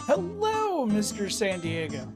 Hello, Mr. San Diego.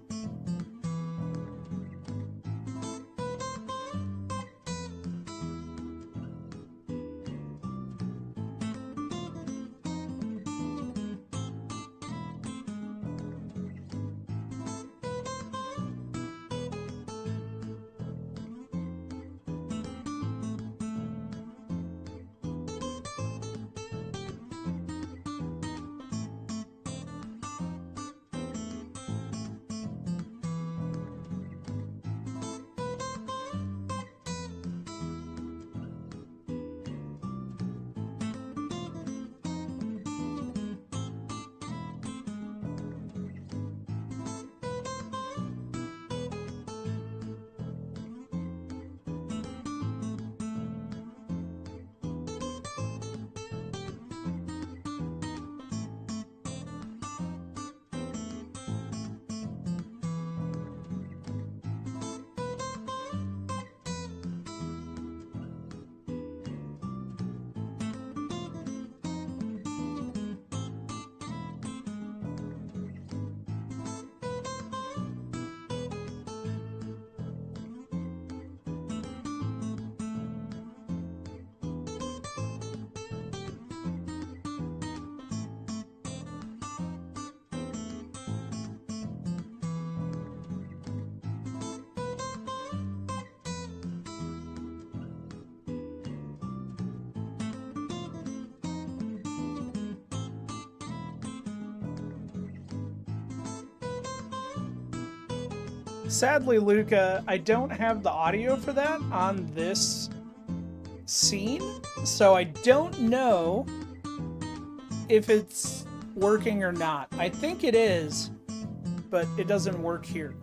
Sadly, Luca, I don't have the audio for that on this scene, so I don't know if it's working or not. I think it is, but it doesn't work here.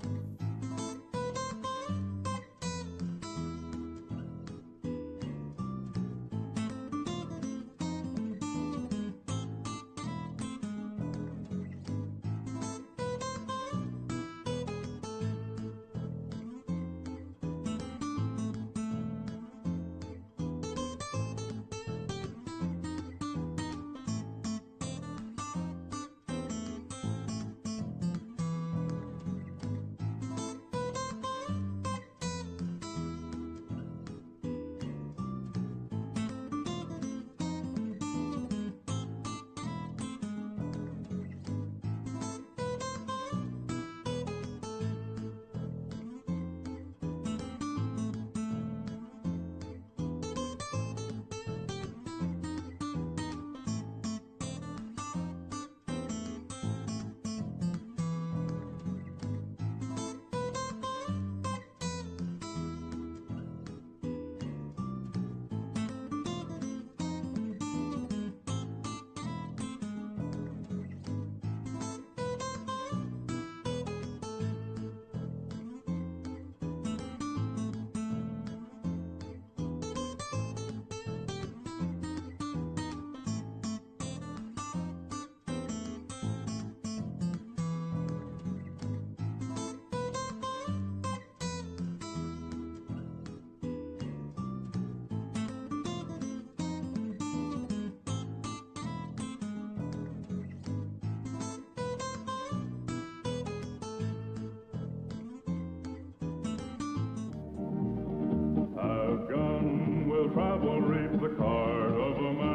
Travel reaps the card of a man.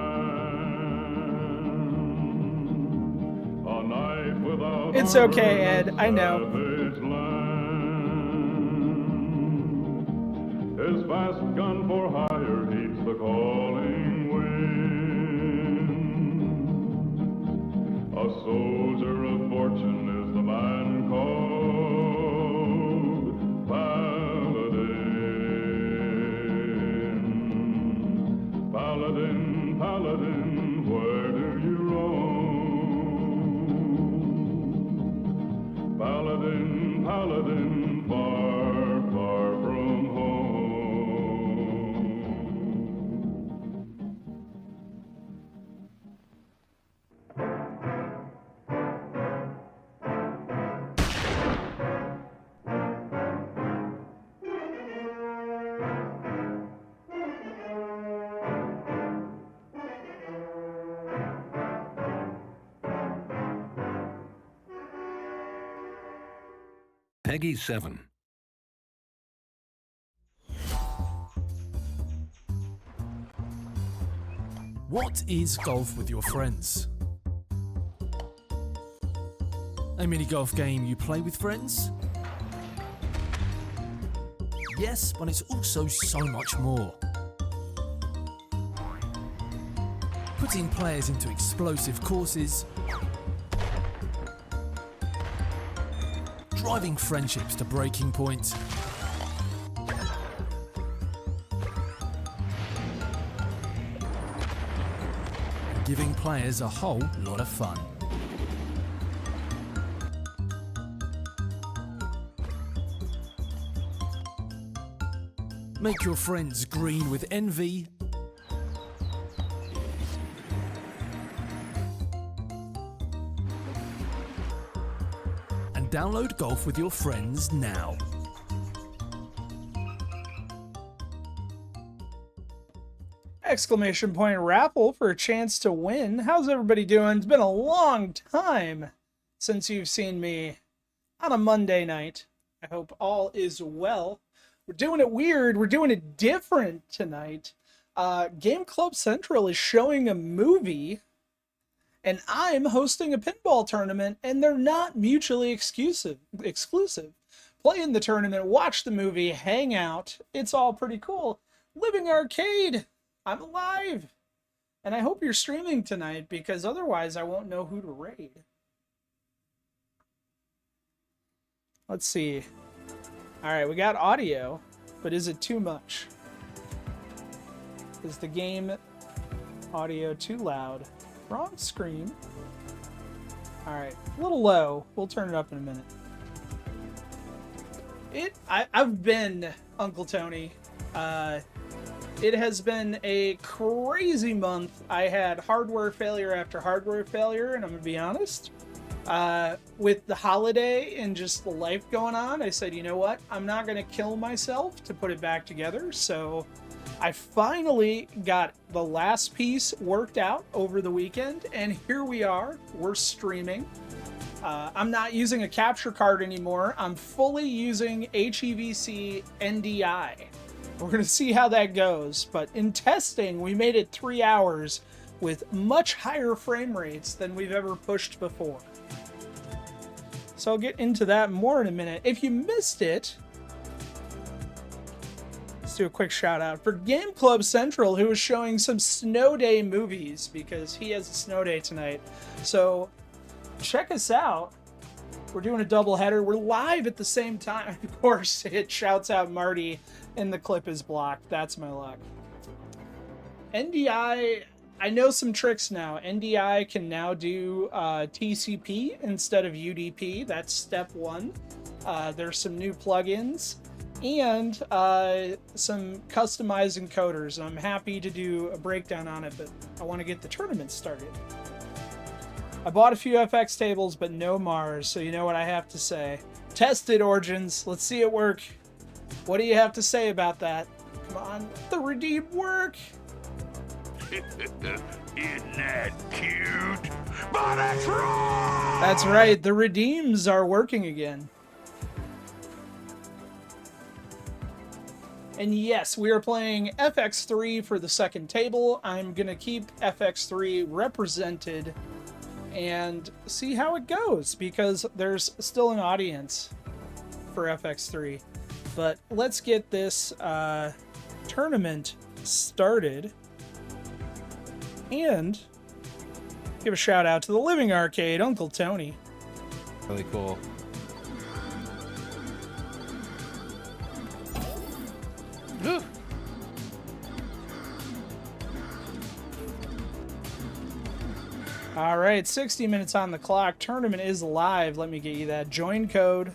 A knife without It's okay, Ed. I know. His fast gun for hire heats the calling wind. A soldier of fortune is the man called Paladin. Paladin, Paladin, where do you roam? Paladin, Paladin, far, far from home. Peggy 7. What is golf with your friends? A mini golf game you play with friends? Yes, but it's also so much more. Putting players into explosive courses, driving friendships to breaking point, and giving players a whole lot of fun. Make your friends green with envy and download Golf with your friends now. Exclamation point raffle for a chance to win. How's everybody doing? It's been a long time since you've seen me on a Monday night. I hope all is well. We're doing it weird. We're doing it different tonight. Game Club Central is showing a movie, and I'm hosting a pinball tournament, and they're not mutually exclusive. Play in the tournament, watch the movie, hang out. It's all pretty cool. Living Arcade. I'm alive. And I hope you're streaming tonight, because otherwise I won't know who to raid. Let's see. Alright, we got audio, but is it too much? Is the game audio too loud? Wrong screen. Alright, a little low. We'll turn it up in a minute. I've been Uncle Tony. It has been a crazy month. I had hardware failure after hardware failure, and I'm gonna be honest. With the holiday and just the life going on, I said, you know what? I'm not going to kill myself to put it back together. So I finally got the last piece worked out over the weekend, and here we are. We're streaming. I'm not using a capture card anymore. I'm fully using HEVC NDI. We're going to see how that goes. But in testing, we made it 3 hours with much higher frame rates than we've ever pushed before. So I'll get into that more in a minute. If you missed it, let's do a quick shout out for Game Club Central, who is showing some snow day movies because he has a snow day tonight. So check us out. We're doing a double header. We're live at the same time. Of course, it shouts out Marty and the clip is blocked. That's my luck. NDI, I know some tricks now. NDI can now do TCP instead of UDP. That's step one. There's some new plugins and some customized encoders. I'm happy to do a breakdown on it, but I want to get the tournament started. I bought a few FX tables, but no Mars, so you know what I have to say. Tested Origins. Let's see it work. What do you have to say about that? Come on, the redeem work. Isn't that cute? But it's wrong! That's right, the redeems are working again. And yes, we are playing FX3 for the second table. I'm going to keep FX3 represented and see how it goes, because there's still an audience for FX3. But let's get this tournament started and give a shout out to the Living Arcade, Uncle Tony. Really cool. Ooh. All right, 60 minutes on the clock. Tournament is live. Let me get you that join code.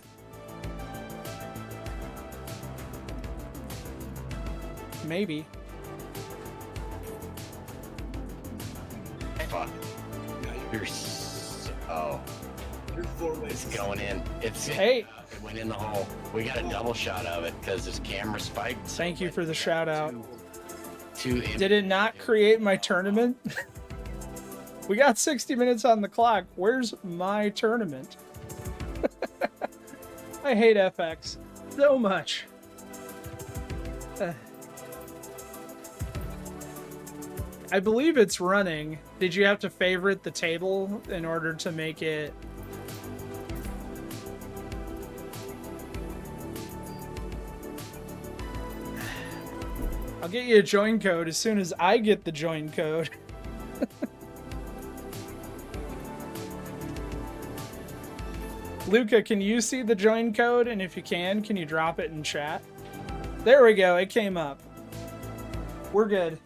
Maybe. Fuck. You're so... It's going in. Hey. It went in the hole. We got a double shot of it because this camera spiked. Thank you for the shout out. Did Did it not create my tournament? We got 60 minutes on the clock. Where's my tournament? I hate FX so much. I believe it's running. Did you have to favorite the table in order to make it? I'll get you a join code as soon as I get the join code. Luca, can you see the join code? And if you can you drop it in chat? There we go, it came up. We're good.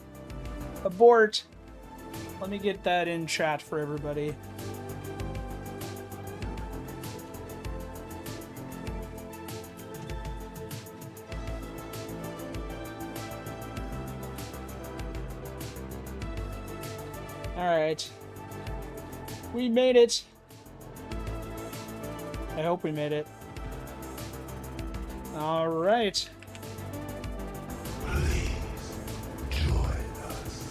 Abort. Let me get that in chat for everybody. Alright. We made it. I hope we made it. Alright. Please join us.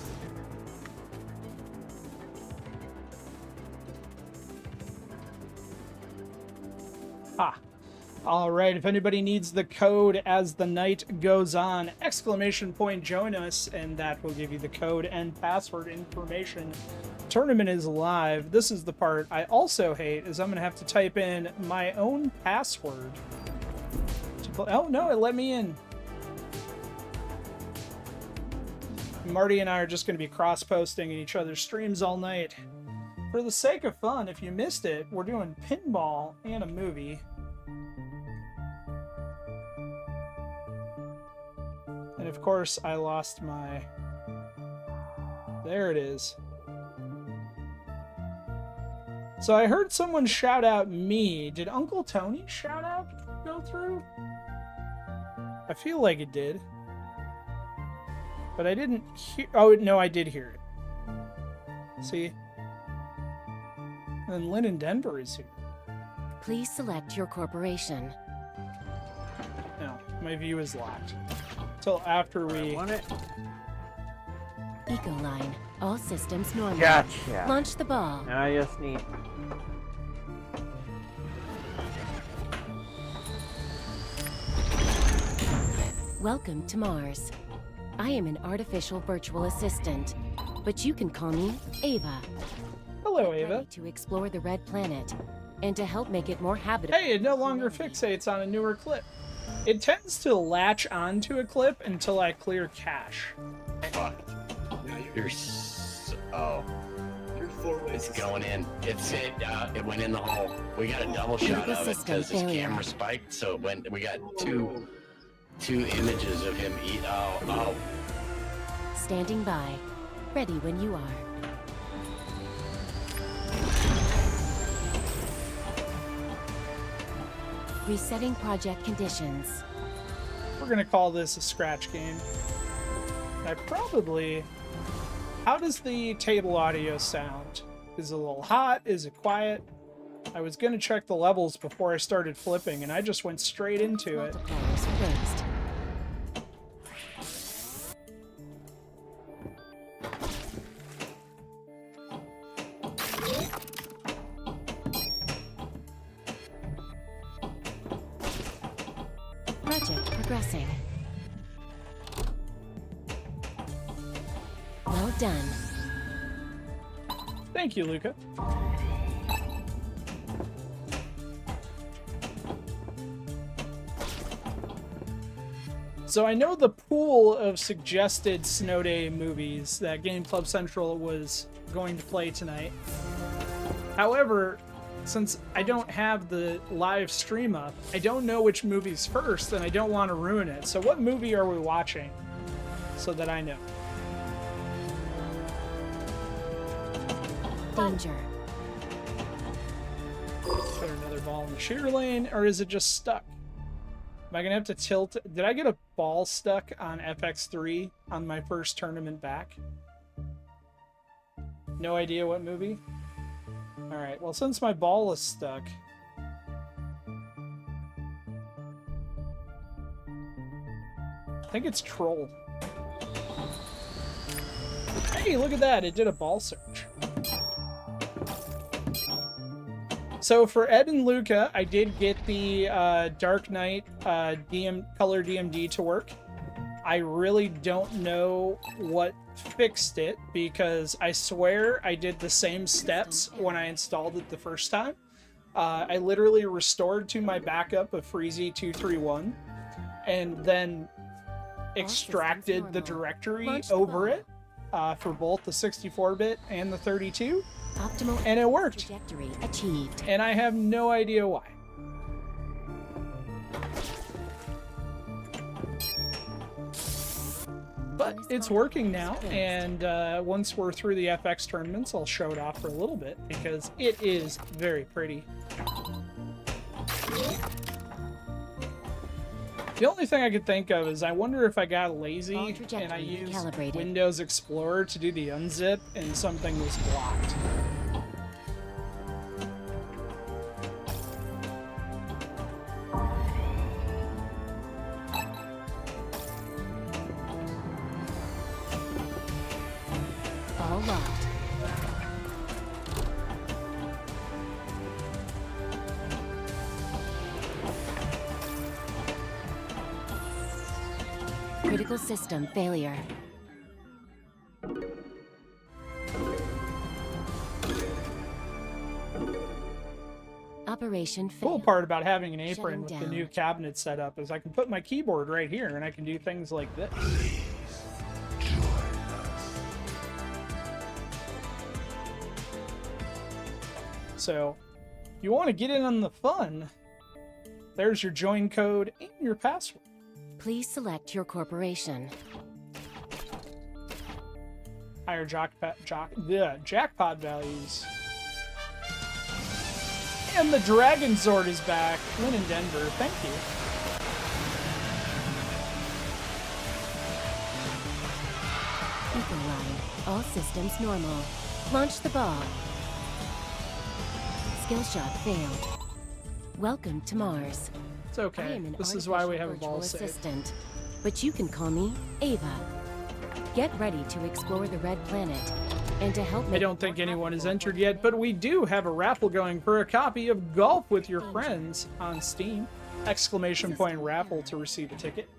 Ha. Alright, if anybody needs the code as the night goes on, exclamation point join us, and that will give you the code and password information. Tournament is live. This is the part I also hate, is I'm going to have to type in my own password. Oh, no, it let me in. Marty and I are just going to be cross-posting in each other's streams all night. For the sake of fun, if you missed it, we're doing Pinball and a movie. And of course, I lost my... There it is. So I heard someone shout out me. Did Uncle Tony shout out go through? I feel like it did. But I didn't hear... Oh, no, I did hear it. See? And Lynn in Denver is here. Please select your corporation. No, my view is locked. Till after we... Want it? Ecoline. All systems normal. Gotcha. Launch the ball. Now I just need... Welcome to Mars. I am an artificial virtual assistant, but you can call me Ava. Hello, Ready Ava. to explore the red planet and to help make it more habitable. Hey, it no longer fixates on a newer clip. It tends to latch onto a clip until I clear cache. Fuck. You're so... Oh. It's going in. It went in the hole. We got a double shot of it because his camera spiked, so it went. We got two images of him eat. Oh. Standing by. Ready when you are. Resetting project conditions. We're gonna call this a scratch game. I probably... How does the table audio sound? Is it a little hot? Is it quiet? I was gonna check the levels before I started flipping, and I just went straight into it. Multipliers raised. Project progressing. Well done. Thank you, Luca. So I know the pool of suggested snow day movies that Game Club Central was going to play tonight. However, since I don't have the live stream up, I don't know which movie's first, and I don't want to ruin it. So what movie are we watching so that I know? Danger. Put another ball in the shear lane, or is it just stuck? Am I gonna have to tilt? Did I get a ball stuck on FX3 on my first tournament back? No idea what movie? Alright, well, since my ball is stuck... I think it's Troll. Hey, look at that! It did a ball search. So for Ed and Luca, I did get the Dark Knight color DMD to work. I really don't know what fixed it because I swear I did the same steps when I installed it the first time. I literally restored to my backup of Freezy 231 and then extracted the directory over it for both the 64-bit and the 32, and it worked. Trajectory achieved. And I have no idea why. But it's working now, and once we're through the FX tournaments, I'll show it off for a little bit, because it is very pretty. The only thing I could think of is I wonder if I got lazy and I used Windows Explorer to do the unzip and something was blocked. All locked. Critical system failure. Operation failed. Cool part about having an apron with Shutting the down. new cabinet set up is I can put my keyboard right here and I can do things like this. So, if you want to get in on the fun, there's your join code and your password. Please select your corporation. Higher jackpot values. And the Dragon Zord is back. Win in Denver. Thank you. Eco line. All systems normal. Launch the ball. Skill shot failed. Welcome to Mars. It's I okay. am an This is why we have a artificial ball virtual save. assistant, but you can call me Ava. Get ready to explore the Red Planet, and to help me. I don't think anyone has entered yet, but we do have a raffle going for a copy of Golf with Your Friends on Steam. Exclamation point raffle to receive a ticket.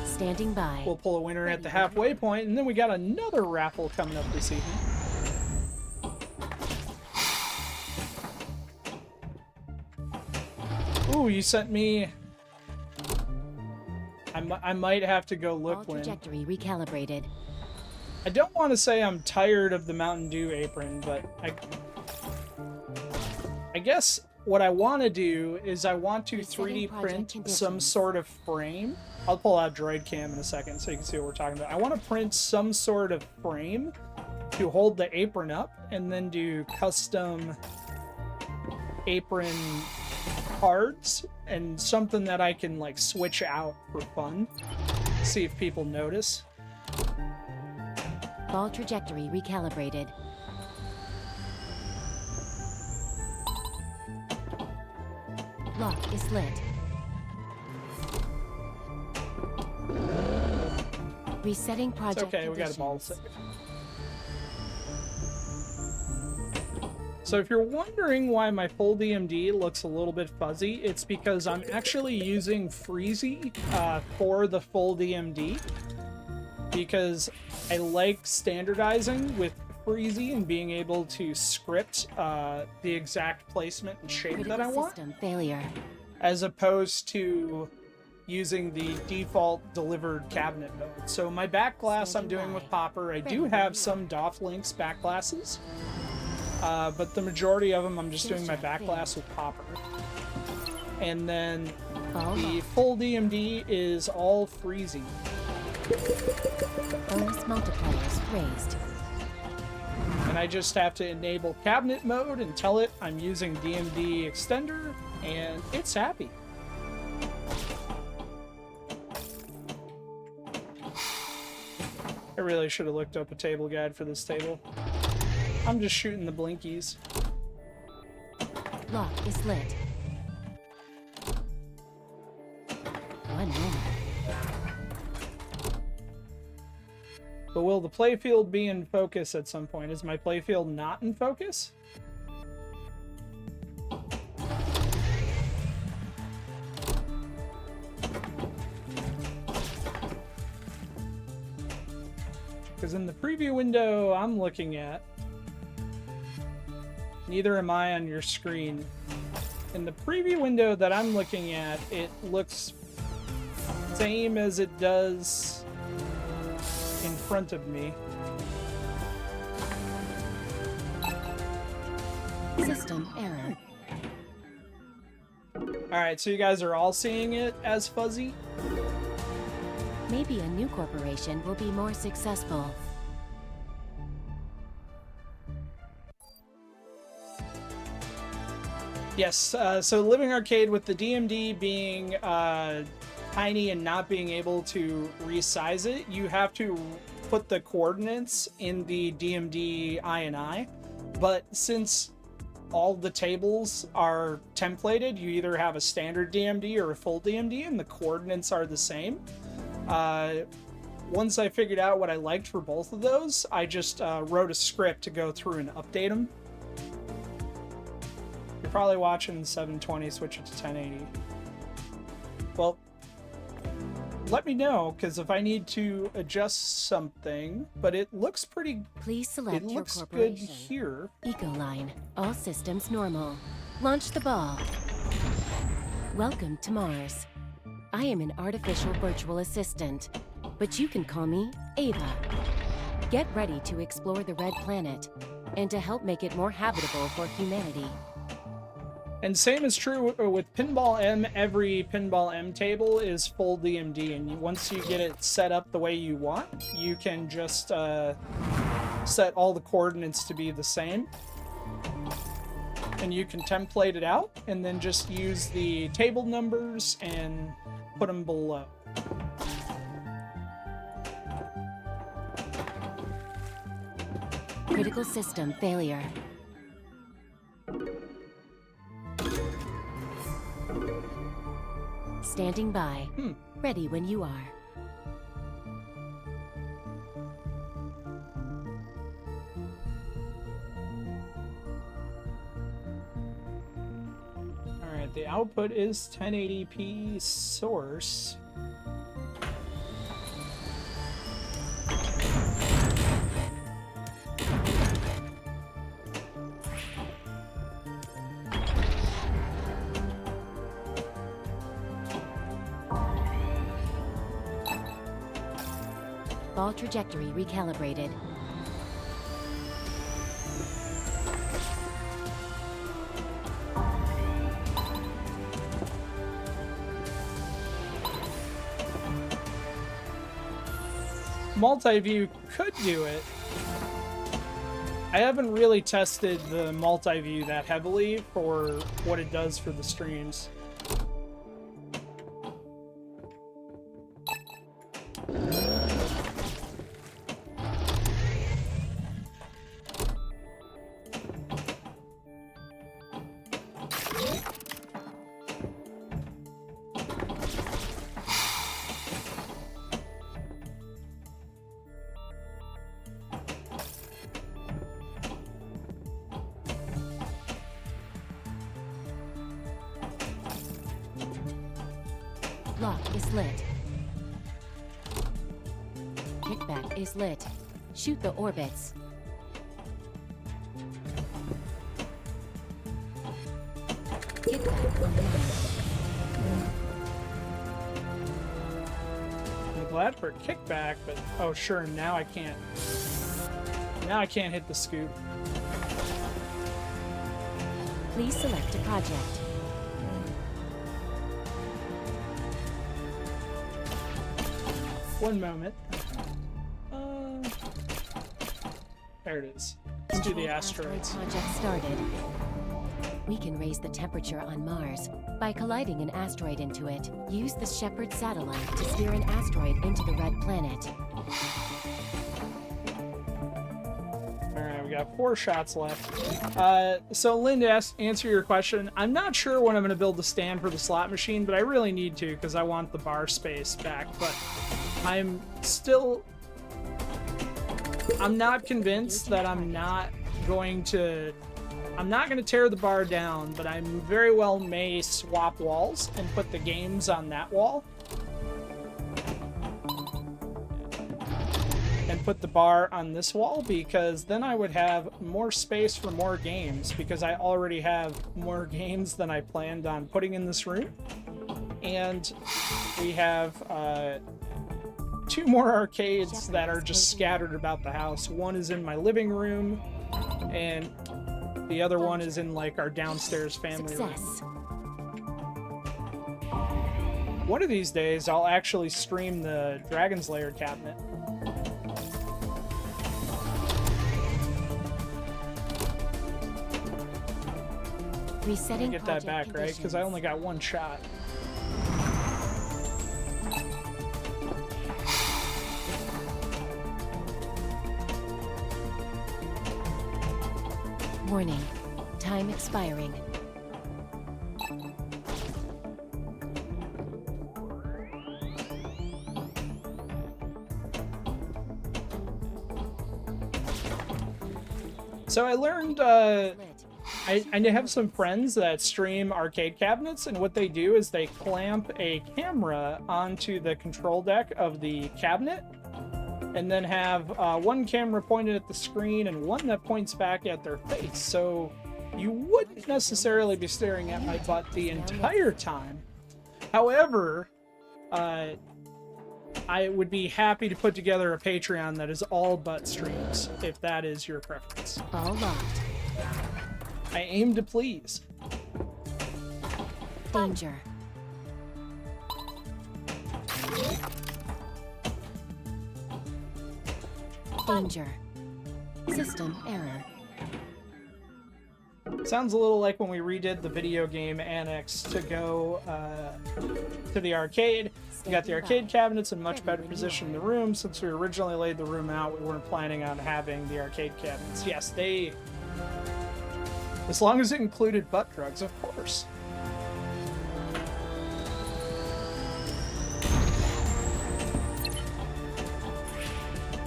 Standing by. We'll pull a winner at the halfway point, and then we got another raffle coming up this evening. Ooh, you sent me... I might have to go All look when... trajectory recalibrated. I don't want to say I'm tired of the Mountain Dew apron, but I guess what I want to do is I want to Resetting 3D project print conditions. some sort of frame. I'll pull out Droid Cam in a second so you can see what we're talking about. I want to print some sort of frame to hold the apron up and then do custom apron cards and something that I can like switch out for fun. See if people notice. Ball trajectory recalibrated. Lock is lit. Resetting It's project okay, we got a ball conditions. save. So if you're wondering why my full DMD looks a little bit fuzzy, it's because I'm actually using Freezy for the full DMD. Because I like standardizing with Freezy and being able to script the exact placement and shape that I Critical want, system failure. as opposed to using the default delivered cabinet mode. So my back glass I'm doing with Popper. I do have some Doff Links back glasses. But the majority of them, I'm just doing my back glass with Popper. And then Ball the locked. full DMD is all Freezy. Bonus multipliers raised. And I just have to enable cabinet mode and tell it I'm using DMD extender, and it's happy. I really should have looked up a table guide for this table. I'm just shooting the blinkies. Lock is lit. 1 moment. But will the playfield be in focus at some point? Is my playfield not in focus? Because in the preview window I'm looking at, neither am I on your screen. In the preview window that I'm looking at, it looks same as it does in front of me. System error. Alright, so you guys are all seeing it as fuzzy? Maybe a new corporation will be more successful. Yes, so Living Arcade with the DMD being tiny and not being able to resize it, you have to put the coordinates in the DMD INI. But since all the tables are templated, you either have a standard DMD or a full DMD, and the coordinates are the same. Once I figured out what I liked for both of those, I just wrote a script to go through and update them. You're probably watching 720, switch it to 1080. Well, let me know, because if I need to adjust something, but it looks pretty... Please select it your looks good corporation. here. Ecoline. All systems normal. Launch the ball. Welcome to Mars. I am an artificial virtual assistant, but you can call me Ava. Get ready to explore the Red Planet and to help make it more habitable for humanity. And same is true with Pinball M. Every Pinball M table is full DMD, and once you get it set up the way you want, you can just set all the coordinates to be the same. And you can template it out, and then just use the table numbers and put them below. Critical system failure. Standing by. Ready when you are. Alright, the output is 1080p source. Ball trajectory recalibrated. Multi-view could do it. I haven't really tested the multi-view that heavily for what it does for the streams. Lock is lit. Kickback is lit. Shoot the orbits. Kickback online. I'm glad for kickback, but oh sure, now I can't. Now I can't hit the scoop. Please select a project. One moment. There it is. Let's do the Controlled asteroids. asteroid project started. We can raise the temperature on Mars by colliding an asteroid into it. Use the Shepherd satellite to steer an asteroid into the Red Planet. Alright, we got 4 shots left. So Lynn, to answer your question, I'm not sure when I'm going to build the stand for the slot machine, but I really need to because I want the bar space back. But I'm still I'm not convinced that I'm not going to tear the bar down, but I very well may swap walls and put the games on that wall. And put the bar on this wall, because then I would have more space for more games, because I already have more games than I planned on putting in this room. And we have 2 more arcades that are just scattered about the house. One is in my living room, and the other one is in like our downstairs family room. One of these days, I'll actually stream the Dragon's Lair cabinet. Resetting Get that back, right? Because I only got 1 shot. Warning. Time expiring. So I learned, I have some friends that stream arcade cabinets, and what they do is they clamp a camera onto the control deck of the cabinet, and then have one camera pointed at the screen and one that points back at their face. So you wouldn't necessarily be staring at my butt the entire time. However, I would be happy to put together a Patreon that is all butt streams, if that is your preference. All locked. I aim to please. Danger. Danger. System error. Sounds a little like when we redid the video game annex to go to the arcade. We got the arcade cabinets in much better position in the room. Since we originally laid the room out, we weren't planning on having the arcade cabinets. Yes, they... As long as it included butt drugs, of course.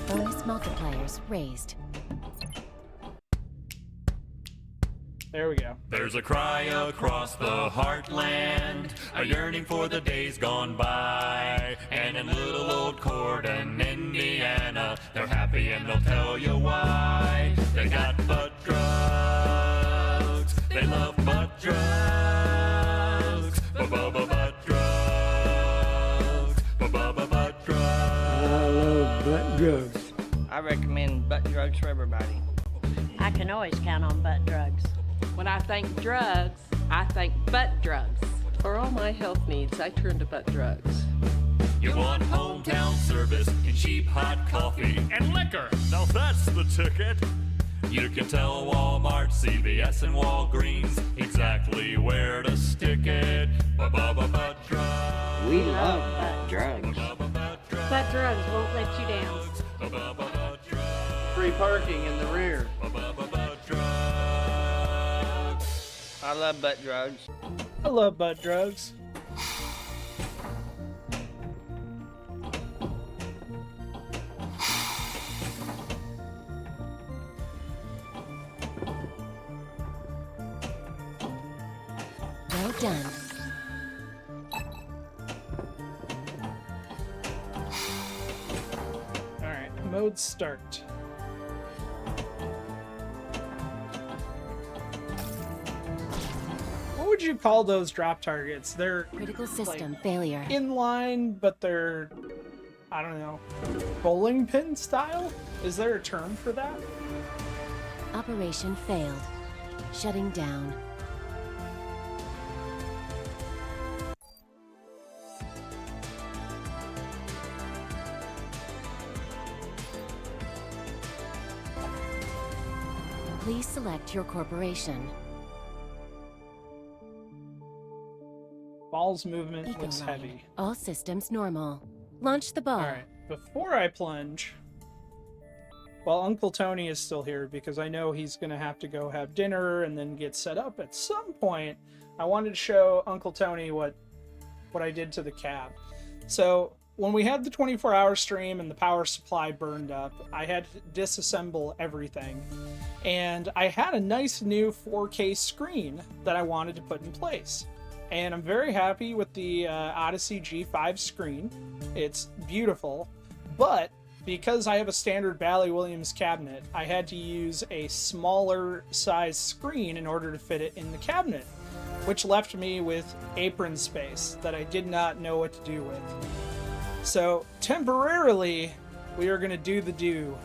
Bonus multipliers raised. There we go. There's a cry across the heartland, a yearning for the days gone by. And in little old Corden, Indiana, they're happy and they'll tell you why. They got butt drugs, they love butt drugs, butt drugs, butt drugs. I love butt drugs. I recommend butt drugs for everybody. I can always count on butt drugs. When I think drugs, I think butt drugs. For all my health needs, I turn to butt drugs. You want hometown service and cheap hot coffee and liquor. Now that's the ticket. You can tell Walmart, CVS, and Walgreens exactly where to stick it. Butt drugs. We love butt drugs. Butt drugs won't let you down. Free parking in the rear. I love butt drugs. I love butt drugs. Well done. Alright, mode start. What would you call those drop targets? They're Critical system like, failure. inline, but they're, I don't know, bowling pin style? Is there a term for that? Operation failed. Shutting down. Please select your corporation. Ball's movement Eco looks line. heavy. All systems normal. Launch the ball. Alright, before I plunge, well, Uncle Tony is still here because I know he's going to have to go have dinner and then get set up at some point. I wanted to show Uncle Tony what I did to the cab. So when we had the 24-hour stream and the power supply burned up, I had to disassemble everything. And I had a nice new 4K screen that I wanted to put in place. And I'm very happy with the Odyssey G5 screen. It's beautiful. But because I have a standard Bally Williams cabinet, I had to use a smaller size screen in order to fit it in the cabinet, which left me with apron space that I did not know what to do with. So temporarily, we are going to do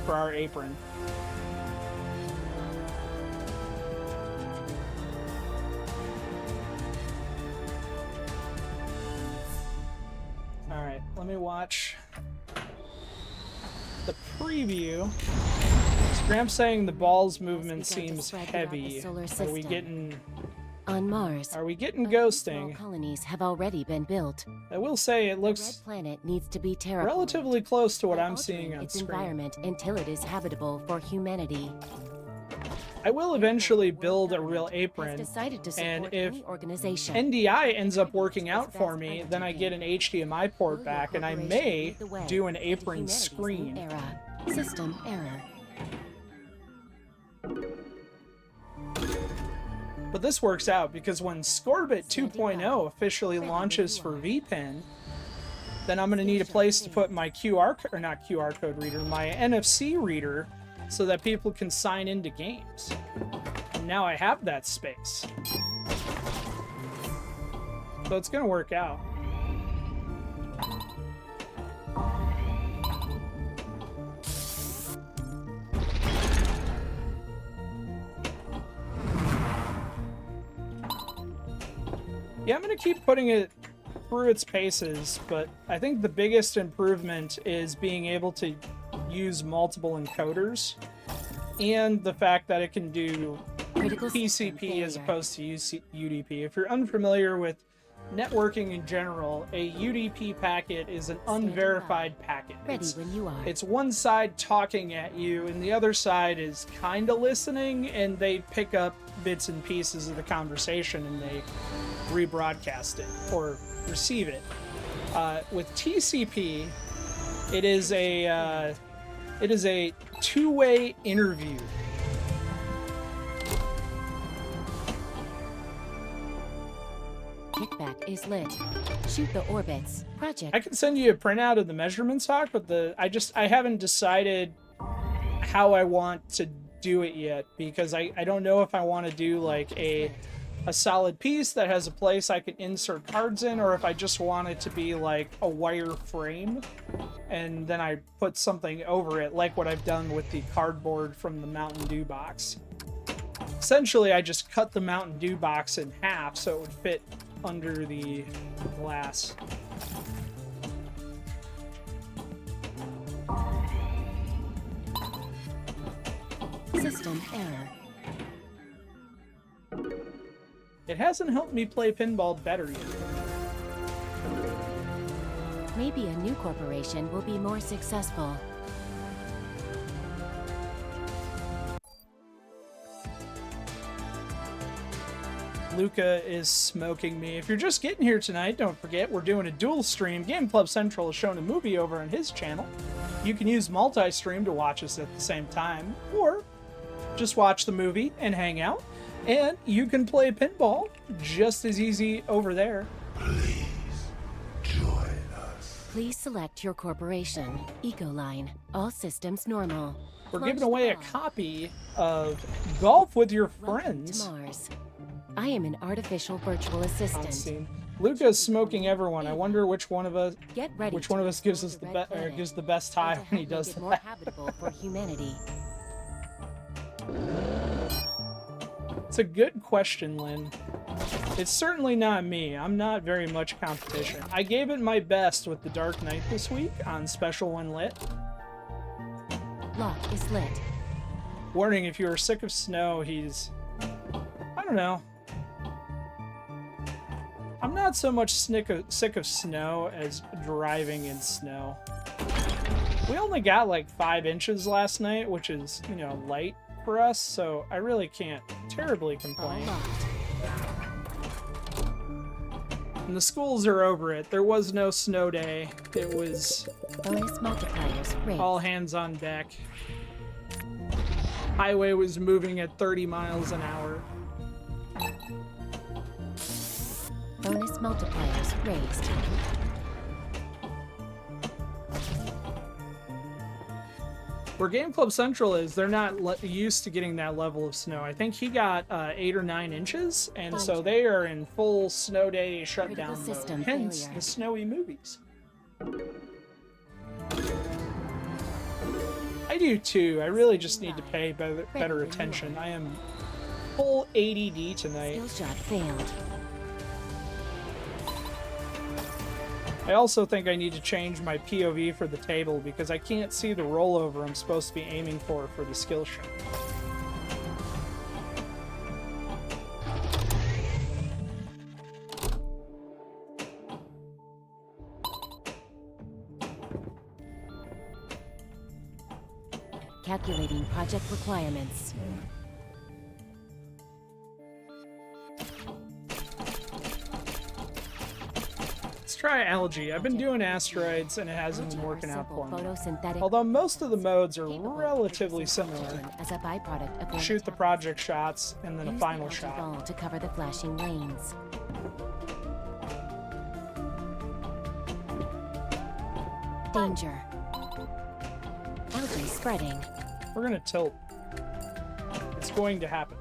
for our apron. Alright, let me watch the preview. Graham's saying the ball's movement seems heavy. Are we getting... On Mars, are we getting ghosting? Colonies have already been built. I will say it looks the red planet needs to be terraformed, relatively close to what I'm seeing on its screen. Environment until it is habitable for humanity. I will eventually build a real apron, and if NDI ends up working out for me, then I get an HDMI port back, and I may do an apron screen. System error. But this works out because when Scorbit 2.0 officially launches for VPN, then I'm going to need a place to put my not QR code reader, my NFC reader, so that people can sign into games. And now I have that space. So it's going to work out. Yeah, I'm going to keep putting it through its paces, but I think the biggest improvement is being able to use multiple encoders, and the fact that it can do TCP as opposed to UDP. If you're unfamiliar with networking in general, a UDP packet is an unverified packet. It's one side talking at you, and the other side is kind of listening, and they pick up bits and pieces of the conversation, and they rebroadcast it or receive it. With TCP, it is a two-way interview. Kickback is lit. Shoot the orbits. Project. I can send you a printout of the measurements, Hawk, but I haven't decided how I want to do it yet, because I don't know if I want to do like a solid piece that has a place I can insert cards in, or if I just want it to be like a wire frame and then I put something over it, like what I've done with the cardboard from the Mountain Dew box. Essentially, I just cut the Mountain Dew box in half so it would fit under the glass. System error. It hasn't helped me play pinball better yet. Maybe a new corporation will be more successful. Luca is smoking me. If you're just getting here tonight, don't forget we're doing a dual stream. Game Club Central has shown a movie over on his channel. You can use multi-stream to watch us at the same time, or just watch the movie and hang out. And you can play pinball just as easy over there. Please join us. Please select your corporation. Ecoline. All systems normal. We're giving away a copy of Golf with Your Friends. Welcome to Mars. I am an artificial virtual assistant. Luca's smoking everyone. I wonder which one of us gives us gives the best high when he does that. More habitable for humanity. It's a good question, Lynn. It's certainly not me. I'm not very much competition. I gave it my best with the Dark Knight this week on Special When Lit. Lock is lit. Warning, if you are sick of snow, he's... I don't know. I'm not so much sick of snow as driving in snow. We only got like 5 inches last night, which is, you know, light for us, so I really can't terribly complain. And the schools are over it. There was no snow day. It was Bonus multipliers raised. all hands on deck. Highway was moving at 30 miles an hour. Bonus multipliers raised. Where Game Club Central is, they're not used to getting that level of snow. I think he got 8 or 9 inches, and so they are in full snow day shutdown mode. Hence the snowy movies. I do too. I really just need to pay better attention. I am full ADD tonight. Skill shot failed. I also think I need to change my POV for the table because I can't see the rollover I'm supposed to be aiming for the skill shot. Calculating project requirements. Let's try algae. I've been doing asteroids and it hasn't been working out for me. Photosynthetic Although most of the modes are relatively similar. as a byproduct of Shoot the project shots and then a Use final the algae shot. ball to cover the flashing lanes. Danger. Algae spreading. We're gonna tilt. It's going to happen.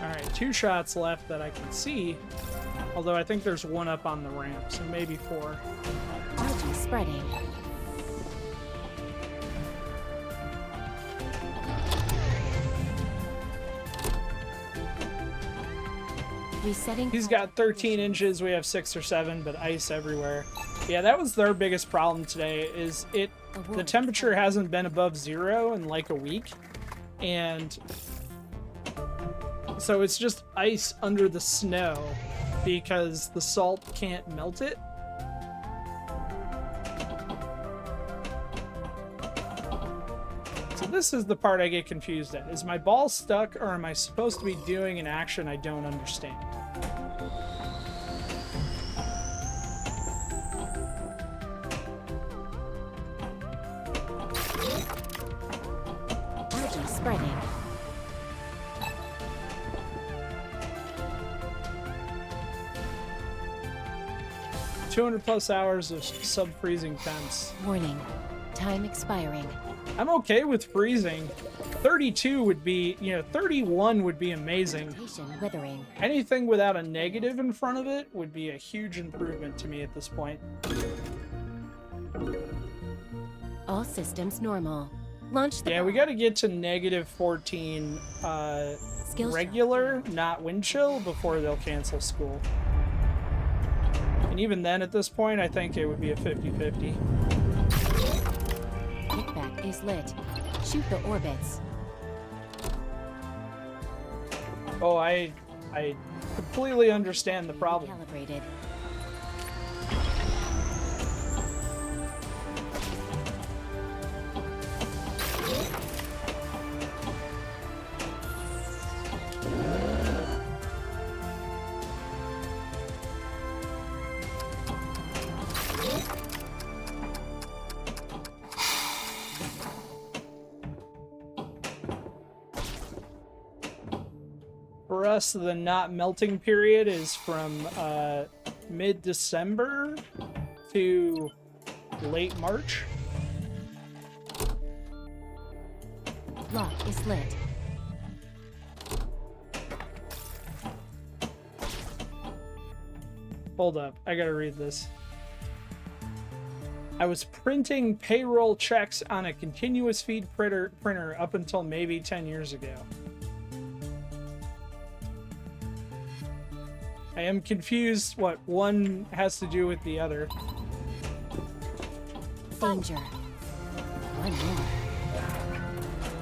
Alright, 2 shots left that I can see. Although I think there's 1 up on the ramp, so maybe 4. Algae spreading. Resetting. He's got 13 inches, we have 6 or 7, but ice everywhere. Yeah, that was their biggest problem today, is the temperature hasn't been above 0 in like a week. And so it's just ice under the snow because the salt can't melt it. So this is the part I get confused at. Is my ball stuck or am I supposed to be doing an action I don't understand? Algae spreading. +200 hours of sub-freezing temps. Warning. Time expiring. I'm okay with freezing. 32 would be, 31 would be amazing. Vegetation withering. Anything without a negative in front of it would be a huge improvement to me at this point. All systems normal. Launch the Yeah, we got to get to -14 Skill regular, not wind chill, before they'll cancel school. And even then, at this point, I think it would be a 50-50. Kickback is lit. Shoot the orbits. Oh, I completely understand the problem. Calibrated. For us, the not melting period is from mid-December to late March. Lock is lit. Hold up, I gotta read this. I was printing payroll checks on a continuous feed printer up until maybe 10 years ago. I am confused what one has to do with the other. Danger. One more.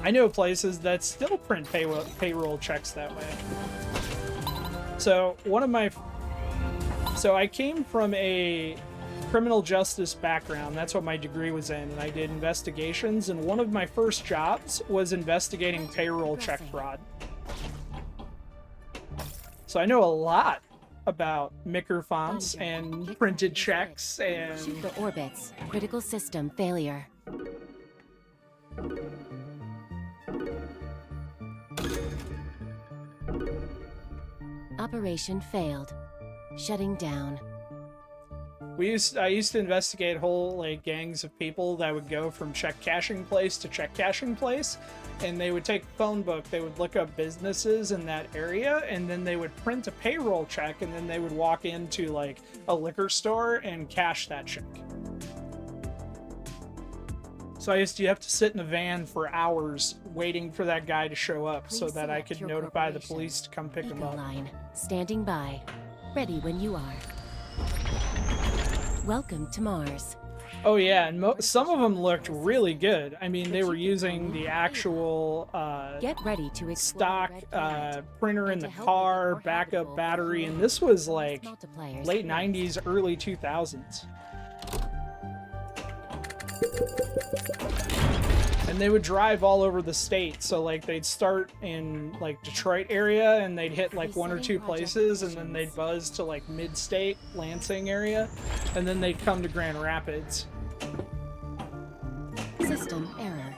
I know places that still print payroll checks that way. So I came from a criminal justice background. That's what my degree was in, and I did investigations, and one of my first jobs was investigating payroll check fraud. So I know a lot about Micker fonts and printed checks and... Shoot the orbits. Critical system failure. Operation failed. Shutting down. I used to investigate whole like gangs of people that would go from check cashing place to check cashing place, and they would take a phone book, they would look up businesses in that area, and then they would print a payroll check, and then they would walk into like a liquor store and cash that check. So you have to sit in a van for hours waiting for that guy to show up so that I could notify the police to come pick him up. Line. Standing by. Ready when you are. Welcome to Mars. Oh yeah, and some of them looked really good. I mean, they were using the actual Get ready to stock printer in the car, backup battery, and this was like late 90s, early 2000s. And they would drive all over the state, so like they'd start in like Detroit area and they'd hit like one or two places, and then they'd buzz to like mid-state Lansing area, and then they'd come to Grand Rapids. System error.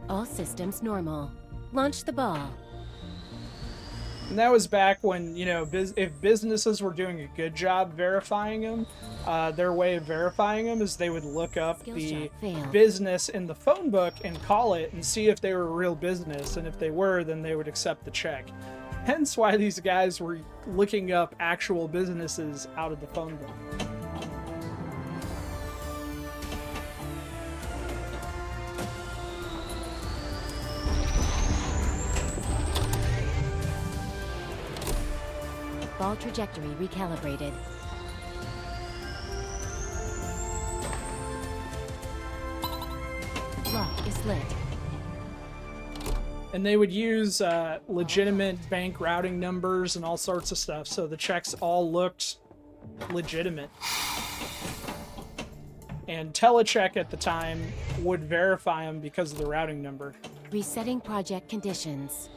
All systems normal. Launch the ball. And that was back when, you know, if businesses were doing a good job verifying them, their way of verifying them is they would look up the business in the phone book and call it and see if they were a real business. And if they were, then they would accept the check. Hence why these guys were looking up actual businesses out of the phone book. Ball trajectory recalibrated. Lock is lit. And they would use legitimate bank routing numbers and all sorts of stuff, so the checks all looked legitimate. And Telecheck at the time would verify them because of the routing number. Resetting project conditions.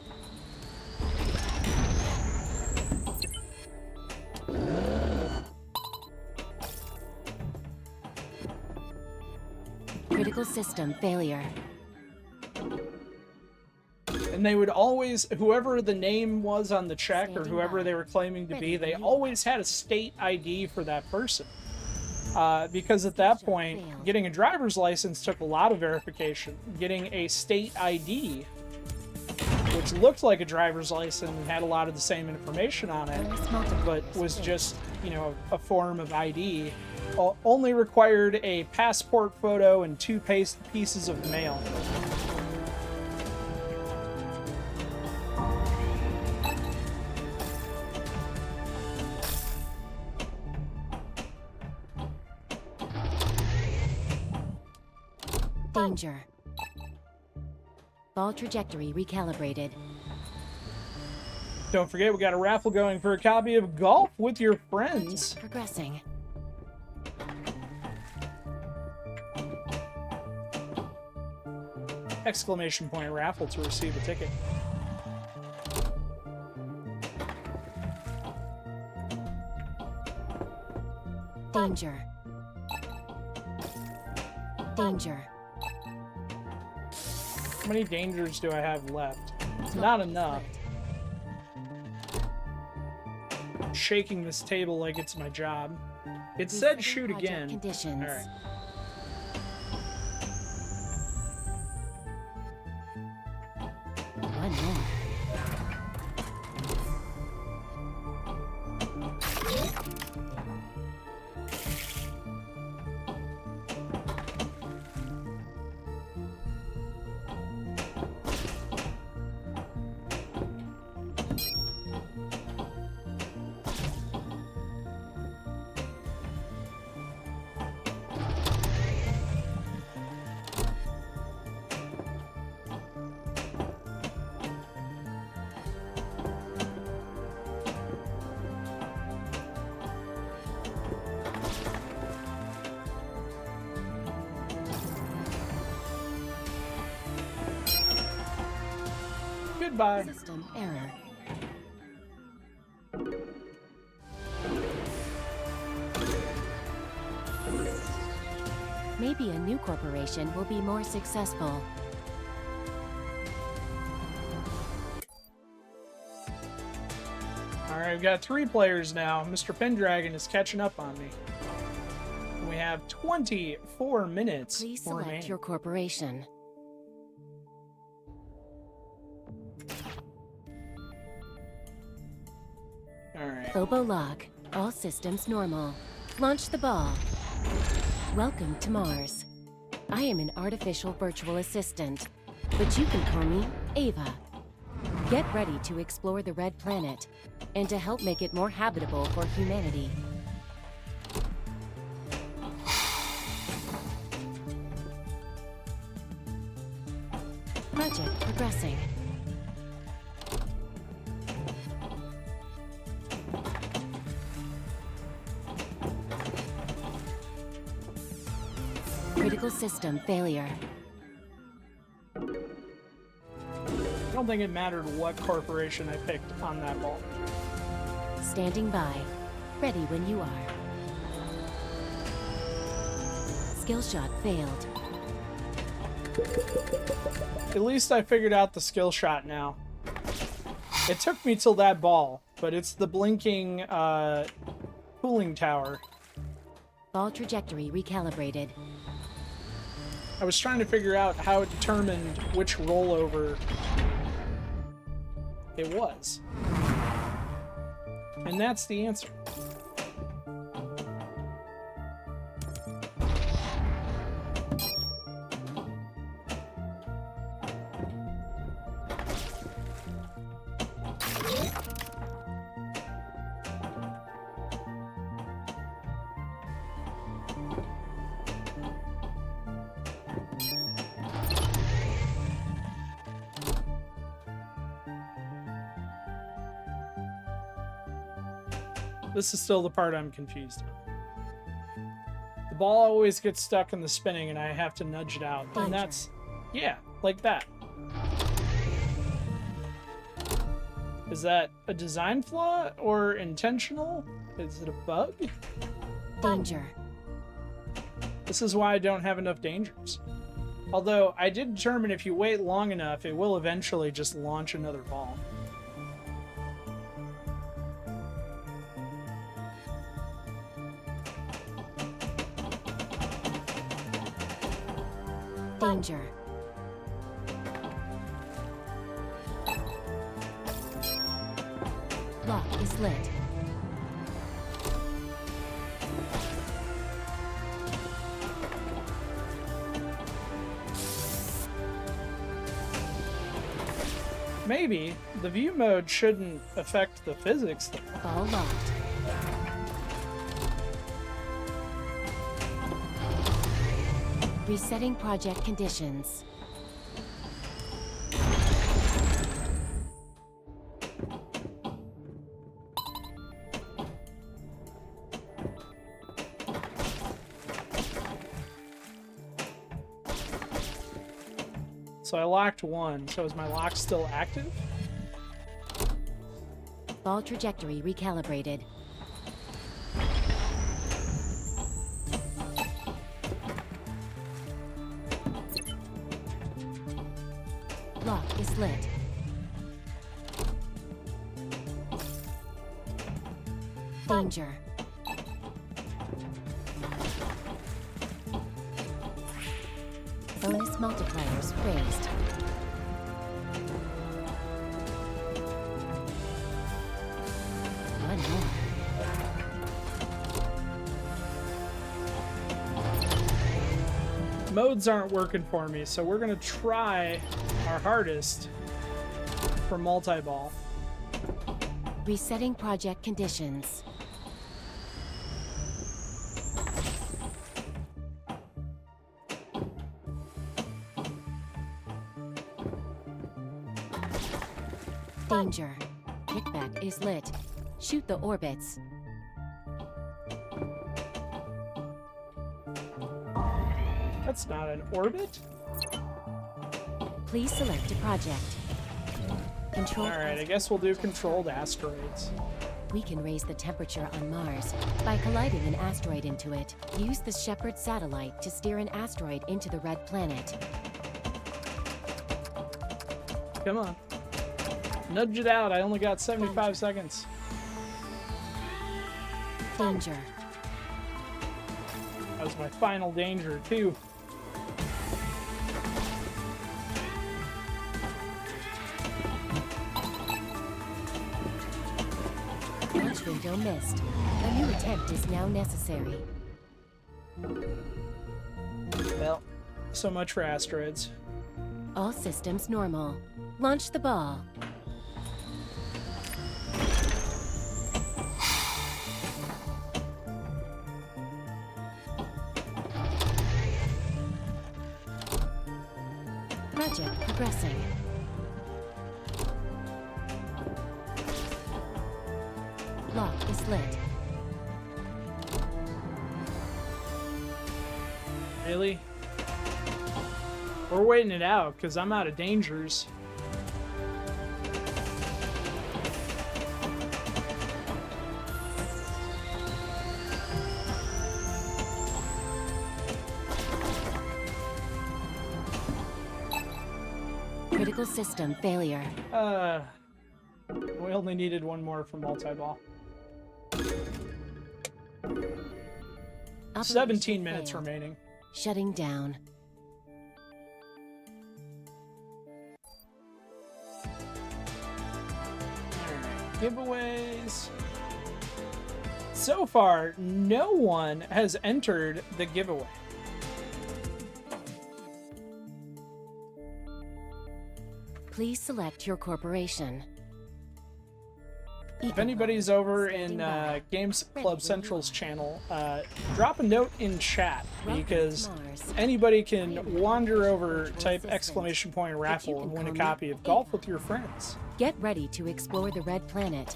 Critical system failure. And they would always, whoever the name was on the check or whoever they were claiming to be, they always had a state ID for that person. Because at that point, getting a driver's license took a lot of verification. Getting a state ID, which looked like a driver's license and had a lot of the same information on it, but was just, you know, a form of ID, only required a passport photo and 2 pieces of mail. Danger. Ball trajectory recalibrated. Don't forget, we got a raffle going for a copy of Golf with Your Friends. Progressing. Exclamation point raffle to receive a ticket. Danger. Danger. How many dangers do I have left? Not enough. I'm shaking this table like it's my job. It said shoot again. Conditions. All right. One more. Goodbye. System error. Maybe a new corporation will be more successful. Alright, we've got 3 players now. Mr. Pendragon is catching up on me. We have 24 minutes. Please select your corporation. Alright. Bobo log. All systems normal. Launch the ball. Welcome to Mars. I am an artificial virtual assistant, but you can call me Ava. Get ready to explore the Red Planet and to help make it more habitable for humanity. Project progressing. Critical system failure. I don't think it mattered what corporation I picked on that ball. Standing by. Ready when you are. Skill shot failed. At least I figured out the skill shot now. It took me till that ball, but it's the blinking cooling tower. Ball trajectory recalibrated. I was trying to figure out how it determined which rollover it was. And that's the answer. This is still the part I'm confused on. The ball always gets stuck in the spinning and I have to nudge it out. And that's, yeah, like that. Is that a design flaw or intentional? Is it a bug? Danger. This is why I don't have enough dangers. Although I did determine if you wait long enough, it will eventually just launch another ball. Danger. Lock is lit. Maybe the view mode shouldn't affect the physics though. Ball locked. Resetting project conditions. So I locked one, so is my lock still active? Ball trajectory recalibrated. Lock is lit. Danger. Bonus multipliers raised. One more. Modes aren't working for me, so we're gonna try our hardest for multi-ball. Resetting project conditions. Danger. Kickback is lit. Shoot the orbits. That's not an orbit. Please select a project. Alright, I guess we'll do controlled asteroids. We can raise the temperature on Mars by colliding an asteroid into it. Use the Shepherd satellite to steer an asteroid into the red planet. Come on. Nudge it out. I only got 75 seconds. Danger. That was my final danger, too. Launch window missed. A new attempt is now necessary. Well, so much for asteroids. All systems normal. Launch the ball. Project progressing. Lock is lit. Really? We're waiting it out, because I'm out of dangers. Critical system failure. We only needed one more for multi-ball. 17 minutes remaining. Shutting down. Alright, giveaways. So far, no one has entered the giveaway. Please select your corporation. If anybody's over in Games Club Central's channel, drop a note in chat, because anybody can wander over, type exclamation point raffle, and win a copy of Golf with Your Friends. Get ready to explore the red planet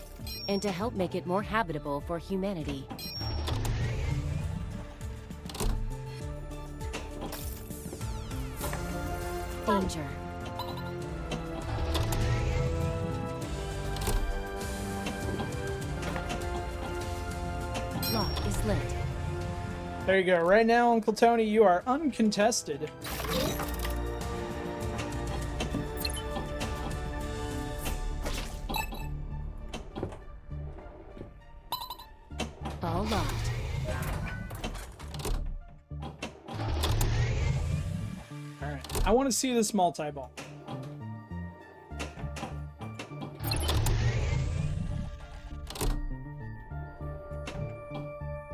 and to help make it more habitable for humanity. Danger. Lock is lit. There you go. Right now, Uncle Tony, you are uncontested. All locked. Alright. I want to see this multi-ball.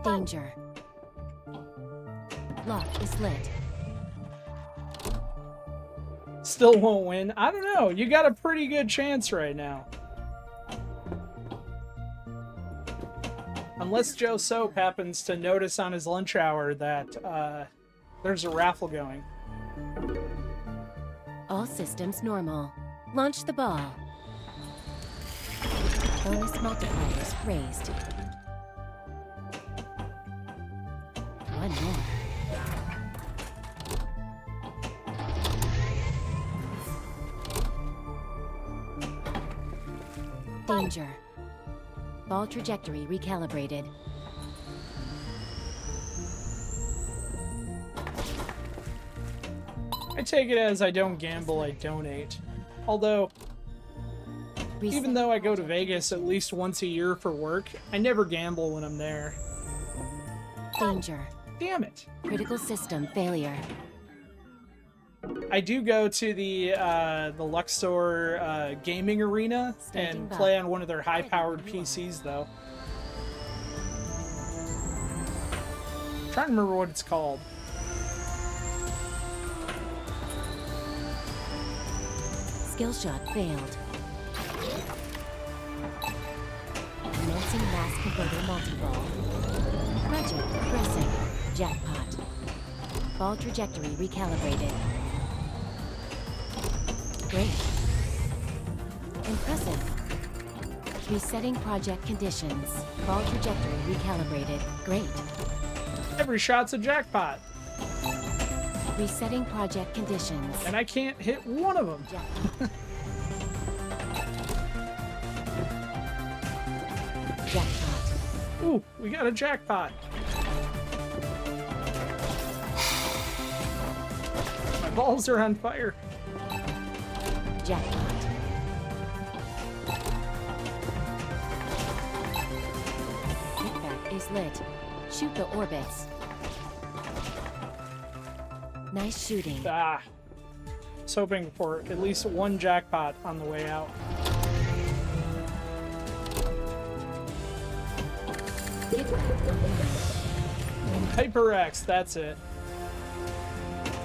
Danger. Lock is lit. Still won't win. I don't know. You got a pretty good chance right now. Unless Joe Soap happens to notice on his lunch hour that there's a raffle going. All systems normal. Launch the ball. Bonus multipliers raised. One more. Danger. Ball trajectory recalibrated. I take it as I don't gamble, I donate. Although, even though I go to Vegas at least once a year for work, I never gamble when I'm there. Danger. Damn it. Critical system failure. I do go to the Luxor gaming arena and play on one of their high-powered PCs, though. I'm trying to remember what it's called. Skill shot failed. Commencing mass converter multi-ball. Project progressing. Jackpot. Ball trajectory recalibrated. Great. Impressive. Resetting project conditions. Ball trajectory recalibrated. Great. Every shot's a jackpot. Resetting project conditions. And I can't hit one of them. Jackpot. Ooh, we got a jackpot. My balls are on fire. Jackpot. Kickback is lit. Shoot the orbits. Nice shooting. Ah. I was hoping for at least one jackpot on the way out. HyperX, that's it.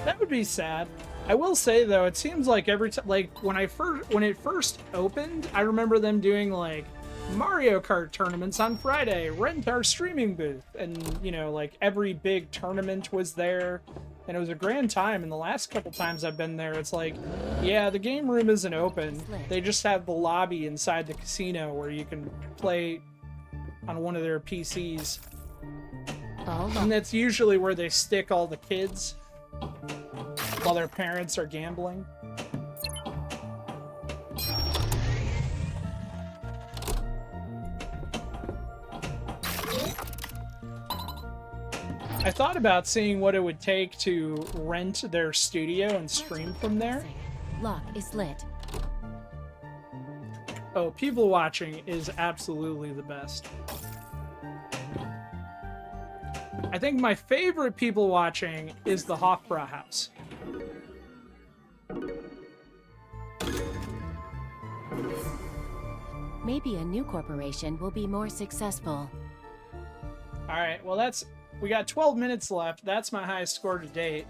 That would be sad. I will say though, it seems like every time, like when it first opened, I remember them doing like Mario Kart tournaments on Friday, rent our streaming booth, and you know, like every big tournament was there, and it was a grand time. And the last couple times I've been there, it's like, yeah, the game room isn't open. They just have the lobby inside the casino where you can play on one of their PCs. And that's usually where they stick all the kids while their parents are gambling. I thought about seeing what it would take to rent their studio and stream from there. Lock is lit. Oh, people watching is absolutely the best. I think my favorite people watching is the Hofbräu House. Maybe a new corporation will be more successful. All right, well we got 12 minutes left. That's my highest score to date.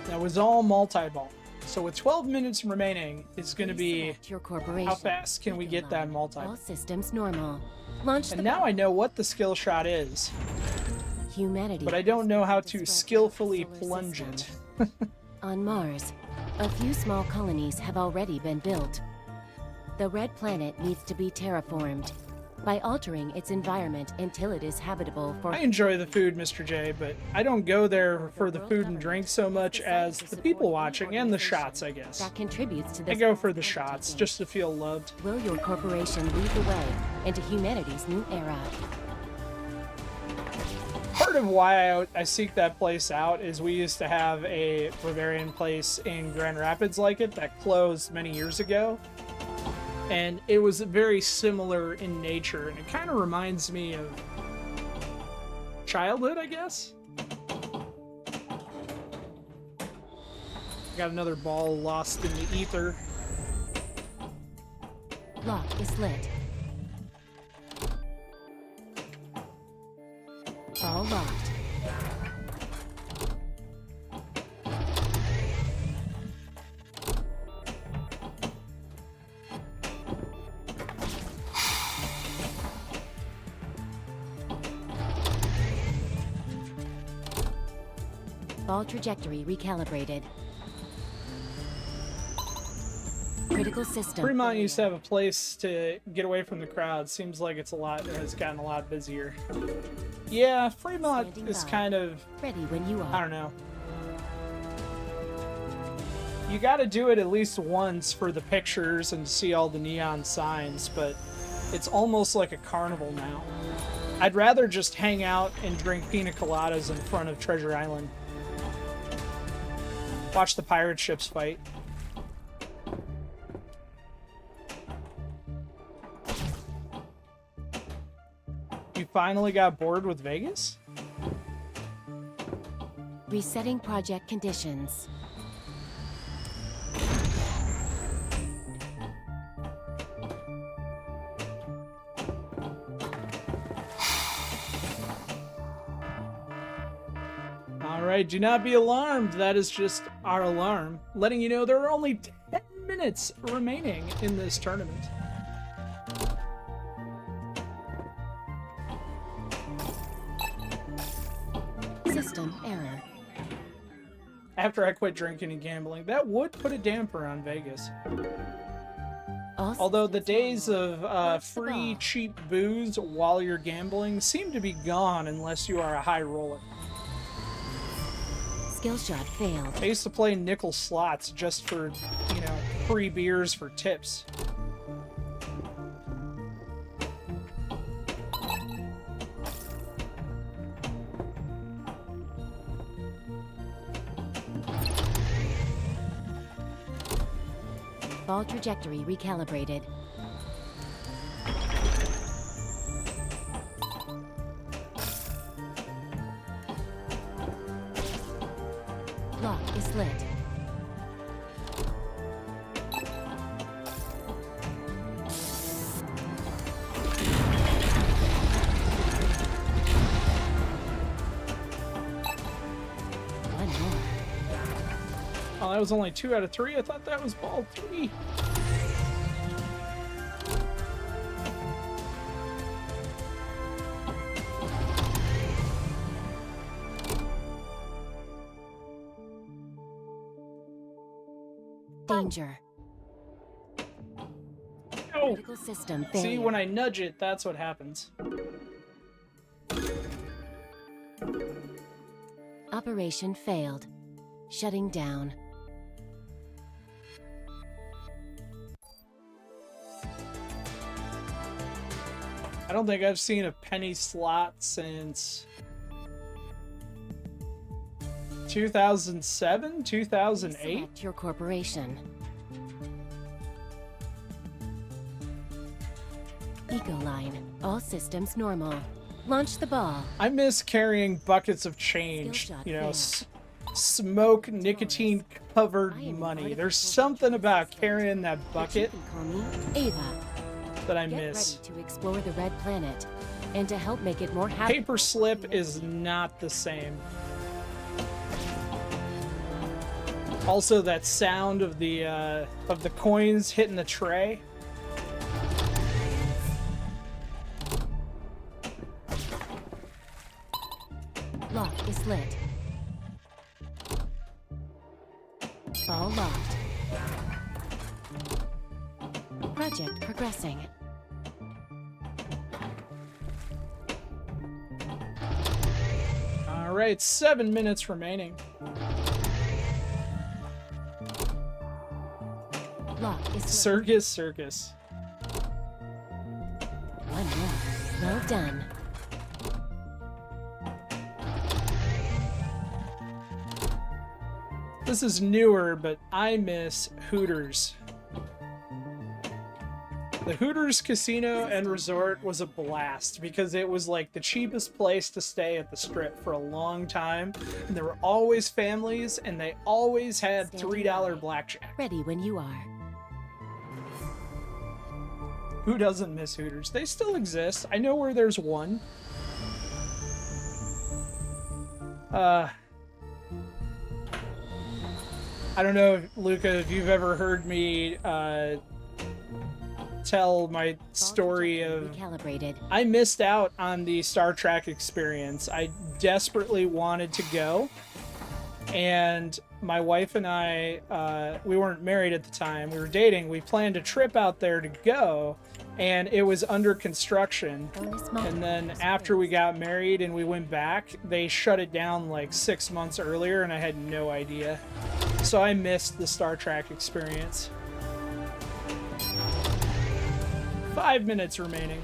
That was all multi-ball. So with 12 minutes remaining, it's going to be how fast can we get that multi-ball. All systems normal. Launch and now I know what the skill shot is. Humanity. But I don't know how to skillfully plunge it. On Mars, a few small colonies have already been built. The red planet needs to be terraformed by altering its environment until it is habitable for... I enjoy the food, Mr. J, but I don't go there for the food and drink so much as the people watching and the shots, I guess. That contributes to this. I go for the shots, just to feel loved. Will your corporation lead the way into humanity's new era? Part of why I seek that place out is we used to have a Bavarian place in Grand Rapids like it that closed many years ago. And it was very similar in nature, and it kind of reminds me of childhood, I guess. Got another ball lost in the ether. Lock is lit. All locked. Ball trajectory recalibrated. Critical system. Fremont used to have a place to get away from the crowd. Seems like it has gotten a lot busier. Yeah, Fremont is kind of ready when you are. I don't know. You got to do it at least once for the pictures and to see all the neon signs, but it's almost like a carnival now. I'd rather just hang out and drink pina coladas in front of Treasure Island. Watch the pirate ships fight. You finally got bored with Vegas? Resetting project conditions. Alright, do not be alarmed. That is just our alarm, letting you know there are only 10 minutes remaining in this tournament. System error. After I quit drinking and gambling, that would put a damper on Vegas. Although the days of free, cheap booze while you're gambling seem to be gone unless you are a high roller. Skill shot failed. I used to play nickel slots just for, you know, free beers for tips. Ball trajectory recalibrated. Lock is lit. One more. Oh, that was only 2 out of 3. I thought that was ball 3. Danger. Oh. Critical system See, failure. when I nudge it, that's what happens. Operation failed. Shutting down. I don't think I've seen a penny slot since 2007, 2008. Select your corporation. Ecoline. All systems normal. Launch the ball. I miss carrying buckets of change. You know, smoke, nicotine covered money. There's something about carrying that bucket Call me Ava. that I Get miss. ready to explore the red planet, and to help make it more happy. Paper slip is not the same. Also, that sound of the coins hitting the tray. Lock is lit. Ball locked. Project progressing. All right, 7 minutes remaining. Lock is lit. Circus. One more. Well done. This is newer, but I miss Hooters. The Hooters Casino and Resort was a blast because it was like the cheapest place to stay at the Strip for a long time. And there were always families, and they always had $3 blackjack. Ready when you are. Who doesn't miss Hooters? They still exist. I know where there's one. I don't know, Luca, if you've ever heard me tell my story of... Recalibrated. I missed out on the Star Trek experience. I desperately wanted to go. And my wife and I, we weren't married at the time. We were dating. We planned a trip out there to go. And it was under construction. And then after we got married and we went back, they shut it down like 6 months earlier, and I had no idea. So I missed the Star Trek experience. 5 minutes remaining.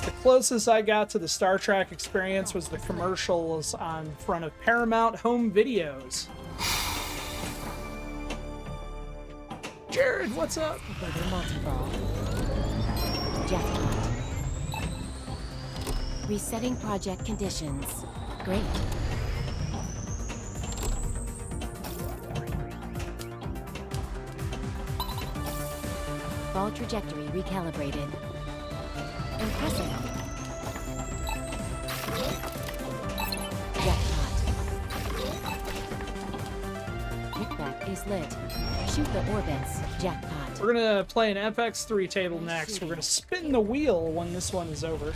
The closest I got to the Star Trek experience was the commercials on front of Paramount Home Videos. Jared, what's up? Further multi-ball. Jackpot. Resetting project conditions. Great. Ball trajectory recalibrated. Impressive. Jackpot. Kickback is lit. Shoot the orbits. Jackpot. We're gonna play an FX3 table next. We're gonna spin the wheel when this one is over.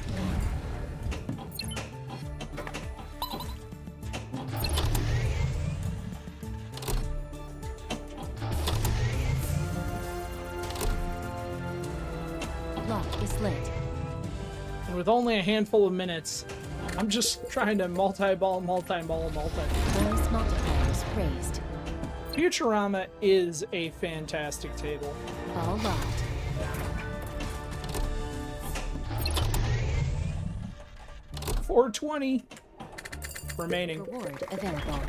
Lock is lit. And with only a handful of minutes, I'm just trying to multi-ball. Bonus multipliers raised. Futurama is a fantastic table. Ball locked. $420 remaining. Reward available.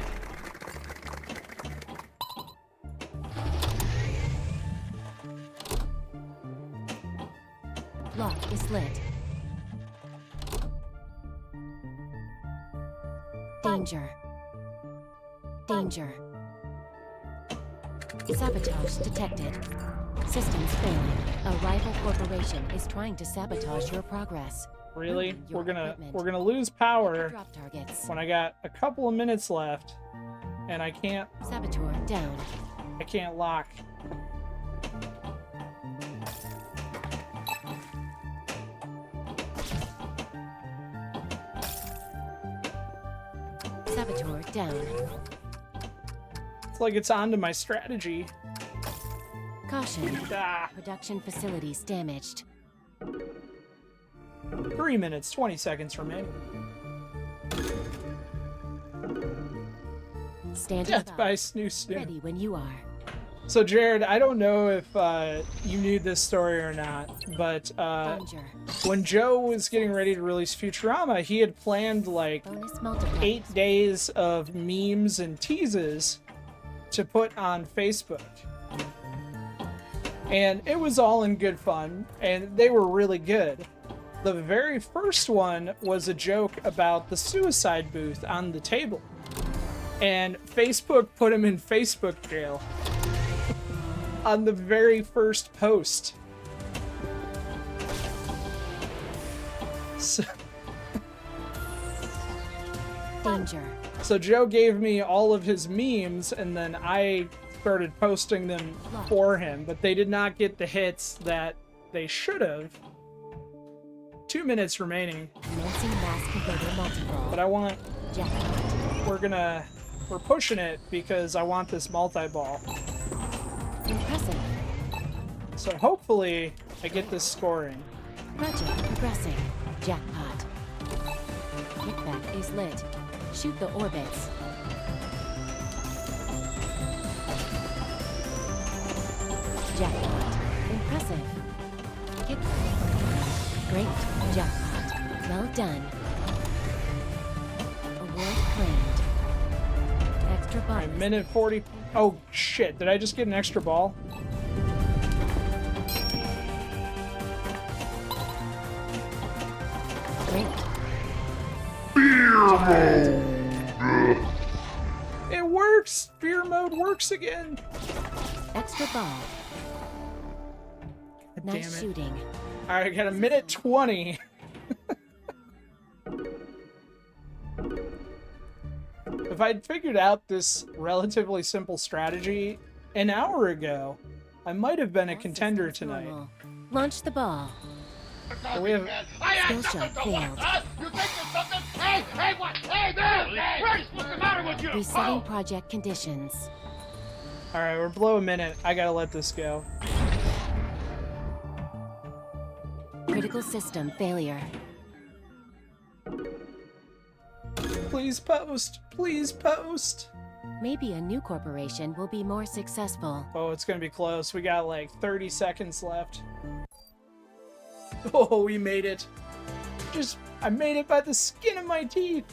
Lock is lit. Danger. Danger. Sabotage detected. Systems failing. A rival corporation is trying to sabotage your progress. Really? Your We're equipment. gonna lose power Drop targets. when I got a couple of minutes left, and I can't Saboteur down. lock. Saboteur down. It's like it's onto my strategy. Caution. Ah, Production facilities damaged. 3 minutes, 20 seconds remaining. Standing Death by by. snooze. Ready when you are. So Jared, I don't know if you knew this story or not, but Danger. when Joe was getting ready to release Futurama, he had planned like Bonus multipliers. 8 days of memes and teases to put on Facebook. And it was all in good fun, and they were really good. The very first one was a joke about the suicide booth on the table. And Facebook put him in Facebook jail on the very first post. Danger. So Joe gave me all of his memes, and then I started posting them for him, but they did not get the hits that they should have. 2 minutes remaining, Commencing mass converter multi-ball. but I want, Jackpot. we're pushing it because I want this multi-ball. Impressive. So hopefully I get this scoring. Project progressing. Jackpot. Kickback is lit. Shoot the orbits. Jackpot. Impressive. Kickback. Great. Jackpot. Well done. Award claimed. Extra A bonus. minute 40. Oh shit, did I just get an extra ball? Great. It works! Fear mode works again! Extra ball. God Nice damn it. shooting. Alright, I got a minute 20. If I'd figured out this relatively simple strategy an hour ago, I might have been a contender tonight. Normal. Launch the ball. But we have Skill shot failed. You think there's something? Hey, what? Hey, there! Hey, what's the matter with you? Resetting project conditions. Alright, we're below a minute. I gotta let this go. Critical system failure. Please post! Please post! Maybe a new corporation will be more successful. Oh, it's gonna be close. We got like 30 seconds left. Oh, we made it. I made it by the skin of my teeth.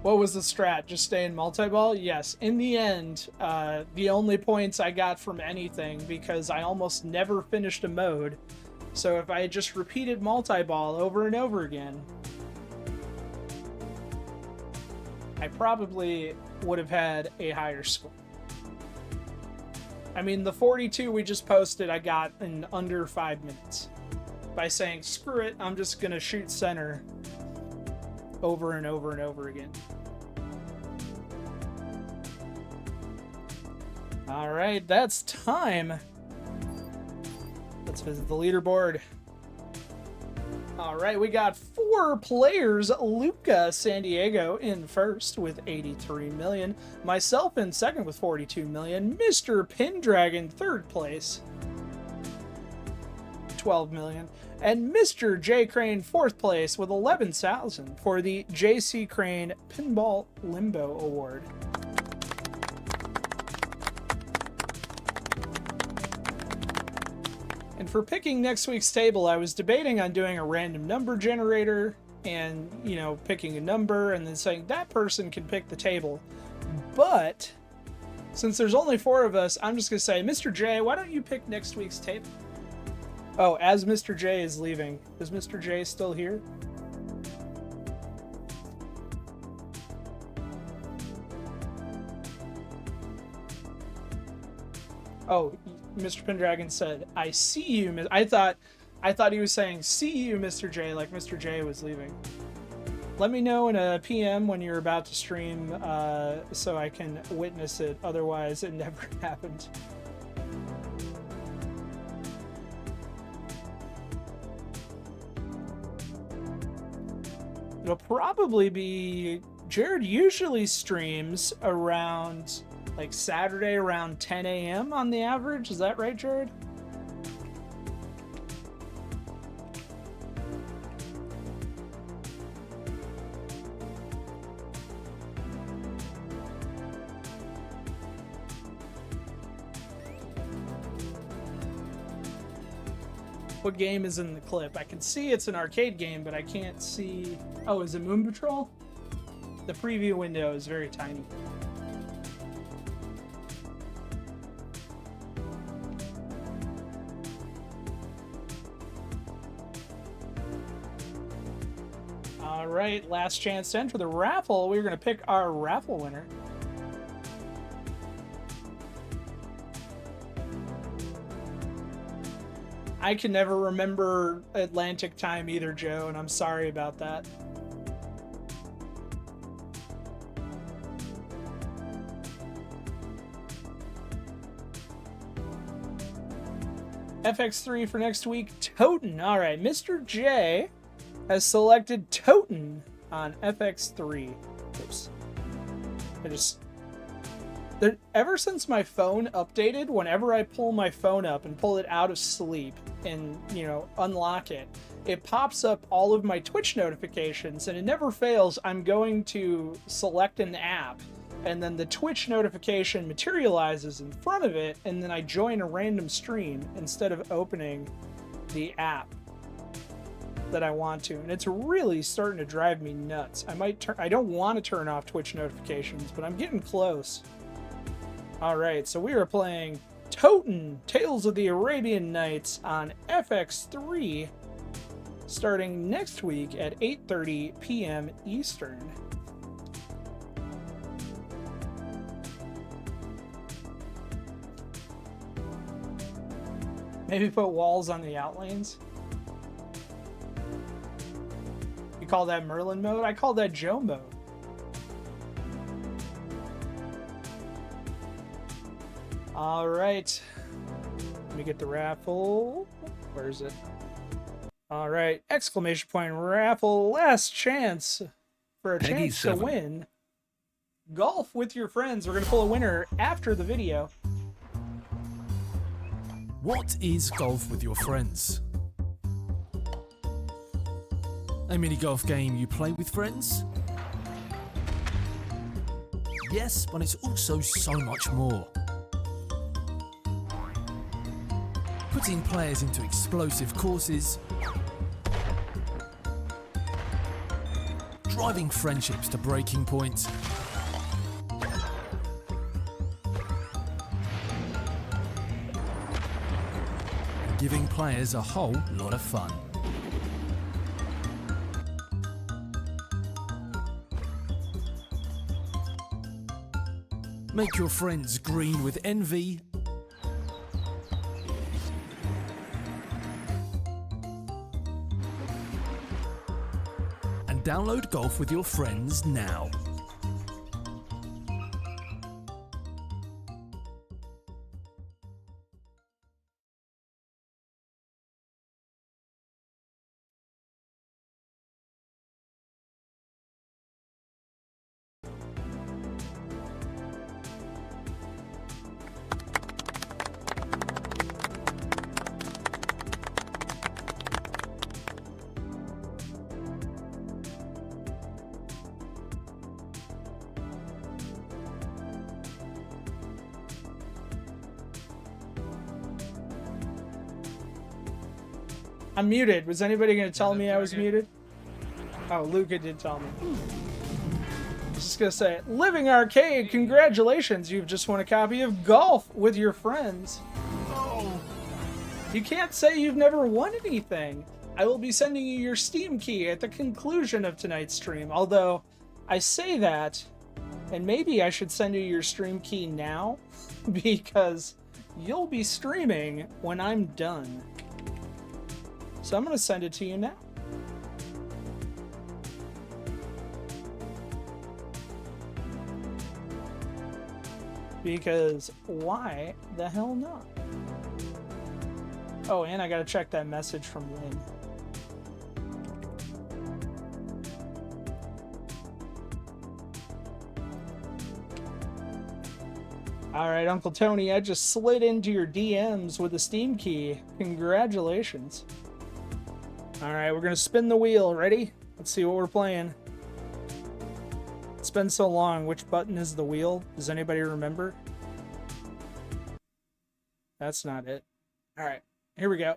What was the strat? Just stay in multi-ball? Yes. In the end, the only points I got from anything, because I almost never finished a mode. So if I had just repeated multi-ball over and over again, I probably would have had a higher score. I mean, the 42 we just posted, I got in under 5 minutes. By saying, screw it, I'm just gonna shoot center over and over and over again. Alright, that's time. Let's visit the leaderboard. All right, we got 4 players. Luca San Diego in first with 83 million. Myself in second with 42 million. Mr. Pendragon third place, 12 million. And Mr. J. Crane fourth place with 11,000 for the J.C. Crane Pinball Limbo Award. And for picking next week's table, I was debating on doing a random number generator and, you know, picking a number and then saying that person can pick the table. But since there's only 4 of us, I'm just going to say, Mr. J, why don't you pick next week's table? Oh, as Mr. J is leaving. Is Mr. J still here? Oh, Mr. Pendragon said, I see you. I thought he was saying, see you, Mr. J, like Mr. J was leaving. Let me know in a PM when you're about to stream so I can witness it. Otherwise, it never happened. It'll probably be... Jared usually streams around, like, Saturday around 10 a.m. on the average. Is that right, Jared? What game is in the clip? I can see it's an arcade game, but I can't see... Oh, is it Moon Patrol? The preview window is very tiny. All right, last chance to enter the raffle. We're going to pick our raffle winner. I can never remember Atlantic time either, Joe, and I'm sorry about that. FX3 for next week, Toten. All right, Mr. J has selected Toten on FX3. Oops. Ever since my phone updated, whenever I pull my phone up and pull it out of sleep and, you know, unlock it, it pops up all of my Twitch notifications, and it never fails. I'm going to select an app, and then the Twitch notification materializes in front of it, and then I join a random stream instead of opening the app that I want to. And it's really starting to drive me nuts. I don't want to turn off Twitch notifications, but I'm getting close. All right, so we are playing Toten, Tales of the Arabian Nights on FX3, starting next week at 8:30 p.m. Eastern. Maybe put walls on the outlanes. You call that Merlin mode? I call that Joe mode. All right, let me get the raffle. Where is it? All right, exclamation point raffle, last chance for a chance to win golf with your friends. We're gonna pull a winner after the video. What is golf with your friends? A mini golf game you play with friends? Yes, but it's also so much more. Putting players into explosive courses, driving friendships to breaking points, giving players a whole lot of fun. Make your friends green with envy, and download Golf with your friends now. I'm muted. Was anybody going to tell me I was muted? Oh, Luca did tell me. I was just going to say, Living Arcade, congratulations. You've just won a copy of Golf with your friends. You can't say you've never won anything. I will be sending you your Steam key at the conclusion of tonight's stream. Although, I say that, and maybe I should send you your stream key now, because you'll be streaming when I'm done. So I'm going to send it to you now. Because why the hell not? Oh, and I gotta check that message from Lynn. Alright, Uncle Tony, I just slid into your DMs with a Steam key. Congratulations. Alright, we're gonna spin the wheel. Ready? Let's see what we're playing. It's been so long. Which button is the wheel? Does anybody remember? That's not it. Alright, here we go.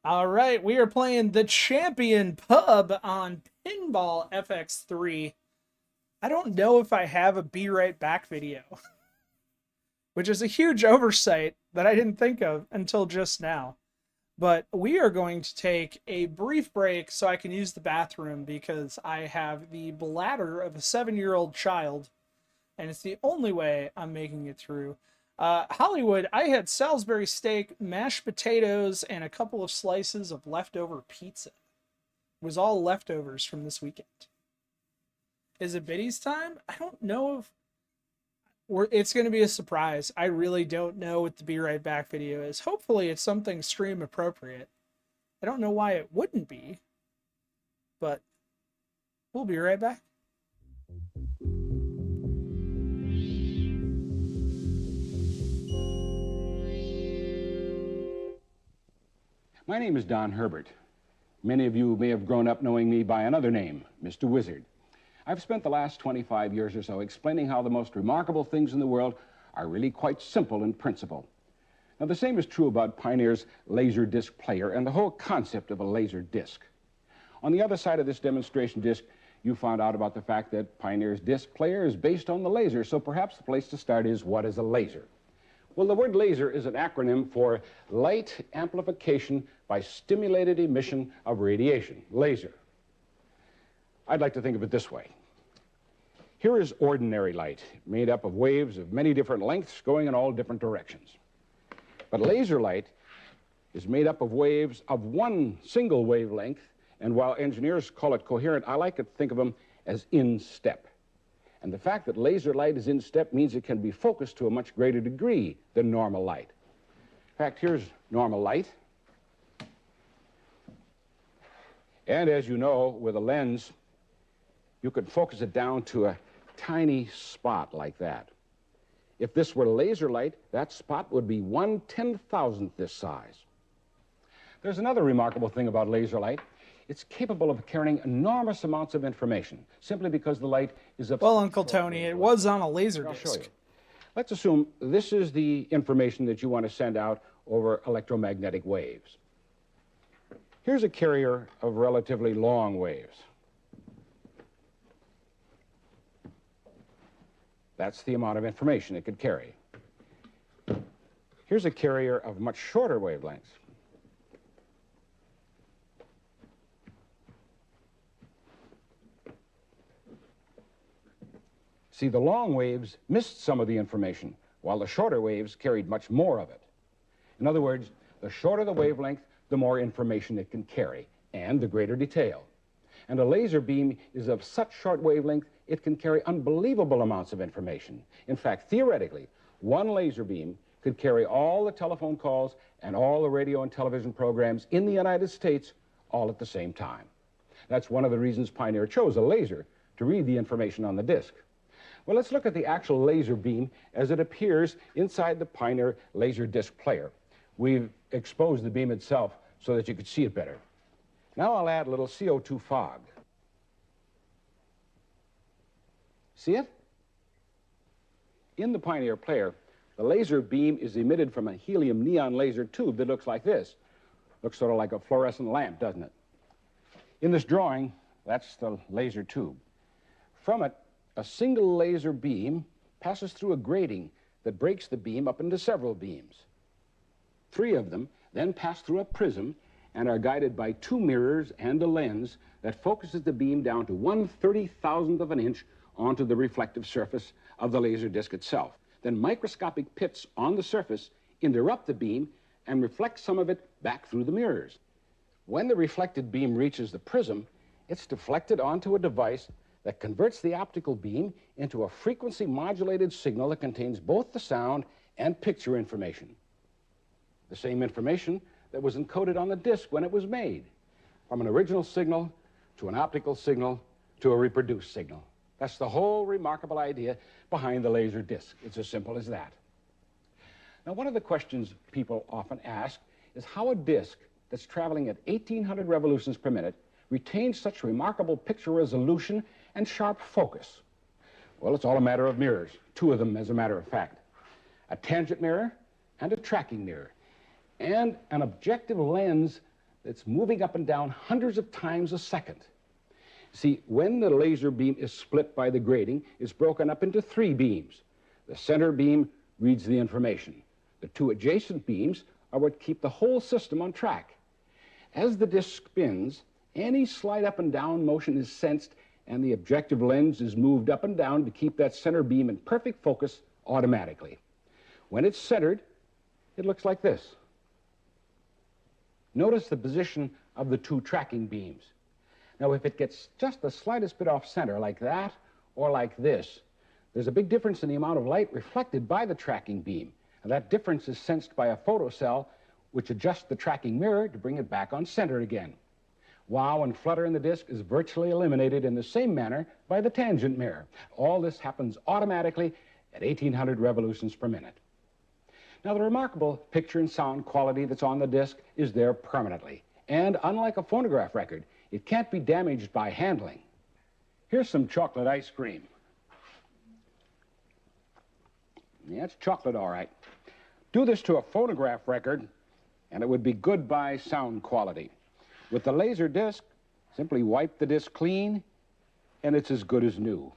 Alright, we are playing the Champion Pub on Pinball FX3. I don't know if I have a Be Right Back video. Which is a huge oversight that I didn't think of until just now. But we are going to take a brief break so I can use the bathroom because I have the bladder of a 7-year-old child. And it's the only way I'm making it through. Hollywood, I had Salisbury steak, mashed potatoes, and a couple of slices of leftover pizza. It was all leftovers from this weekend. Is it Biddy's time? I don't know if... It's going to be a surprise. I really don't know what the Be Right Back video is. Hopefully it's something stream appropriate. I don't know why it wouldn't be. But we'll be right back. My name is Don Herbert. Many of you may have grown up knowing me by another name, Mr. Wizard. I've spent the last 25 years or so explaining how the most remarkable things in the world are really quite simple in principle. Now, the same is true about Pioneer's laser disc player and the whole concept of a laser disc. On the other side of this demonstration disc, you found out about the fact that Pioneer's disc player is based on the laser, so perhaps the place to start is, what is a laser? Well, the word laser is an acronym for Light Amplification by Stimulated Emission of Radiation, laser. I'd like to think of it this way. Here is ordinary light, made up of waves of many different lengths going in all different directions. But laser light is made up of waves of one single wavelength, and while engineers call it coherent, I like to think of them as in step. And the fact that laser light is in step means it can be focused to a much greater degree than normal light. In fact, here's normal light. And as you know, with a lens, you could focus it down to a tiny spot like that. If this were laser light, that spot would be 1/10,000th this size. There's another remarkable thing about laser light. It's capable of carrying enormous amounts of information, simply because the light is of... Well, Uncle Tony, it was on a laser I'll show disc. you. Let's assume this is the information that you want to send out over electromagnetic waves. Here's a carrier of relatively long waves. That's the amount of information it could carry. Here's a carrier of much shorter wavelengths. See, the long waves missed some of the information, while the shorter waves carried much more of it. In other words, the shorter the wavelength, the more information it can carry, and the greater detail. And a laser beam is of such short wavelength, it can carry unbelievable amounts of information. In fact, theoretically, one laser beam could carry all the telephone calls and all the radio and television programs in the United States all at the same time. That's one of the reasons Pioneer chose a laser to read the information on the disc. Well, let's look at the actual laser beam as it appears inside the Pioneer laser disc player. We've exposed the beam itself so that you could see it better. Now I'll add a little CO2 fog. See it? In the Pioneer player, the laser beam is emitted from a helium neon laser tube that looks like this. Looks sort of like a fluorescent lamp, doesn't it? In this drawing, that's the laser tube. From it, a single laser beam passes through a grating that breaks the beam up into several beams. 3 of them then pass through a prism and are guided by 2 mirrors and a lens that focuses the beam down to 1/30,000th of an inch onto the reflective surface of the laser disc itself. Then microscopic pits on the surface interrupt the beam and reflect some of it back through the mirrors. When the reflected beam reaches the prism, it's deflected onto a device that converts the optical beam into a frequency-modulated signal that contains both the sound and picture information. The same information that was encoded on the disc when it was made, from an original signal to an optical signal to a reproduced signal. That's the whole remarkable idea behind the laser disc. It's as simple as that. Now, one of the questions people often ask is how a disc that's traveling at 1,800 revolutions per minute retains such remarkable picture resolution and sharp focus. Well, it's all a matter of mirrors, 2 of them as a matter of fact. A tangent mirror and a tracking mirror, and an objective lens that's moving up and down hundreds of times a second. See, when the laser beam is split by the grating, it's broken up into 3 beams. The center beam reads the information. The 2 adjacent beams are what keep the whole system on track. As the disc spins, any slight up and down motion is sensed, and the objective lens is moved up and down to keep that center beam in perfect focus automatically. When it's centered, it looks like this. Notice the position of the 2 tracking beams. Now, if it gets just the slightest bit off center, like that or like this, there's a big difference in the amount of light reflected by the tracking beam. And that difference is sensed by a photocell, which adjusts the tracking mirror to bring it back on center again. Wow and flutter in the disc is virtually eliminated in the same manner by the tangent mirror. All this happens automatically at 1,800 revolutions per minute. Now, the remarkable picture and sound quality that's on the disc is there permanently. And unlike a phonograph record, it can't be damaged by handling. Here's some chocolate ice cream. Yeah, it's chocolate, all right. Do this to a phonograph record, and it would be goodbye sound quality. With the laser disc, simply wipe the disc clean, and it's as good as new.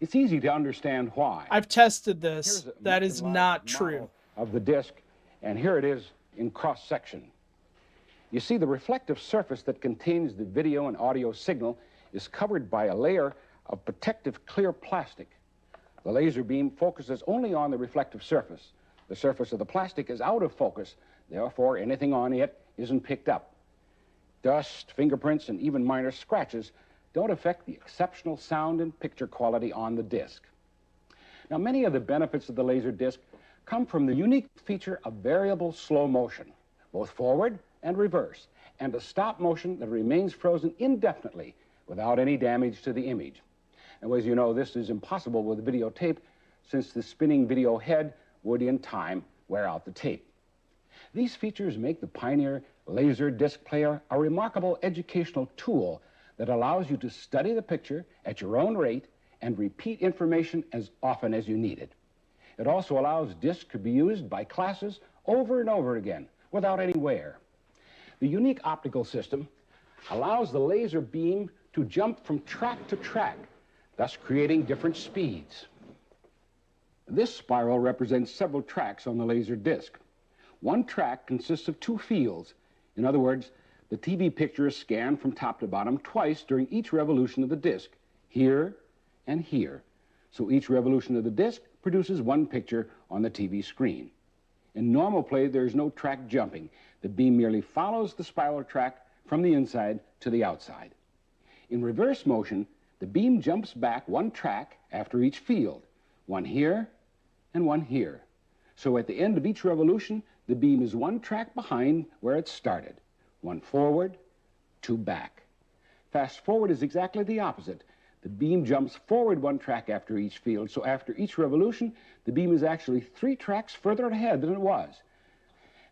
It's easy to understand why. I've tested this. That is not true. Of the disc, and here it is in cross-section. You see, the reflective surface that contains the video and audio signal is covered by a layer of protective clear plastic. The laser beam focuses only on the reflective surface. The surface of the plastic is out of focus, therefore anything on it isn't picked up. Dust, fingerprints, and even minor scratches don't affect the exceptional sound and picture quality on the disc. Now, many of the benefits of the laser disc come from the unique feature of variable slow motion, both forward and reverse, and a stop motion that remains frozen indefinitely without any damage to the image. Now, as you know, this is impossible with videotape, since the spinning video head would in time wear out the tape. These features make the Pioneer laser disc player a remarkable educational tool that allows you to study the picture at your own rate and repeat information as often as you need it. It also allows discs to be used by classes over and over again without any wear. The unique optical system allows the laser beam to jump from track to track, thus creating different speeds. This spiral represents several tracks on the laser disc. One track consists of 2 fields. In other words, the TV picture is scanned from top to bottom twice during each revolution of the disc, here and here. So each revolution of the disc produces 1 picture on the TV screen. In normal play, there is no track jumping. The beam merely follows the spiral track from the inside to the outside. In reverse motion, the beam jumps back 1 track after each field, 1 here and 1 here. So at the end of each revolution, the beam is 1 track behind where it started, 1 forward, 2 back. Fast forward is exactly the opposite. The beam jumps forward 1 track after each field, so after each revolution, the beam is actually 3 tracks further ahead than it was.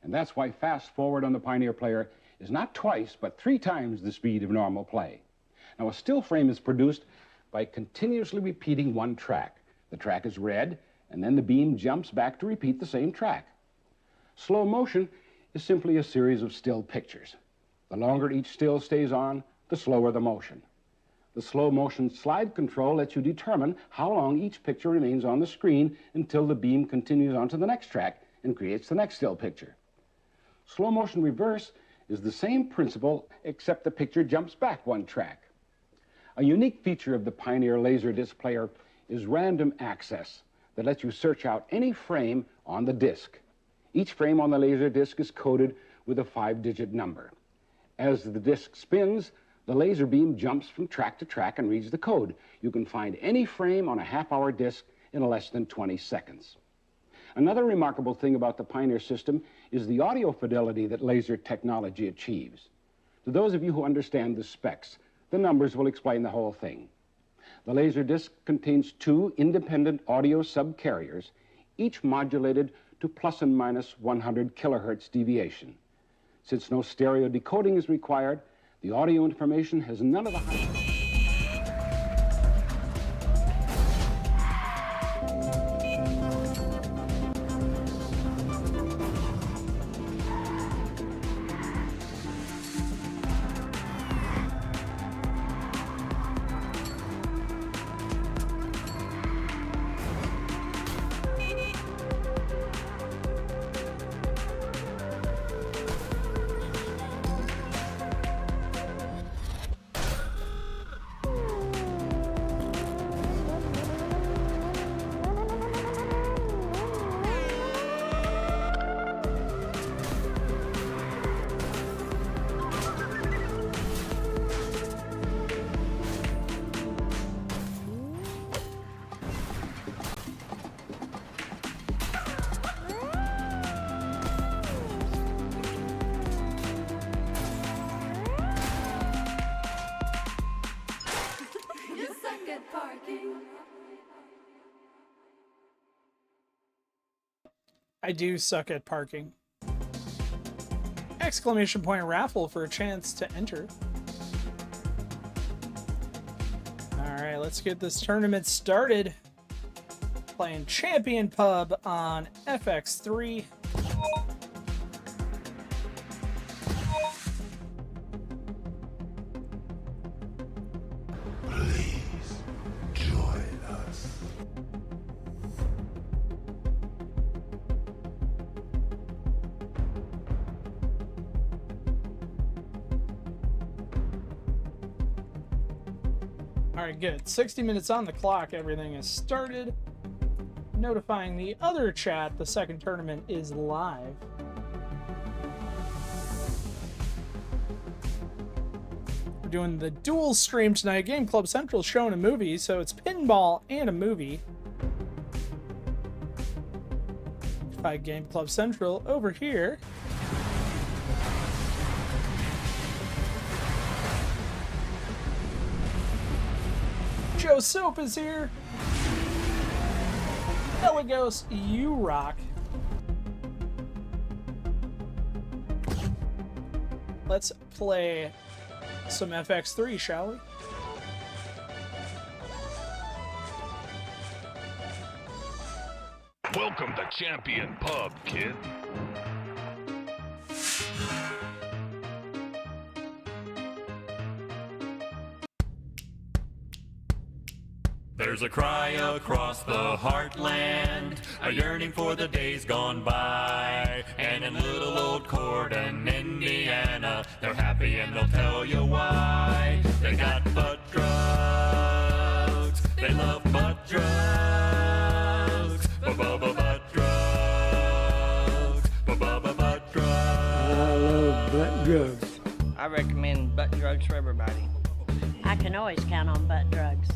And that's why fast forward on the Pioneer player is not twice, but 3 times the speed of normal play. Now, a still frame is produced by continuously repeating one track. The track is read, and then the beam jumps back to repeat the same track. Slow motion is simply a series of still pictures. The longer each still stays on, the slower the motion. The slow motion slide control lets you determine how long each picture remains on the screen until the beam continues on to the next track and creates the next still picture. Slow motion reverse is the same principle, except the picture jumps back one track. A unique feature of the Pioneer Laserdisc player is random access that lets you search out any frame on the disc. Each frame on the Laserdisc is coded with a 5-digit number. As the disc spins, the laser beam jumps from track to track and reads the code. You can find any frame on a half-hour disc in less than 20 seconds. Another remarkable thing about the Pioneer system is the audio fidelity that laser technology achieves. To those of you who understand the specs, the numbers will explain the whole thing. The Laserdisc contains 2 independent audio subcarriers, each modulated to plus and minus 100 kilohertz deviation. Since no stereo decoding is required, the audio information has none of the I do suck at parking. Exclamation point raffle for a chance to enter. Alright, let's get this tournament started. Playing Champion Pub on FX3. Please join us. Alright, good. 60 minutes on the clock. Everything is started. Notifying the other chat the second tournament is live. We're doing the dual stream tonight. Game Club Central showing a movie, so it's pinball and a movie. By Game Club Central over here. Joe Soap is here. Elegos, you rock. Let's play some FX3, shall we? Welcome to Champion Pub, kid. There's a cry across the heartland, a yearning for the days gone by. And in little old Corden, Indiana, they're happy and they'll tell you why. They got butt drugs, they love butt drugs, butt drugs, butt drugs. I love butt drugs. I recommend butt drugs for everybody. I can always count on butt drugs.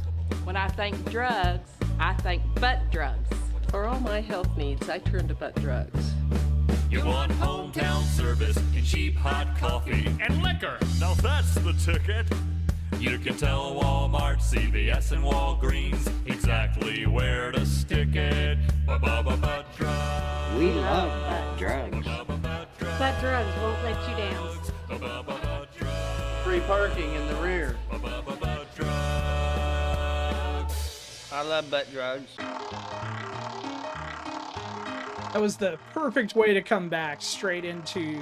When I think drugs, I think butt drugs. For all my health needs, I turn to butt drugs. You want hometown service and cheap hot coffee and liquor. Now that's the ticket. You can tell Walmart, CVS, and Walgreens exactly where to stick it. Butt drugs. We love butt drugs. Butt drugs won't let you down. Free parking in the rear. I love butt drugs. That was the perfect way to come back straight into...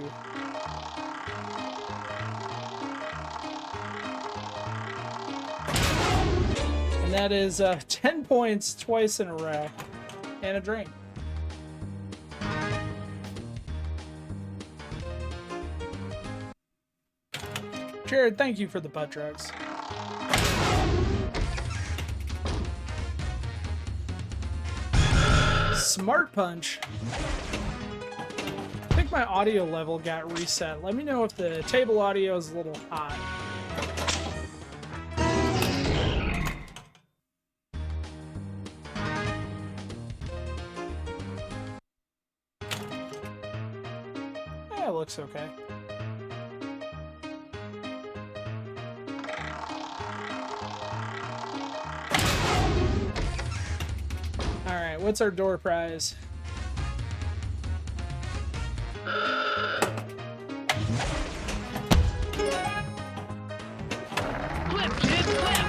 And that is 10 points twice in a row. And a drink. Jared, thank you for the butt drugs. Smart Punch. I think my audio level got reset. Let me know if the table audio is a little hot. Yeah, it looks okay. Alright, what's our door prize? Flip, kid, flip!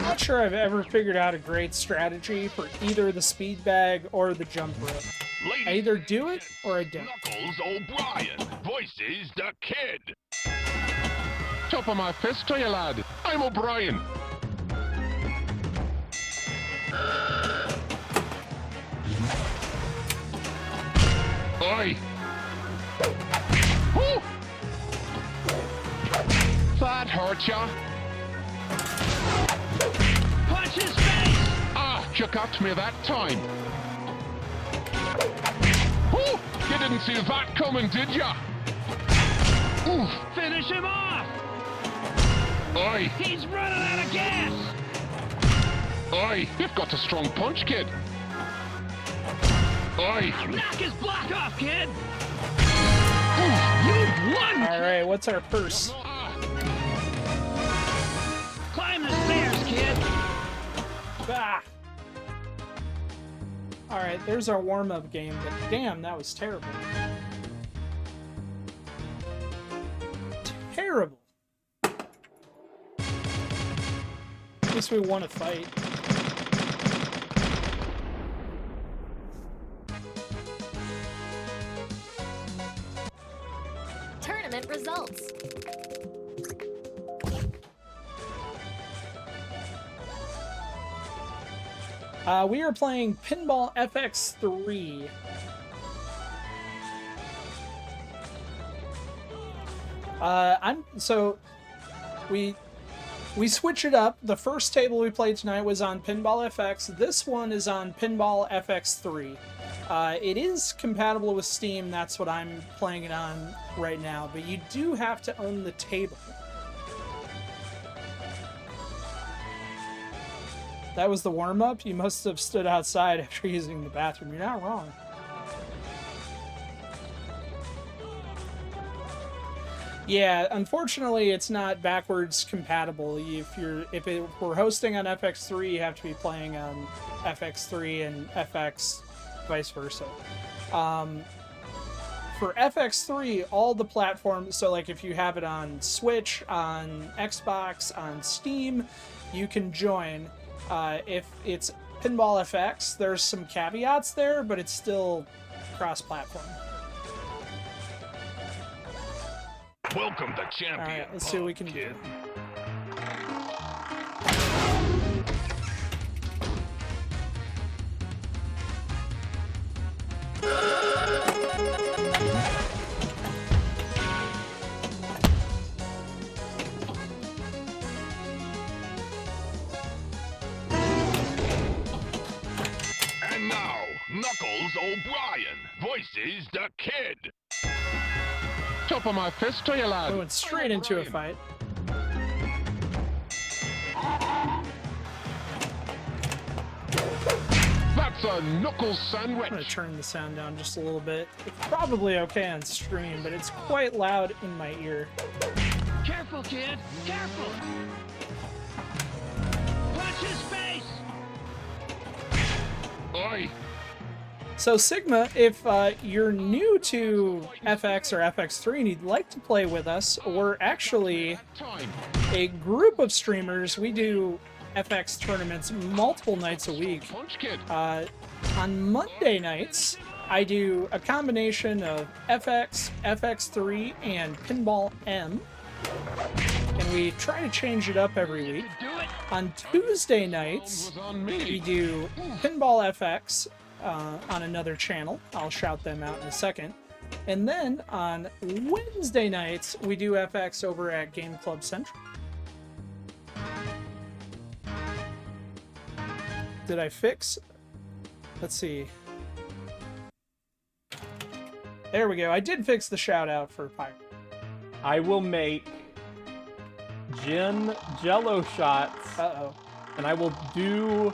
Not sure I've ever figured out a great strategy for either the speed bag or the jump rope. I either do it or I don't. Knuckles O'Brien voices the kid. Top of my fist to you, lad. I'm O'Brien. Oi! Woo! That hurt ya. Punch his face! Ah, you got me that time. Woo! You didn't see that coming, did ya? Oof! Finish him off! Oi! He's running out of gas! Oi! You've got a strong punch, kid. Oi! Knock his block off, kid! Oof! You've won! Alright, what's our purse? Climb the stairs, kid! Ah! Alright, there's our warm-up game, but damn, that was terrible. Terrible. At least we won a fight. Tournament results. We are playing Pinball FX3. We switch it up. The first table we played tonight was on Pinball FX. This one is on Pinball FX3. It is compatible with Steam. That's what I'm playing it on right now. But you do have to own the table. That was the warm-up? You must have stood outside after using the bathroom. You're not wrong. Yeah, unfortunately, it's not backwards compatible. If we're hosting on FX3, you have to be playing on FX3 and FX, vice versa. For FX3, all the platforms, so like if you have it on Switch, on Xbox, on Steam, you can join. If it's Pinball FX, there's some caveats there, but it's still cross-platform. Welcome to Champion. Alright, let's see what we can do. And now, Knuckles O'Brien voices the kid. Top of my fist to you, lad. Going straight into a fight. That's a knuckles sandwich. I'm going to turn the sound down just a little bit. It's probably okay on stream, but it's quite loud in my ear. Careful, kid! Careful! Punch his face! boy. So Sigma, if you're new to FX or FX3 and you'd like to play with us, we're actually a group of streamers. We do FX tournaments multiple nights a week. On Monday nights, I do a combination of FX, FX3, and Pinball M. And we try to change it up every week. On Tuesday nights, we do Pinball FX on another channel. I'll shout them out in a second. And then on Wednesday nights, we do FX over at Game Club Central. Did I fix? Let's see. There we go. I did fix the shout out for Pirate. I will make gin jello shots. Uh-oh. And I will do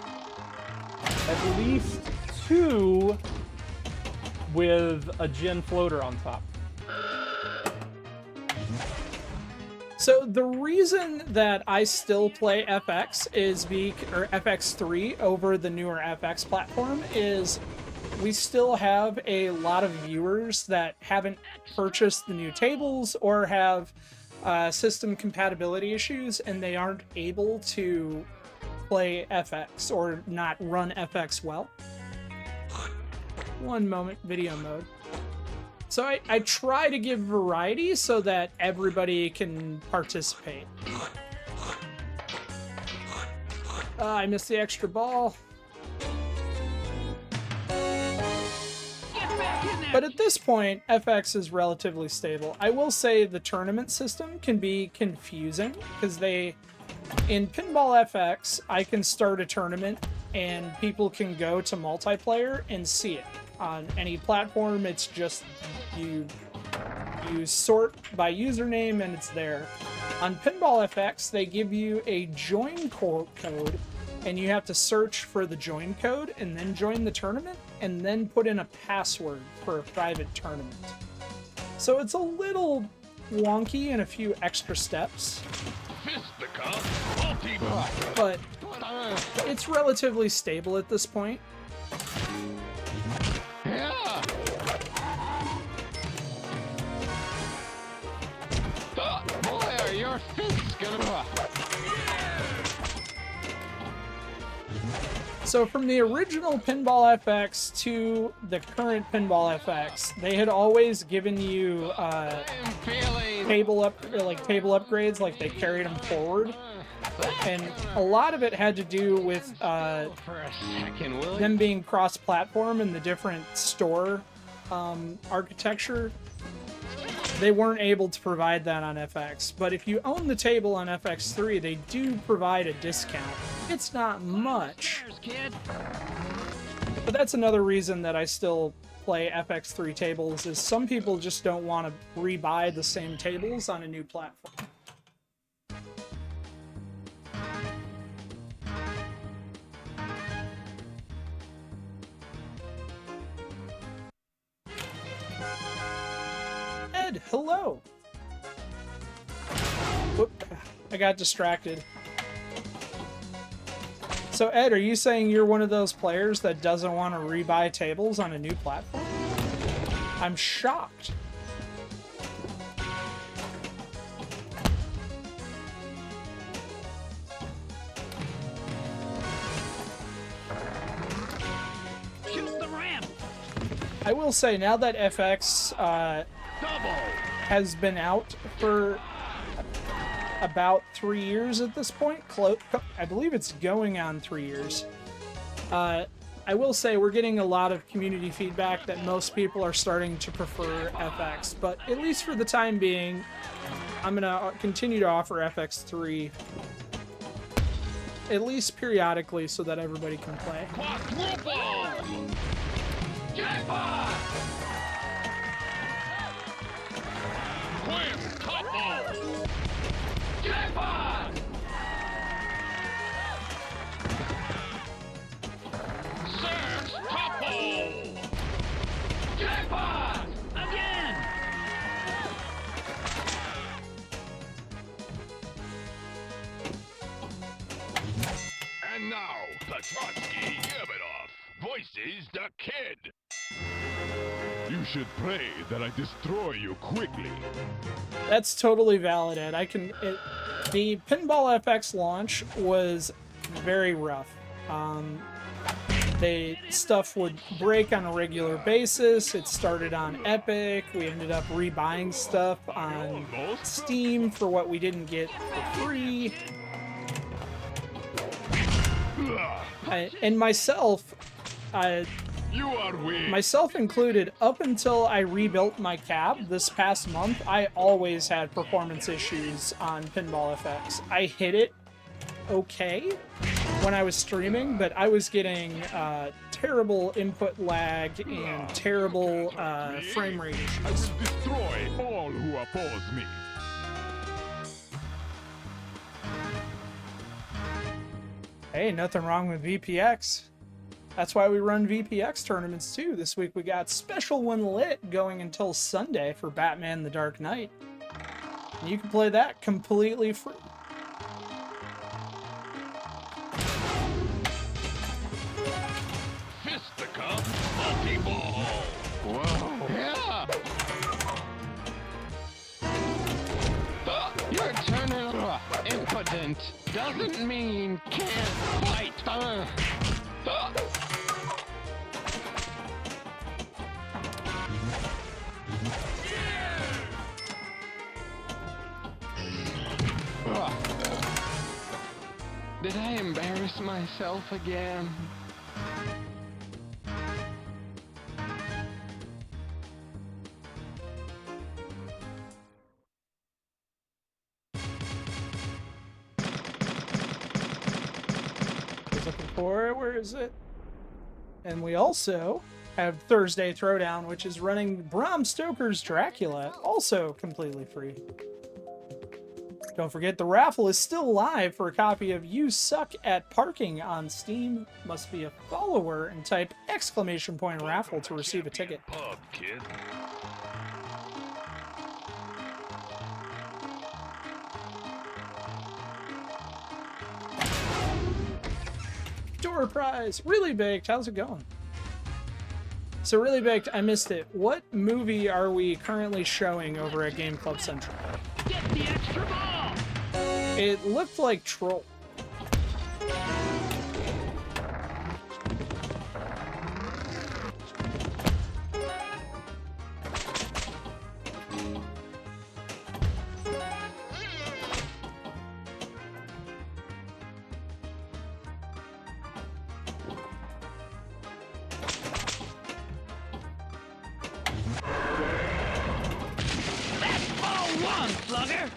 at least 2 with a gin floater on top. So the reason that I still play FX or FX3 over the newer FX platform is we still have a lot of viewers that haven't purchased the new tables or have system compatibility issues, and they aren't able to play FX or not run FX well. One moment, video mode. So I try to give variety so that everybody can participate. I missed the extra ball. But at this point, FX is relatively stable. I will say the tournament system can be confusing because in Pinball FX, I can start a tournament and people can go to multiplayer and see it. On any platform, it's just you sort by username and it's there. On Pinball FX, they give you a join code and you have to search for the join code and then join the tournament and then put in a password for a private tournament. So it's a little wonky and a few extra steps. But it's relatively stable at this point. Yeah. Boy, are your fists gonna pop. So from the original Pinball FX to the current Pinball FX, they had always given you table upgrades, like they carried them forward. And a lot of it had to do with them being cross-platform and the different store architecture. They weren't able to provide that on FX. But if you own the table on FX3, they do provide a discount. It's not much. But that's another reason that I still play FX3 tables, is some people just don't want to rebuy the same tables on a new platform. Ed, hello. Whoop, I got distracted. So Ed, are you saying you're one of those players that doesn't want to rebuy tables on a new platform? I'm shocked. Shoot the ramp. I will say, now that FX has been out for about 3 years at this point, I believe it's going on 3 years. I will say we're getting a lot of community feedback that most people are starting to prefer FX, but at least for the time being, I'm going to continue to offer FX3 at least periodically so that everybody can play. Jackpot! Win! Top ball! Jackpot! Six! Top ball! Jackpot! Again! And now, Petrotsky Yevadov voices is the kid. You should pray that I destroy you quickly. That's totally valid, Ed. The Pinball FX launch was very rough. Stuff would break on a regular basis. It started on Epic. We ended up rebuying stuff on Steam for what we didn't get for free. And myself included, up until I rebuilt my cab this past month, I always had performance issues on Pinball FX. I hit it okay when I was streaming, but I was getting terrible input lag and terrible frame rate issues. I will destroy all who oppose me. Hey, nothing wrong with VPX. That's why we run VPX tournaments too. This week we got Special One Lit going until Sunday for Batman the Dark Knight. And you can play that completely free. Fisticuff, multi-ball. Whoa. Yeah. Your eternal impotent doesn't mean can't fight. Did I embarrass myself again? Looking for it. Where is it? And we also have Thursday Throwdown, which is running Bram Stoker's Dracula, also completely free. Don't forget, the raffle is still live for a copy of You Suck at Parking on Steam. Must be a follower and type !raffle to receive a ticket. Pub, kid. Door prize! Really Baked, how's it going? So Really Baked, I missed it. What movie are we currently showing over at Game Club Central? Get the extra ball! It looked like Troll. That's ball one, slugger!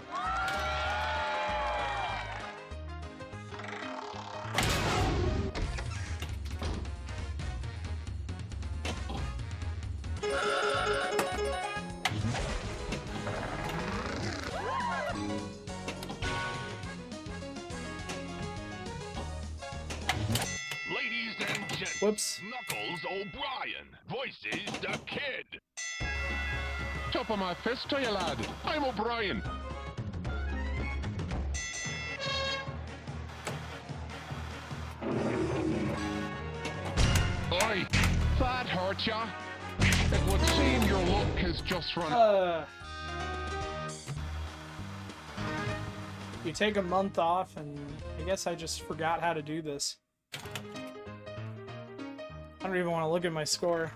Ladies and gentlemen, Whoops. Knuckles O'Brien voices the kid. Top of my fist to you, lad. I'm O'Brien. Oi, that hurt ya? It would seem your luck has just run. You take a month off, and I guess I just forgot how to do this. I don't even want to look at my score.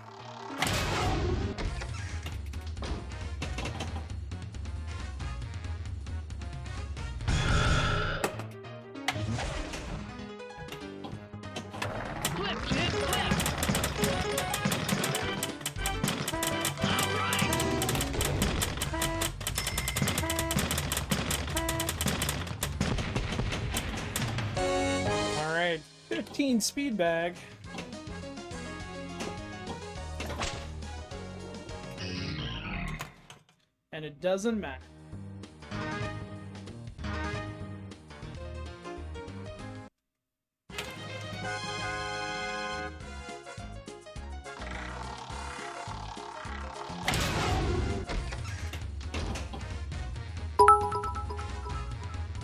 Flip, kid, flip! All right! All right, 15 speed bag. And it doesn't matter.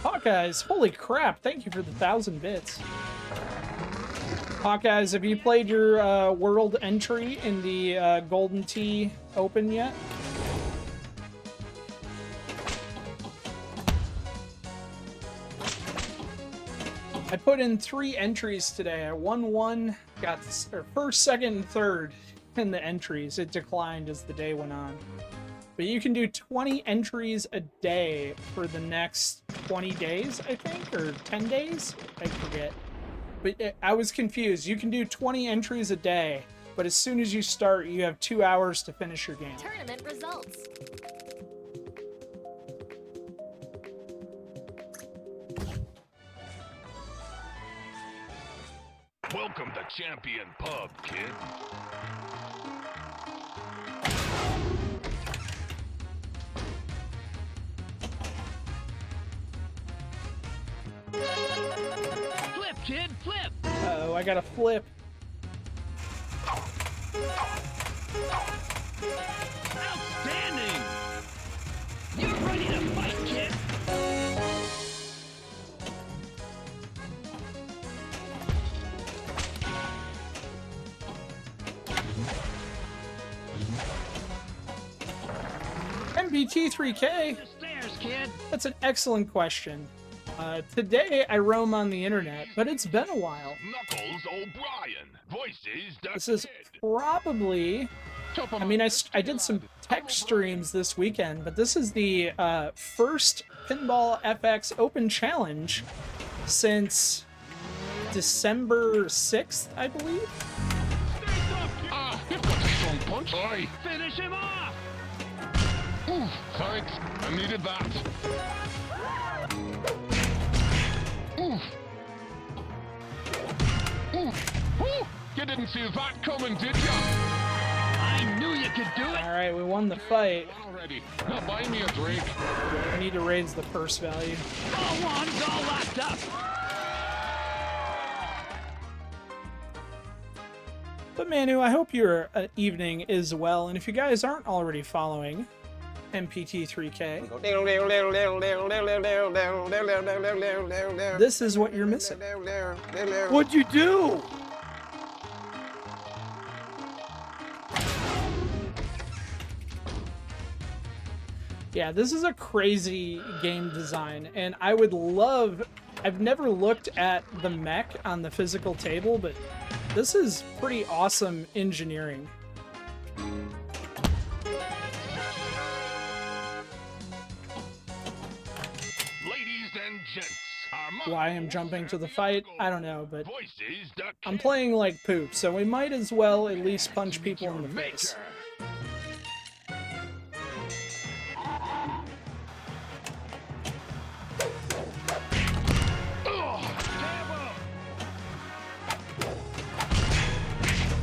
Hawkeyes, holy crap, thank you for the 1,000 bits. Hawkeyes, have you played your world entry in the Golden Tee Open yet? I put in 3 entries today. I won 1, got first, second, and third in the entries. It declined as the day went on. But you can do 20 entries a day for the next 20 days, I think, or 10 days? I forget. But I was confused. You can do 20 entries a day, but as soon as you start, you have 2 hours to finish your game. Tournament results. Welcome to Champion Pub, kid. Flip, kid, flip! Uh-oh, I got a flip. Outstanding! You're ready to fight, kid! MBT3K? Stairs, kid! That's an excellent question. Today I roam on the internet, but it's been a while. Knuckles O'Brien. Voices the This is probably... I mean, I did some tech streams this weekend, but this is the first Pinball FX Open Challenge since December 6th, I believe? Ah, you've got a strong punch. Oi! Finish him off! Oof, thanks. I needed that. Oof. Oof. Ooh, you didn't see that coming, did ya? I knew you could do it! Alright, we won the fight. Already. Now buy me a drink. I need to raise the purse value. Go on, all locked up! But Manu, I hope your evening is well, and if you guys aren't already following MPT3K, this is what you're missing. What'd you do? Yeah, this is a crazy game design, and I would love... I've never looked at the mech on the physical table, but this is pretty awesome engineering. Ladies and gents, Why I'm jumping to the fight, I don't know, but I'm playing like poop, so we might as well at least punch people in the face.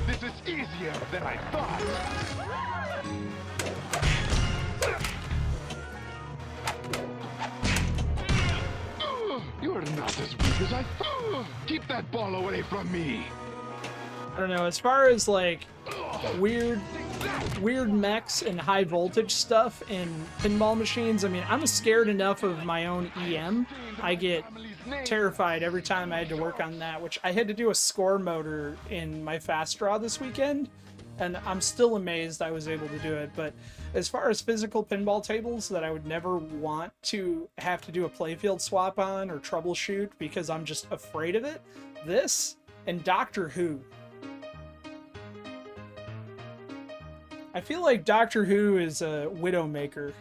This is easier than I thought. You're not as weak as I thought. Keep that ball away from me. I don't know, as far as like weird mechs and high voltage stuff in pinball machines, I mean, I'm scared enough of my own EM. I get terrified every time I had to work on that, which I had to do a score motor in my fast draw this weekend, and I'm still amazed I was able to do it. But as far as physical pinball tables that I would never want to have to do a playfield swap on or troubleshoot because I'm just afraid of it, this and Doctor Who. I feel like Doctor Who is a Widowmaker.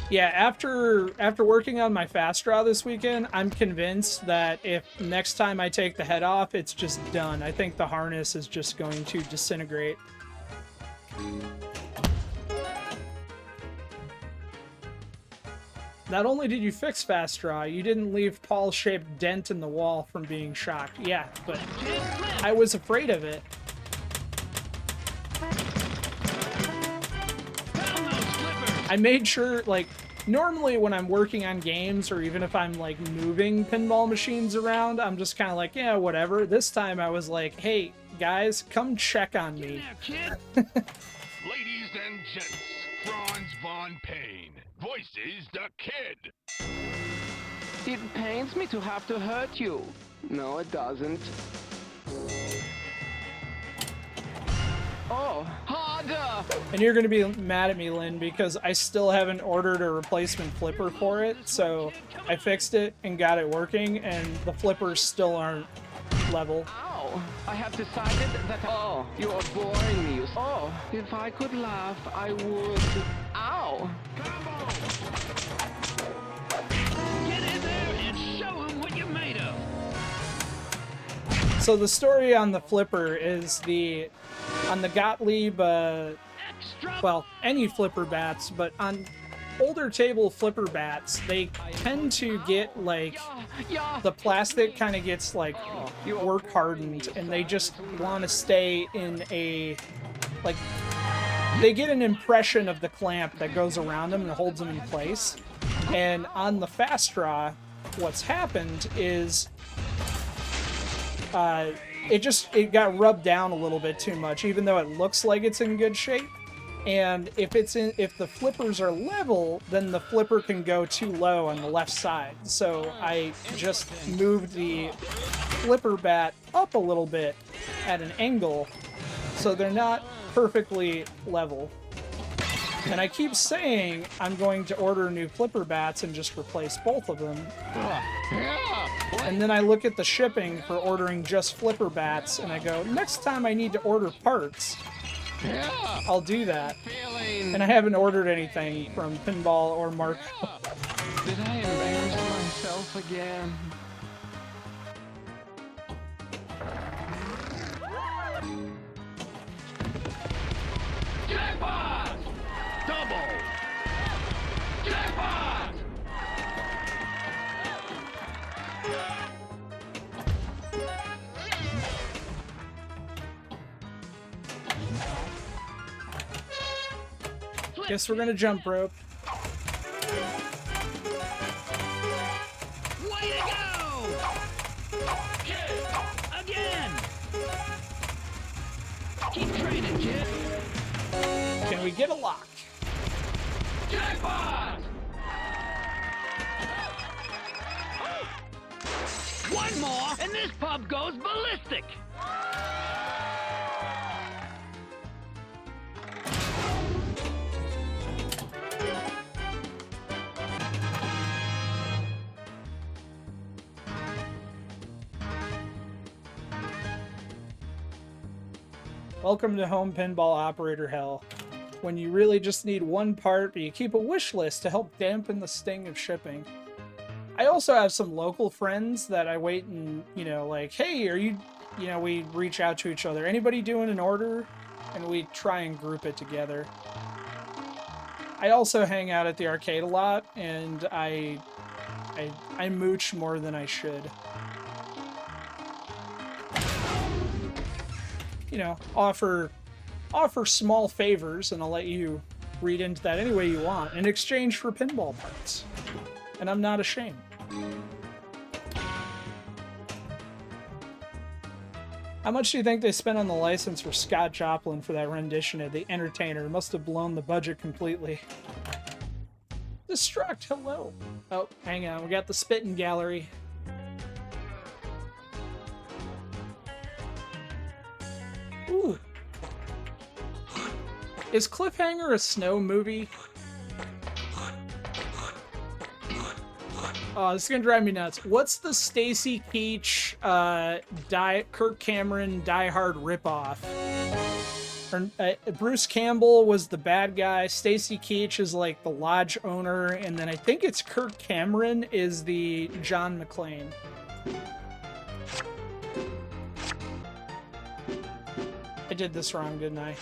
Yeah, after working on my fast draw this weekend, I'm convinced that if next time I take the head off, it's just done. I think the harness is just going to disintegrate. Not only did you fix fast draw, you didn't leave Paul's shaped dent in the wall from being shocked. Yeah, but I was afraid of it. I made sure, like, normally when I'm working on games, or even if I'm like moving pinball machines around, I'm just kind of like, yeah, whatever. This time I was like, hey, guys, come check on me. Ladies and gents, Franz von Payne voices the kid. It pains me to have to hurt you. No, it doesn't. Oh, harder! And you're going to be mad at me, Lynn, because I still haven't ordered a replacement flipper for it. So I fixed it and got it working, and the flippers still aren't level. Ow! I have decided that... Oh, you are boring me. Oh, if I could laugh, I would... Ow! Get in there and show him what you're made of. So the story on the flipper is on the Gottlieb, well, any flipper bats, but on older table flipper bats, they tend to get like, the plastic kind of gets like work hardened, and they just want to stay in a, like, they get an impression of the clamp that goes around them and holds them in place. And on the Fast Draw, what's happened is it got rubbed down a little bit too much, even though it looks like it's in good shape. And if the flippers are level, then the flipper can go too low on the left side. So I just moved the flipper bat up a little bit at an angle, so they're not perfectly level. And I keep saying I'm going to order new flipper bats and just replace both of them. And then I look at the shipping for ordering just flipper bats, and I go, next time I need to order parts, I'll do that. And I haven't ordered anything from Pinball or Marco. Did I embarrass myself again? Jackpot! Double! Jackpot! Guess we're gonna jump rope. Way to go! Again! Keep training, kid. Can we get a lock? Jackpot! One more, and this pub goes ballistic! Welcome to Home Pinball Operator Hell, when you really just need one part, but you keep a wish list to help dampen the sting of shipping. I also have some local friends that I wait and, like, hey, are you, we reach out to each other. Anybody doing an order? And we try and group it together. I also hang out at the arcade a lot, and I mooch more than I should. Offer small favors, and I'll let you read into that any way you want, in exchange for pinball parts. And I'm not ashamed. How much do you think they spent on the license for Scott Joplin for that rendition of The Entertainer? Must have blown the budget completely. Destruct, hello. Oh, hang on, we got the spitting gallery. Ooh. Is Cliffhanger a snow movie? Oh, this is gonna drive me nuts. What's the Stacy Keach, Kirk Cameron Die Hard ripoff? Bruce Campbell was the bad guy. Stacy Keach is like the lodge owner, and then I think it's Kirk Cameron is the John McClane. I did this wrong, didn't I?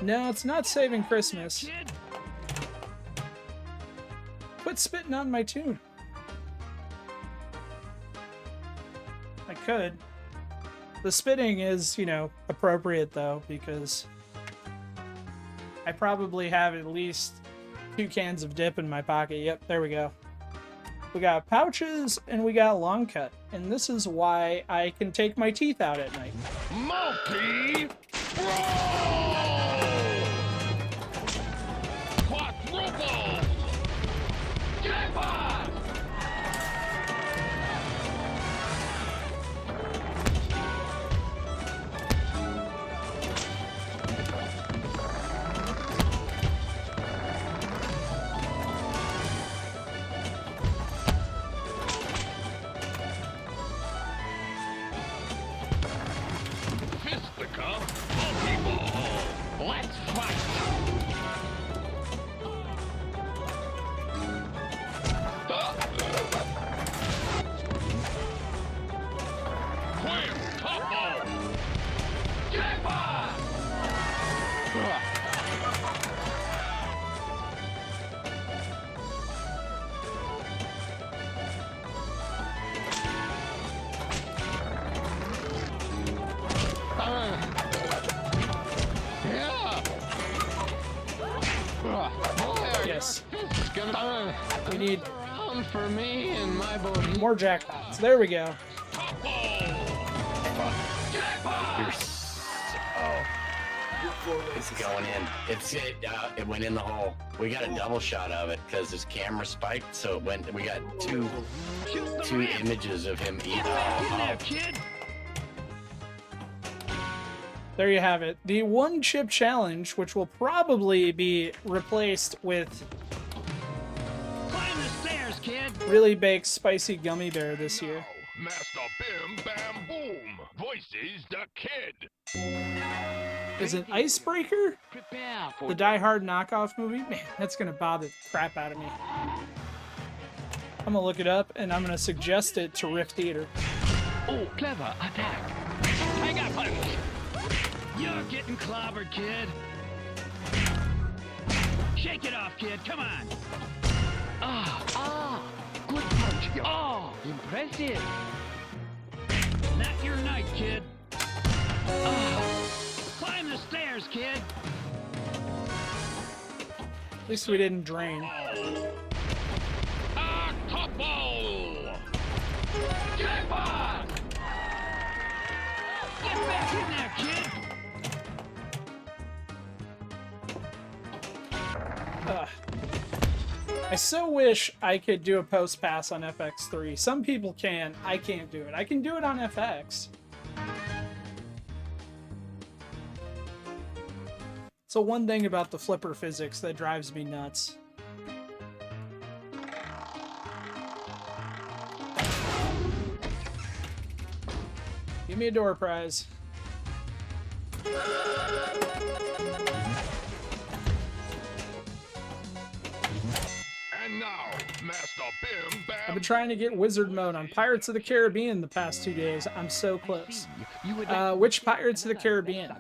No, it's not Saving Christmas. Quit spitting on my tune. I could. The spitting is, you know, appropriate though, because I probably have at least 2 cans of dip in my pocket. Yep, there we go. We got pouches and we got long cut. And this is why I can take my teeth out at night. Multi Bro! Quadruple! Jackpot! Fistica multi-ball. Let's fight! Quim top ball. Jackpot! Yes. We need for me and my body. more jackpots. There we go. It's going in. It went in the hole. We got a double shot of it because his camera spiked, so it went. We got two images of him eating. Kid. There you have it. The 1 chip challenge, which will probably be replaced with Climb the stairs, kid. really baked spicy gummy bear this year. Master Bim Bam Boom voices the kid. Is it Icebreaker? Prepare for The Die Hard knockoff movie? Man, that's gonna bother the crap out of me. I'm gonna look it up and I'm gonna suggest it to Rift Theater. Oh, clever attack. Tiger punch. You're getting clobbered, kid. Shake it off, kid. Come on. Good punch. Oh, impressive. Not your night, kid. Climb the stairs, kid. At least we didn't drain. Top ball. Jackpot! Get back in there, kid. I so wish I could do a post pass on FX3. Some people can. I can't do it. I can do it on FX. So one thing about the flipper physics that drives me nuts. Give me a door prize. And now, Master Bim Bam. I've been trying to get wizard mode on Pirates of the Caribbean the past 2 days. I'm so close. Which Pirates of the Caribbean?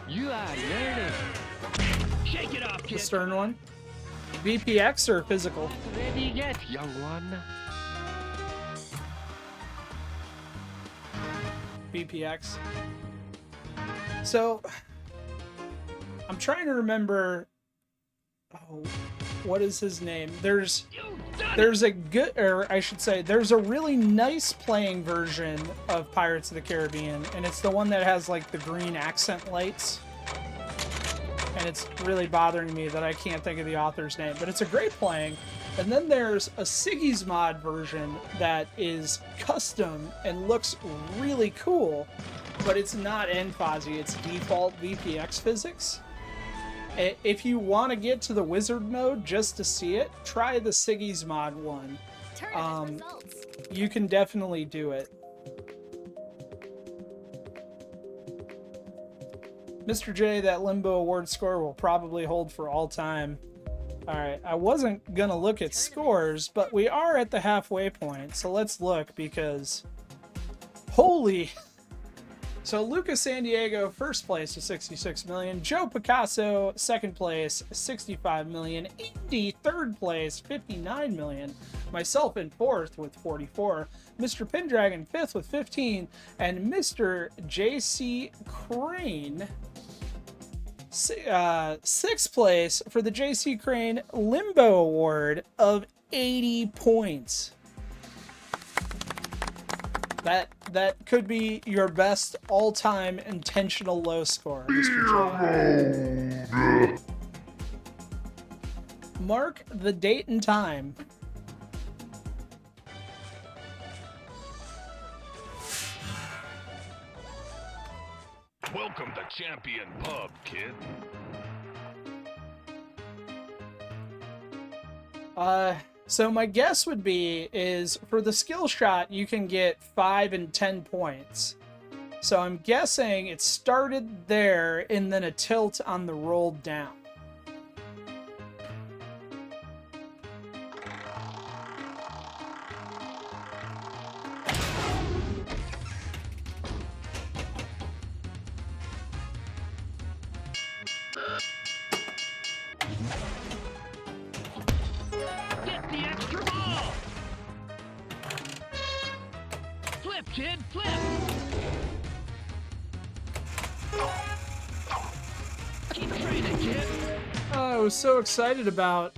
You are learning. Shake it off, The kid. stern one? VPX or physical? Ready yet, young one? VPX. So, I'm trying to remember. Oh, what is his name? There's a good, or I should say, there's a really nice playing version of Pirates of the Caribbean, and it's the one that has like the green accent lights. And it's really bothering me that I can't think of the author's name, but it's a great playing. And then there's a Siggy's mod version that is custom and looks really cool, but it's not NFOSI, it's default VPX physics. If you want to get to the wizard mode just to see it, try the Siggy's mod one. You can definitely do it. Mr. J, that Limbo Award score will probably hold for all time. Alright, I wasn't gonna look at scores, but we are at the halfway point, so let's look because... Holy... So Lucas San Diego, first place with 66 million. Joe Picasso, second place, 65 million. Indy, third place, 59 million. Myself in fourth with 44. Mr. Pendragon, fifth with 15. And Mr. JC Crane, sixth place for the JC Crane Limbo Award of 80 points. That could be your best all-time intentional low score, Mr. J. Mark the date and time. Welcome to Champion Pub, kid. So my guess would be is for the skill shot, you can get 5 and 10 points. So I'm guessing it started there and then a tilt on the roll down. Get the extra ball! Flip, kid, flip! Keep training, kid! Oh, I was so excited about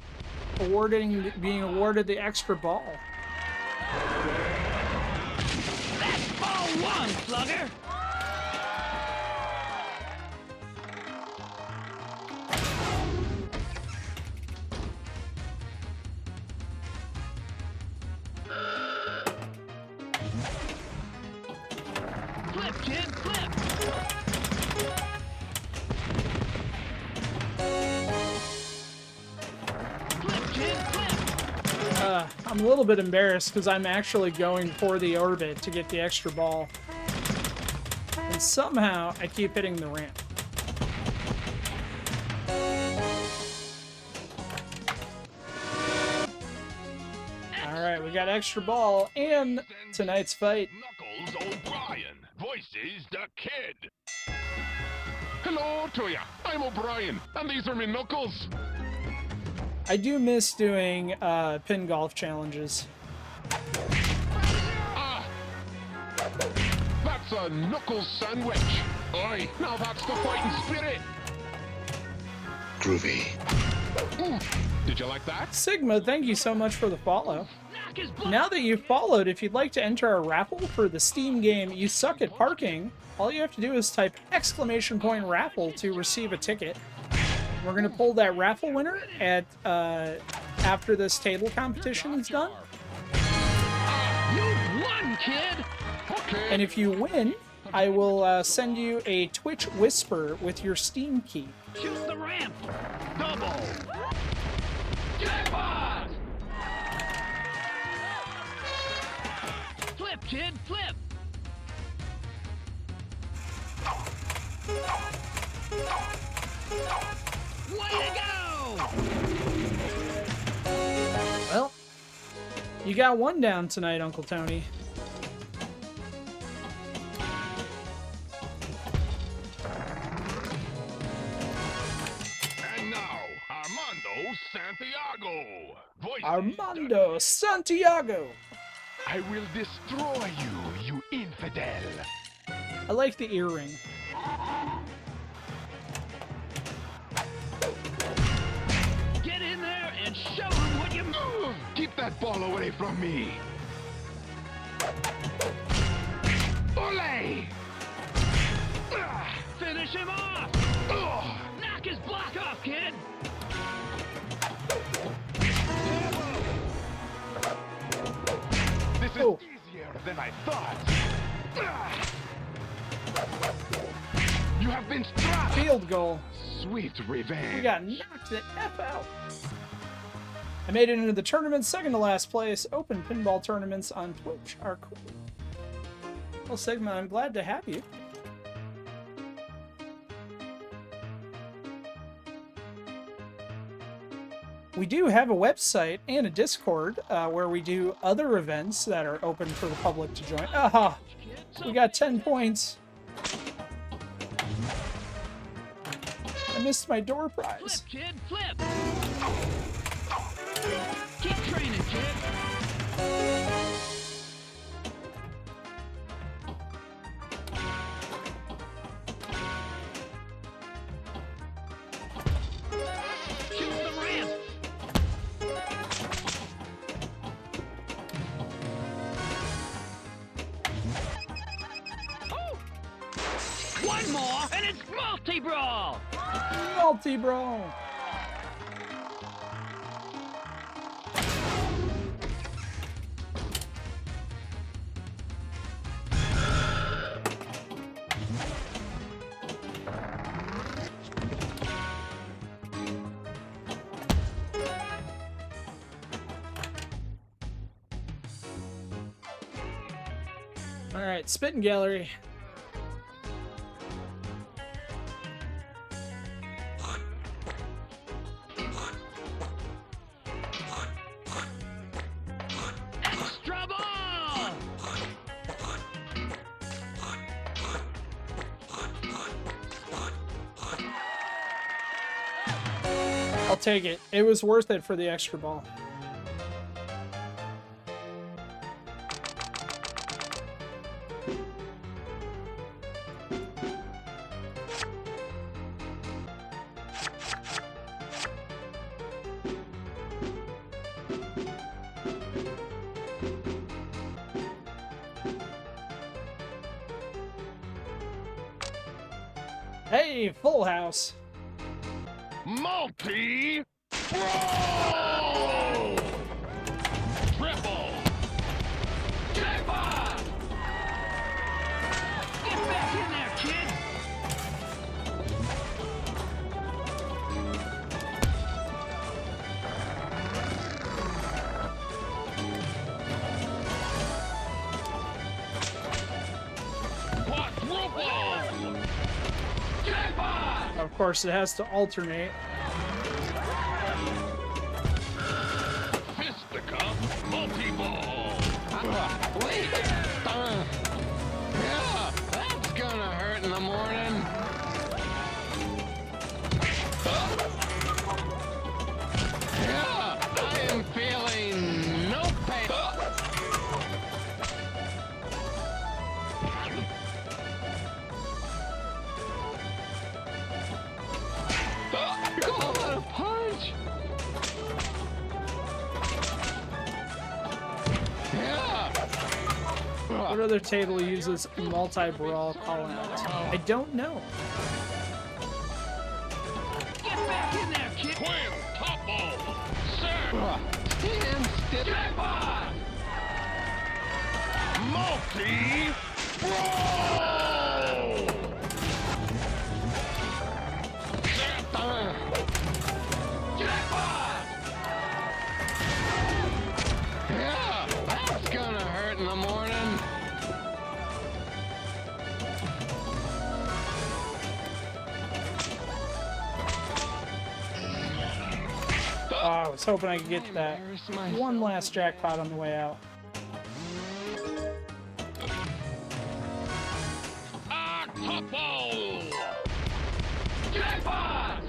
being awarded the extra ball. That's ball one, slugger! Flip, kid, flip! Flip, kid, flip! I'm a little bit embarrassed because I'm actually going for the orbit to get the extra ball. And somehow I keep hitting the ramp. Alright, we got extra ball and tonight's fight. Knuckles O'Brien voices the kid. Hello to ya. I'm O'Brien, and these are me knuckles. I do miss doing pin golf challenges. Ah! That's a knuckles sandwich. Aye, now that's the fighting spirit. Groovy. Ooh, did you like that? Sigma, thank you so much for the follow. Now that you've followed, if you'd like to enter a raffle for the Steam game You Suck at Parking, all you have to do is type !raffle to receive a ticket. We're going to pull that raffle winner at after this table competition is done. You won, kid! Okay. And if you win, I will send you a Twitch Whisper with your Steam key. Shoot the ramp! Double! Jackpot! Flip, kid, flip! Way to go! Well, you got one down tonight, Uncle Tony. And now, Armando Santiago. Voices Armando Santiago. I will destroy you, you infidel. I like the earring. Get in there and show them what you... Keep that ball away from me. Ole! Finish him off! Knock his block off, kid! This is easier than I thought. You have been struck. Field goal. Sweet revenge. We got knocked the F out. I made it into the tournament, second to last place. Open pinball tournaments on Twitch are cool. Well, Sigma, I'm glad to have you. We do have a website and a Discord where we do other events that are open for the public to join. Aha! We got 10 points. I missed my door prize. Flip, kid, flip. Keep training, kid. Shoot the ramp. Oh! One more, and it's multi-brawl. Multi-brawl. All right, spitting gallery. Extra ball. I'll take it. It was worth it for the extra ball. Hey, full house. Multi Bro! Triple Jackpot! Get back in there, kid! Quadruple Jackpot! Of course, it has to alternate. Fisticuff multi-ball. Wait! Yeah, that's gonna hurt in the morning. Yeah, I am feeling no pain. Oh, a punch! What other table uses multi-brawl callout? I don't know. Get back in there, kid! Twin top ball. Set. Stand still. Jackpot! Multi Bro! Jackpot! Yeah, that's gonna hurt in the morning. Oh, I was hoping I could get that one last jackpot on the way out. Top ball. Jackpot!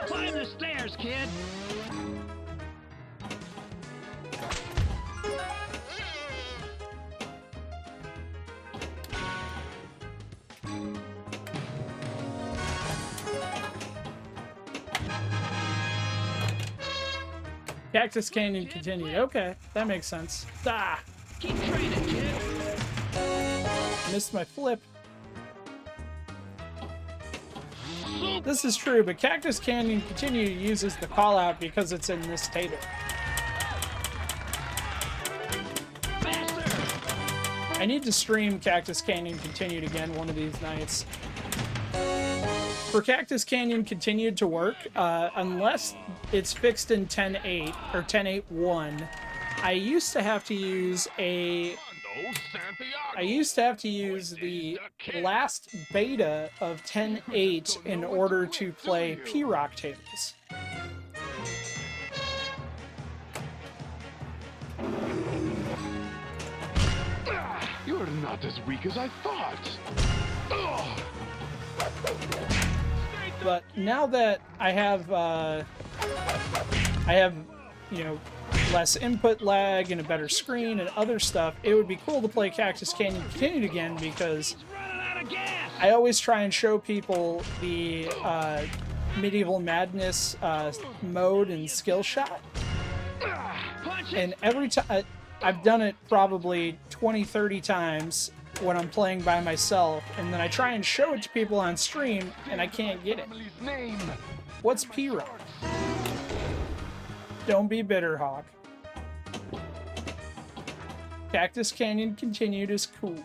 Climb the stairs, kid. Cactus Canyon continued. Okay, that makes sense. Ah! Keep training, kid. Missed my flip. This is true, but Cactus Canyon Continue uses the callout because it's in this table. I need to stream Cactus Canyon Continued again one of these nights. For Cactus Canyon Continued to work, unless it's fixed in 10.8 or 10.8.1, I used to have to use the last beta of 10.8 in order to play P-Rock tables. You're not as weak as I thought. But now that I have, you know, less input lag and a better screen and other stuff, it would be cool to play Cactus Canyon Continued again, because I always try and show people the Medieval Madness mode and skill shot. And every time, I've done it probably 20, 30 times when I'm playing by myself, and then I try and show it to people on stream, and I can't get it. What's P-Rock? Don't be bitter, Hawk. Cactus Canyon Continued is cool.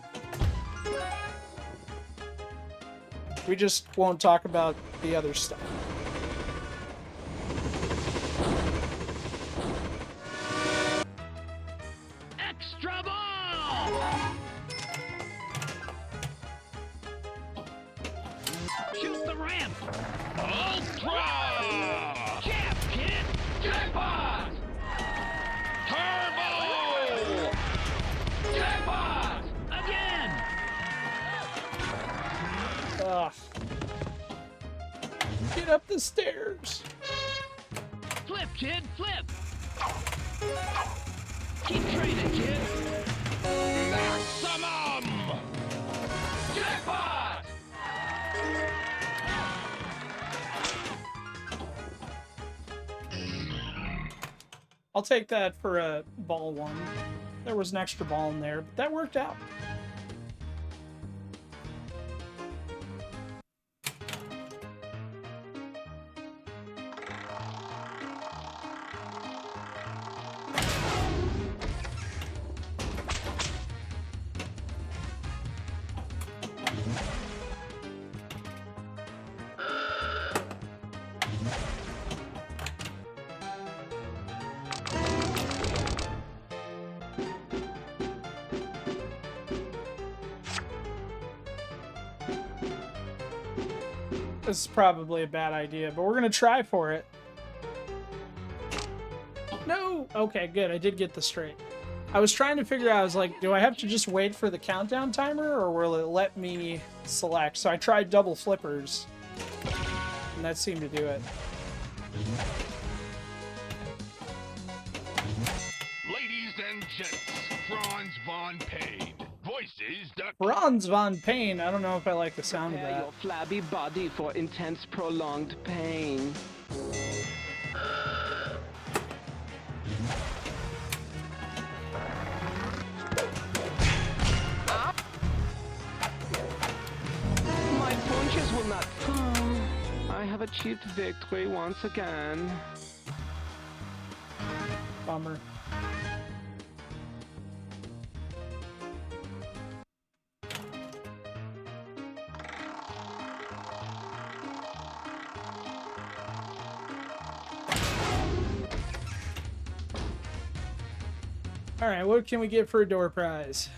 We just won't talk about the other stuff. Extra ball! Shoot the ramp! Ultra! Cap, kid! Jackpot! Turbo! Jackpot! Again! Ugh. Get up the stairs! Flip, kid, flip! Keep training, kid! Maximum! Jackpot! I'll take that for a ball one. There was an extra ball in there, but that worked out. This is probably a bad idea, but we're gonna try for it. No! Okay, good. I did get this straight. I was trying to figure out, I was like, do I have to just wait for the countdown timer, or will it let me select? So I tried double flippers, and that seemed to do it. Ladies and gents, Franz von Payne. Voices the Franz von Payne. I don't know if I like the sound of Prepare that. your flabby body for intense, prolonged pain. My punches will not come. I have achieved victory once again. Bummer. Alright, what can we get for a door prize?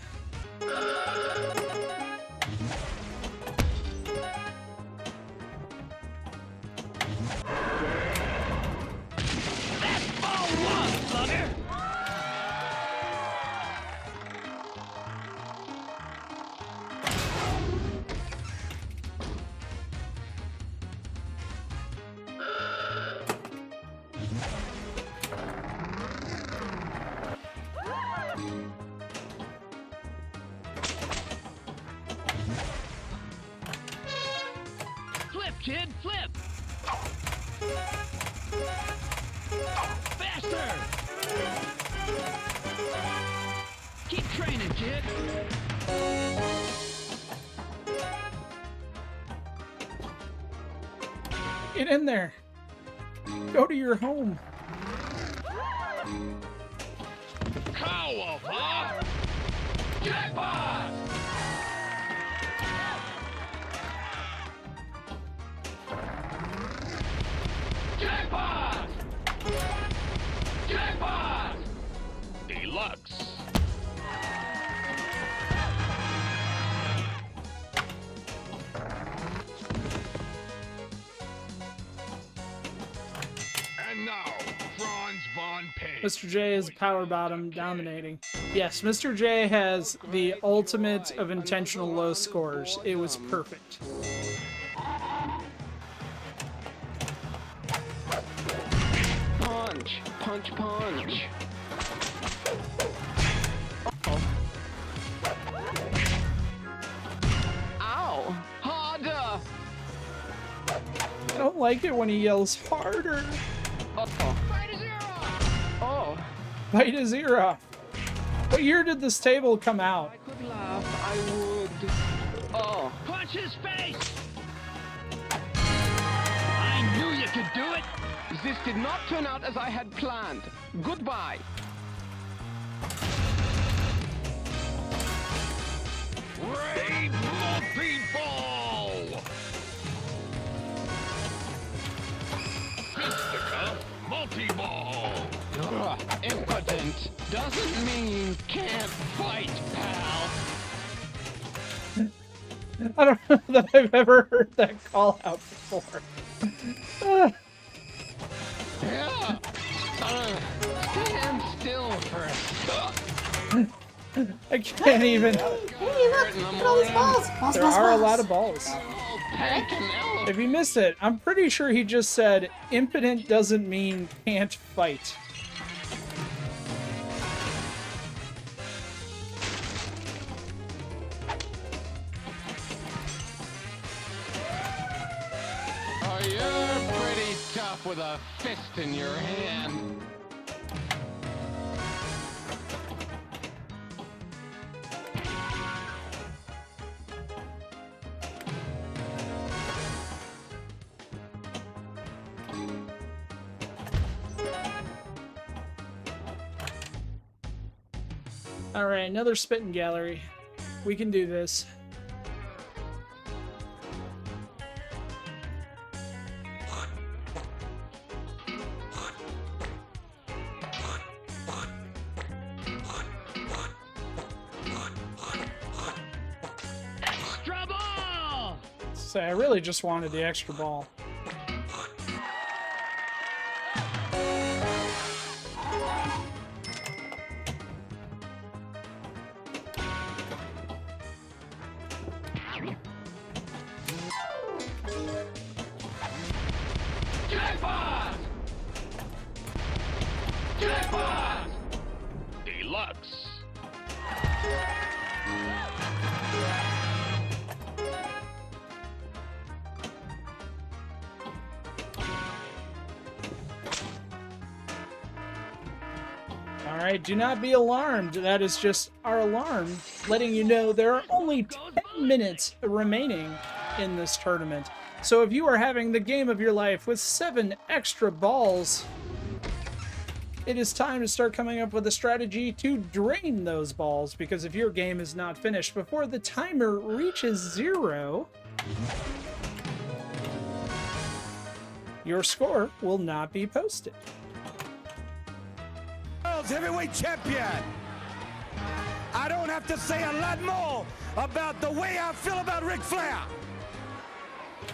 Flip, kid, flip! Faster! Keep training, kid! Get in there! Go to your home! Cowabunga! Jackpot! Jackpot! Jackpot! Deluxe! And now, Franz von Payne. Mr. J is power bottom dominating. Yes, Mr. J has the ultimate of intentional low scores. It was perfect. Punch, punch, punch. Ow! Harder! I don't like it when he yells harder. Fight is zero! Oh. Fight is zero. What year did this table come out? I could laugh, I would. Oh. Punch his face! I knew you could do it! This did not turn out as I had planned. Goodbye. Rainbow Pinball! Fisticuff Multi-Ball! Ugh, impotent doesn't mean can't fight, pal. I don't know that I've ever heard that call out before. Yeah. Stand still for a I can't even. Hey, look at all these balls. Balls, There balls, are a balls. lot of balls. If you missed it, I'm pretty sure he just said impotent doesn't mean can't fight. Oh, you're pretty tough with a fist in your hand. Alright, another spitting gallery. We can do this. Extra ball! So I really just wanted the extra ball. Jackpot! Jackpot! Deluxe! Alright, do not be alarmed. That is just our alarm, letting you know there are only 10 minutes remaining in this tournament. So if you are having the game of your life with 7 extra balls, it is time to start coming up with a strategy to drain those balls, because if your game is not finished before the timer reaches 0, your score will not be posted. World's heavyweight champion. I don't have to say a lot more about the way I feel about Ric Flair.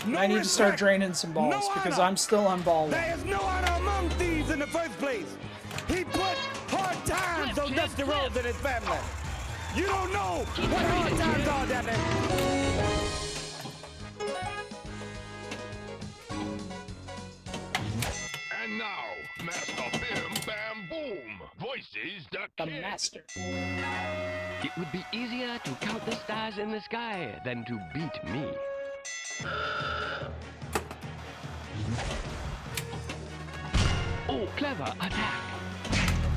No I need to start respect, draining some balls no because honor. I'm still on ball one. There is no honor among thieves in the first place. He put hard times on Dusty Rhodes and his family. You don't know what hard times are down there. And now, Master Bim Bam Boom voices the kid. Master. It would be easier to count the stars in the sky than to beat me. Oh, clever attack.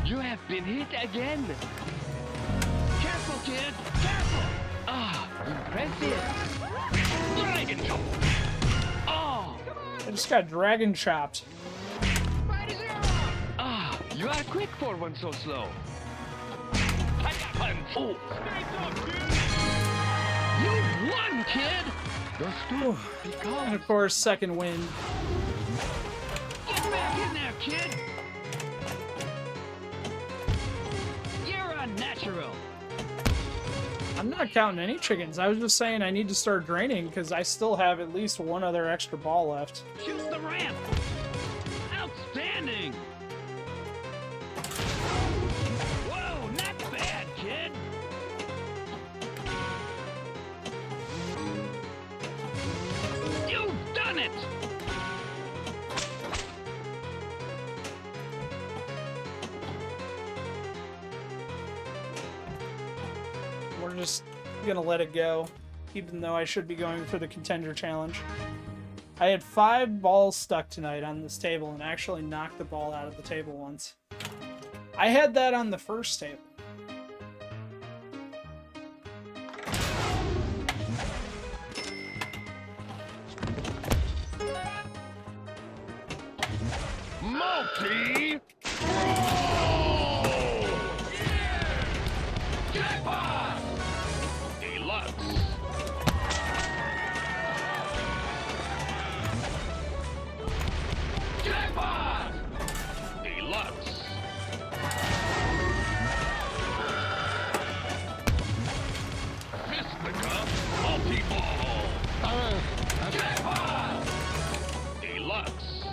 You have been hit again. Careful, kid! Careful! Ah, impressive. Dragon jump. Oh, I just got dragon chopped. ah, you are quick for one so slow. Punch. Oh, You won, kid! And of course, second win. Get back in there, kid! You're unnatural! I'm not counting any chickens. I was just saying I need to start draining because I still have at least one other extra ball left. Shoot the ramp! Outstanding! Whoa, not bad, just gonna let it go, even though I should be going for the contender challenge. I had 5 balls stuck tonight on this table and actually knocked the ball out of the table once. I had that on the first table. Multi. Jackpot! Deluxe. Jackpot! Deluxe. Fisticuff multi-ball. Jackpot! Deluxe.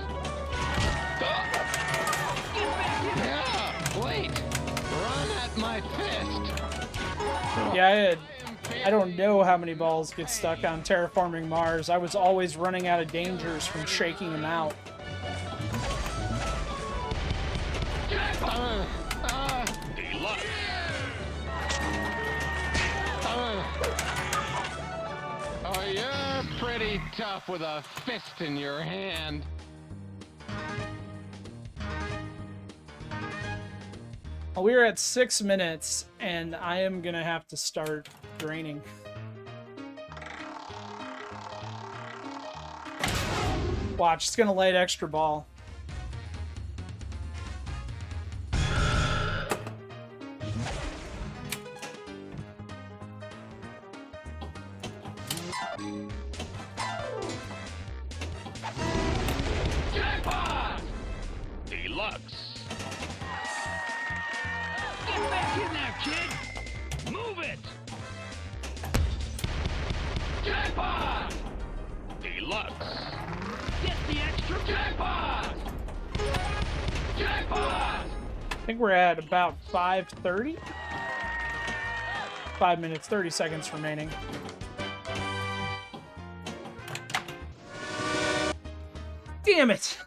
Yeah, wait. Run at my fist. Yeah, I don't know how many balls get stuck on Terraforming Mars. I was always running out of dangers from shaking them out. Deluxe. Oh, you're pretty tough with a fist in your hand. Well, we are at 6 minutes, and I am gonna have to start draining. Watch, it's gonna light extra ball. Jackpot! Deluxe. Get back in there, kid! Move it! Jackpot! Deluxe. Get the extra jackpot! Jackpot! I think we're at about 5:30. 5 minutes, 30 seconds remaining. Damn it!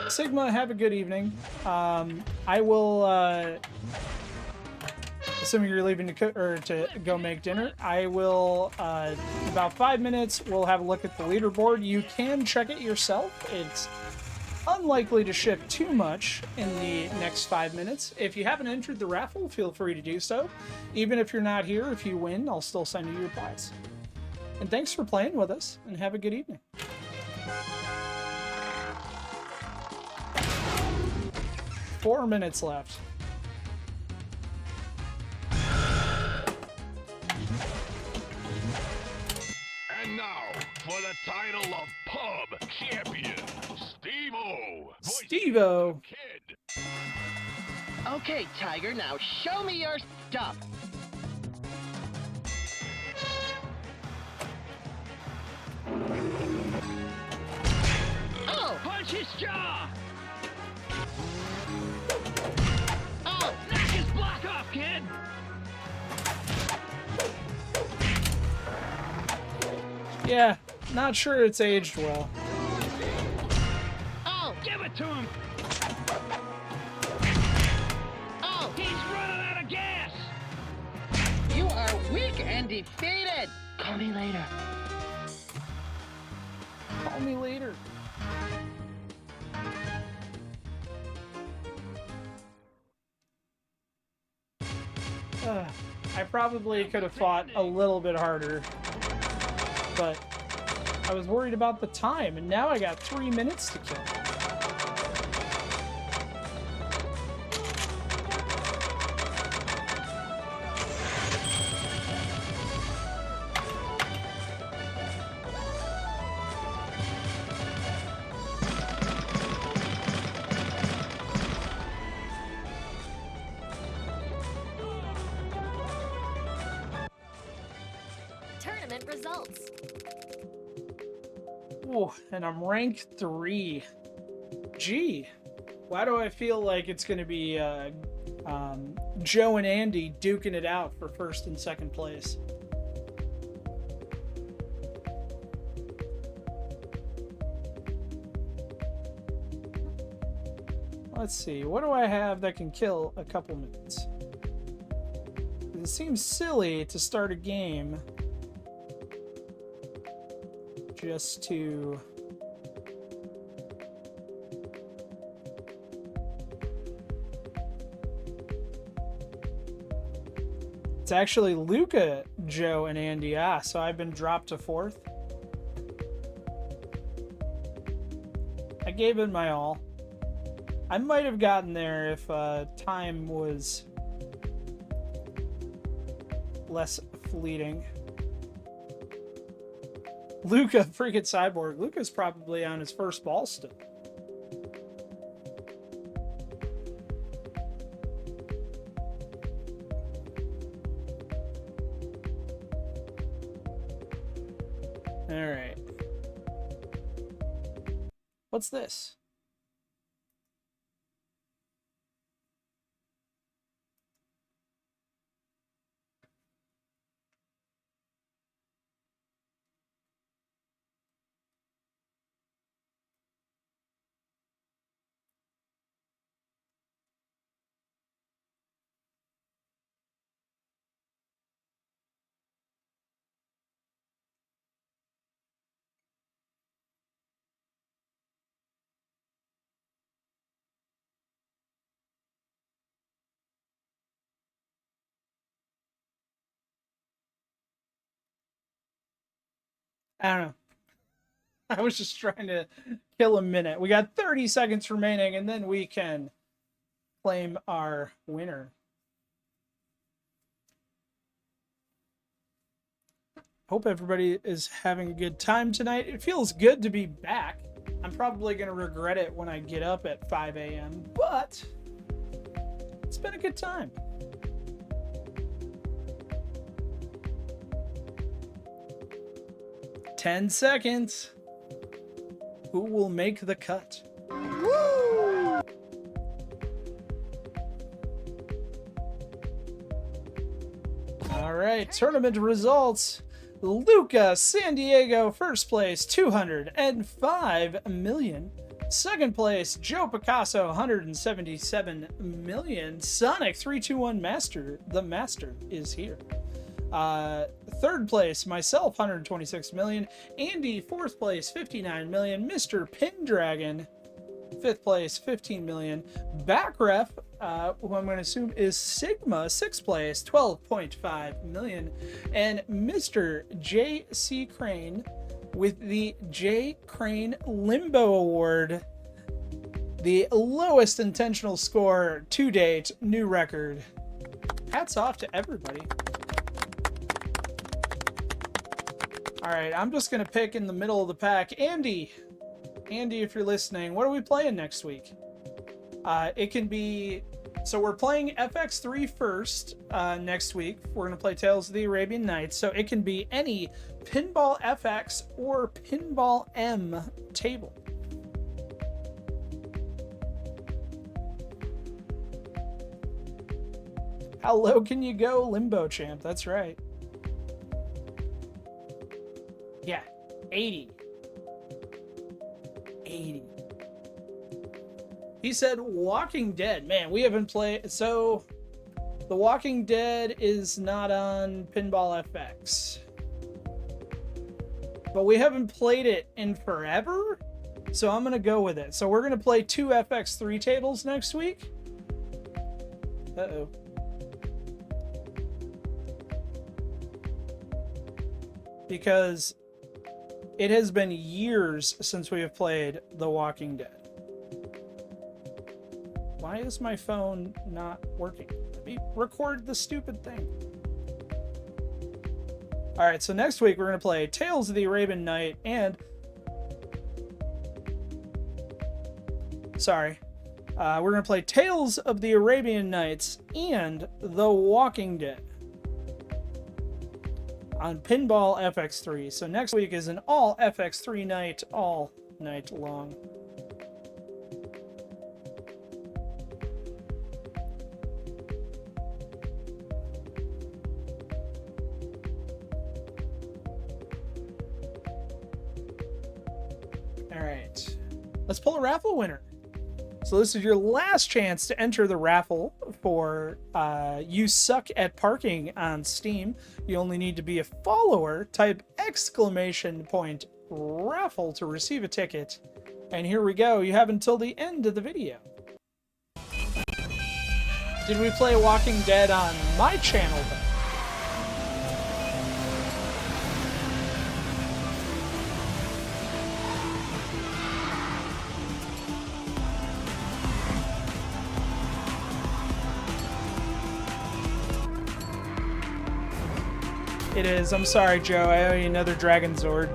Sigma, have a good evening. I will, assuming you're leaving to cook or to go make dinner, I will, about 5 minutes, we'll have a look at the leaderboard. You can check it yourself. It's unlikely to shift too much in the next 5 minutes. If you haven't entered the raffle, feel free to do so. Even if you're not here, if you win, I'll still send you your prize. And thanks for playing with us, and have a good evening. Four minutes left. And now, for the title of Pub Champion, Steve-O. Steve-O. Kid. Okay, Tiger, now show me your stuff. Oh! Punch his jaw! Oh! Knock his block off, kid! Yeah, not sure it's aged well. Oh! Give it to him! Oh! He's running out of gas! You are weak and defeated! Call me later. Call me later. I probably could have fought a little bit harder, but I was worried about the time, and now I got 3 minutes to kill. Ooh, and I'm rank 3. Gee, why do I feel like it's going to be Joe and Andy duking it out for first and second place? Let's see, what do I have that can kill a couple minutes? It seems silly to start a game just to... It's actually Luca, Joe, and Andy. So I've been dropped to 4th. I gave it my all. I might have gotten there if time was less fleeting. Luca, freaking Cyborg. Luca's probably on his first ball still. All right. What's this? I don't know. I was just trying to kill a minute. We got 30 seconds remaining, and then we can claim our winner. Hope everybody is having a good time tonight. It feels good to be back. I'm probably going to regret it when I get up at 5 a.m., but it's been a good time. "10 seconds. Who will make the cut?" Woo! All right, tournament results. Luca San Diego, first place, 205 million. Second place, Joe Picasso, 177 million. Sonic 321 Master, the Master, is here. Third place, myself, 126 million. Andy, fourth place, 59 million. Mr. Pendragon, fifth place, 15 million. Backref, who I'm going to assume is Sigma, sixth place, 12.5 million. And Mr. J.C. Crane with the J. Crane Limbo Award, the lowest intentional score to date, new record. Hats off to everybody. All right, I'm just going to pick in the middle of the pack. Andy, if you're listening, what are we playing next week? It can be... So we're playing FX3 first next week. We're going to play Tales of the Arabian Nights. So it can be any Pinball FX or Pinball M table. How low can you go, Limbo Champ? That's right. Yeah, 80. 80. He said Walking Dead. Man, we haven't played... So, The Walking Dead is not on Pinball FX. But we haven't played it in forever, so I'm going to go with it. So we're going to play 2 FX3 tables next week. Uh-oh. Because it has been years since we have played The Walking Dead. Why is my phone not working? Let me record the stupid thing. Alright, so next week we're going to play Tales of the Arabian Night and... Sorry. We're going to play Tales of the Arabian Nights and The Walking Dead. on Pinball FX3. So next week is an all FX3 night, all night long. All right, let's pull a raffle winner. So this is your last chance to enter the raffle for You Suck at Parking on Steam. You only need to be a follower. Type !raffle to receive a ticket. And here we go. You have until the end of the video. Did we play Walking Dead on my channel then? It is. I'm sorry, Joe. I owe you another Dragon Zord.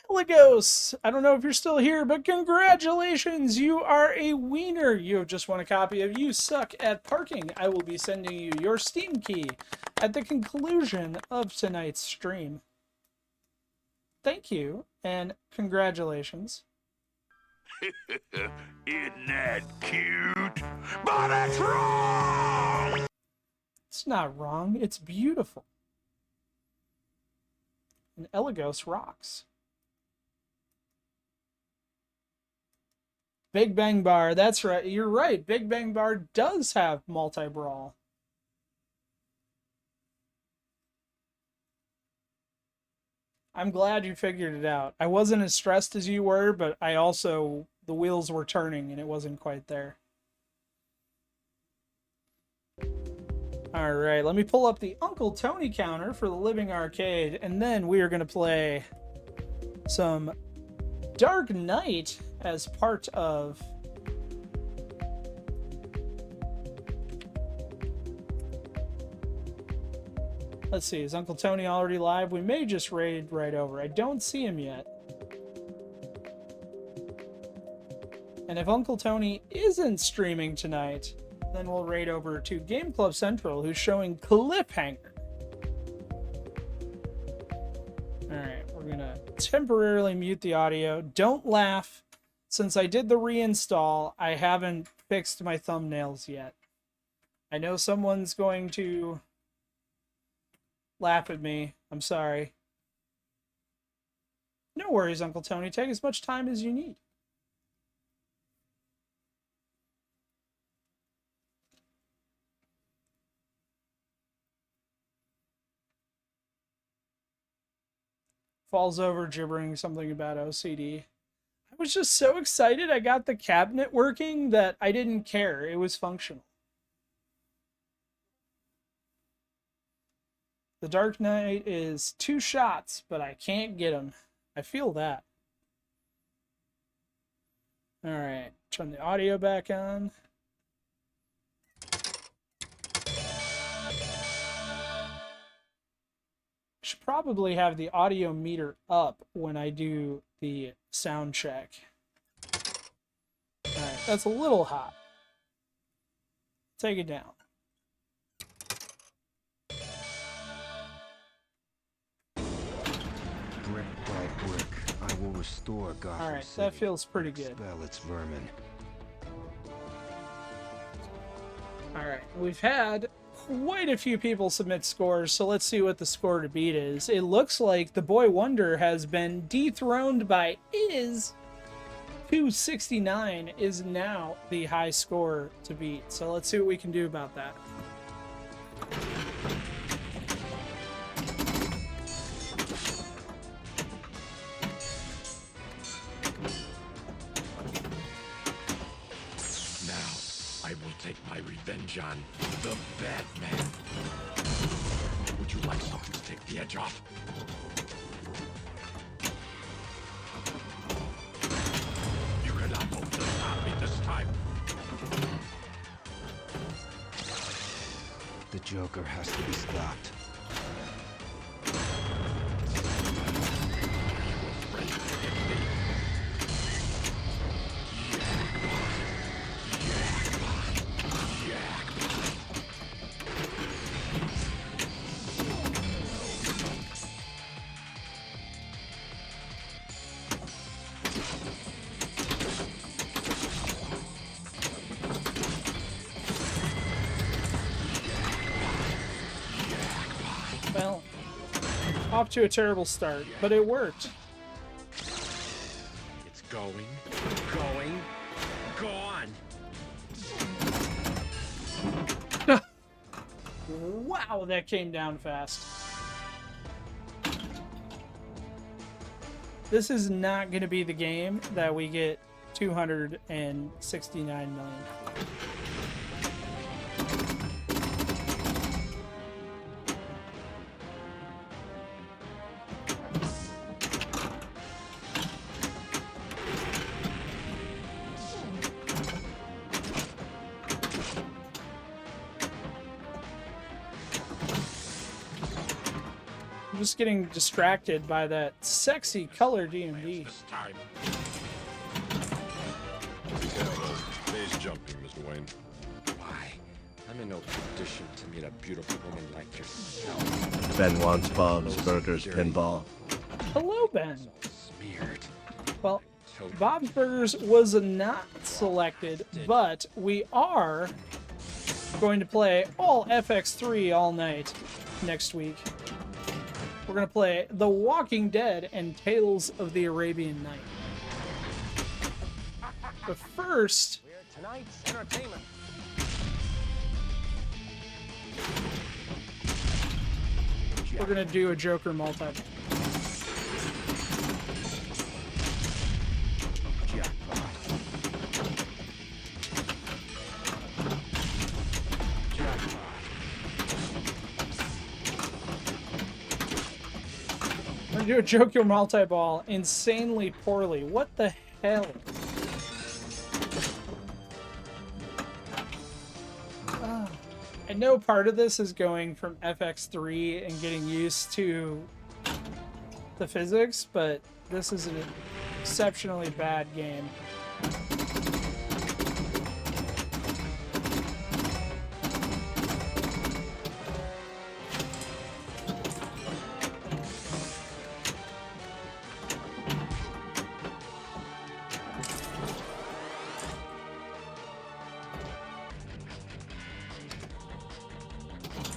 Legos, I don't know if you're still here, but congratulations, you are a wiener. You have just won a copy of You Suck at Parking. I will be sending you your Steam key at the conclusion of tonight's stream. Thank you, and congratulations. Isn't that cute? But it's wrong! It's not wrong, it's beautiful. And Elegos rocks. Big Bang Bar, that's right. You're right. Big Bang Bar does have multi-brawl. I'm glad you figured it out. I wasn't as stressed as you were, but I also, the wheels were turning and it wasn't quite there. All right, let me pull up the Uncle Tony counter for the Living Arcade, and then we are going to play some Dark Knight as part of let's see, is Uncle Tony already live? We may just raid right over. I don't see him yet. And if Uncle Tony isn't streaming tonight, then we'll raid over to Game Club Central, who's showing Cliffhanger. Alright, we're gonna temporarily mute the audio. Don't laugh. Since I did the reinstall, I haven't fixed my thumbnails yet. I know someone's going to laugh at me. I'm sorry. No worries, Uncle Tony. Take as much time as you need. Falls over gibbering something about OCD. I was just so excited I got the cabinet working that I didn't care. It was functional. The Dark Knight is 2 shots, but I can't get him. I feel that. Alright, turn the audio back on. Should probably have the audio meter up when I do the sound check. Alright, that's a little hot. Take it down. Brick by brick, I will restore Gotham Alright, City. that feels pretty good. Expel its vermin. Alright, we've had quite a few people submit scores, so let's see what the score to beat is. It looks like the Boy Wonder has been dethroned by Iz. 269 is now the high score to beat, so let's see what we can do about that. Now, I will take my revenge on the Batman. Would you like something to take the edge off? You cannot hope to stop me this time. The Joker has to be stopped. Well, off to a terrible start, but it worked. It's going, gone. Wow, that came down fast. This is not going to be the game that we get 269 million. I'm just getting distracted by that sexy color DMD. Days jumping, Mr. Wayne. Why? I'm in no condition to meet a beautiful woman like yourself. Ben wants Bob's Burgers Pinball. Hello, Ben. Smeared. Well, Bob's Burgers was not selected, but we are going to play all FX3 all night next week. We're going to play The Walking Dead and Tales of the Arabian Night. But first, Tonight's entertainment. we're going to do a Joker multi. I'm gonna do a Joker multi-ball insanely poorly. What the hell? I know part of this is going from FX3 and getting used to the physics, but this is an exceptionally bad game.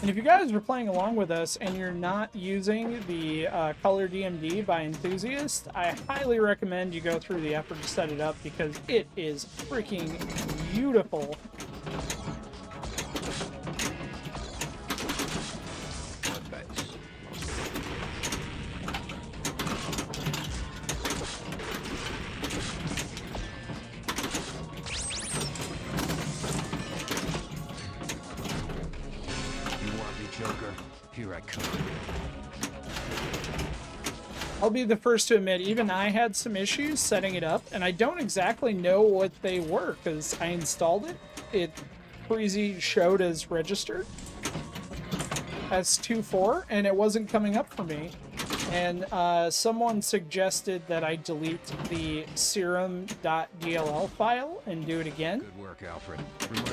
And if you guys are playing along with us and you're not using the color DMD by Enthusiast, I highly recommend you go through the effort to set it up because it is freaking beautiful. Here I come. I'll be the first to admit, even I had some issues setting it up, and I don't exactly know what they were, because I installed it. It Freezy showed as registered as 2.4, and it wasn't coming up for me. And someone suggested that I delete the serum.dll file and do it again. Good work, Alfred.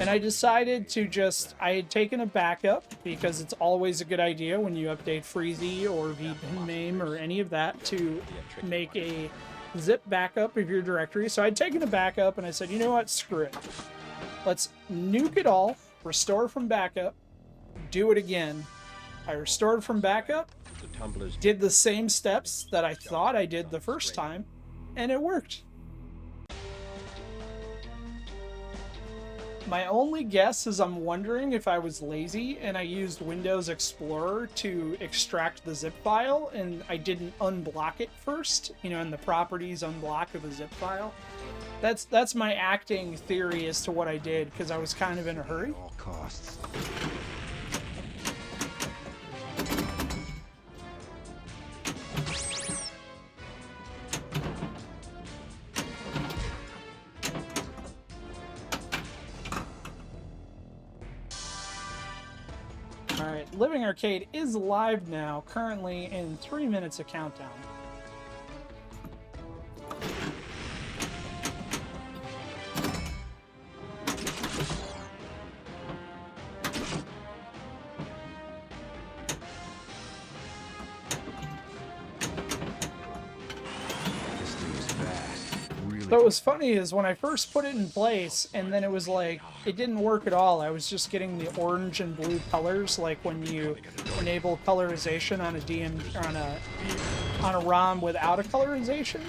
And I decided to I had taken a backup because it's always a good idea when you update Freezy or vpinmame or any of that to make a zip backup of your directory. So I'd taken a backup and I said, you know what, screw it. Let's nuke it all, restore from backup, do it again. I restored from backup, did the same steps that I thought I did the first time, and it worked. My only guess is I'm wondering if I was lazy and I used Windows Explorer to extract the zip file and I didn't unblock it first, you know, in the properties unblock of a zip file. That's my acting theory as to what I did, because I was kind of in a hurry. All costs. Alright, Living Arcade is live now, currently in 3 minutes of countdown. So what was funny is when I first put it in place, and then it was like, it didn't work at all. I was just getting the orange and blue colors, like when you enable colorization on a on a ROM without a colorization.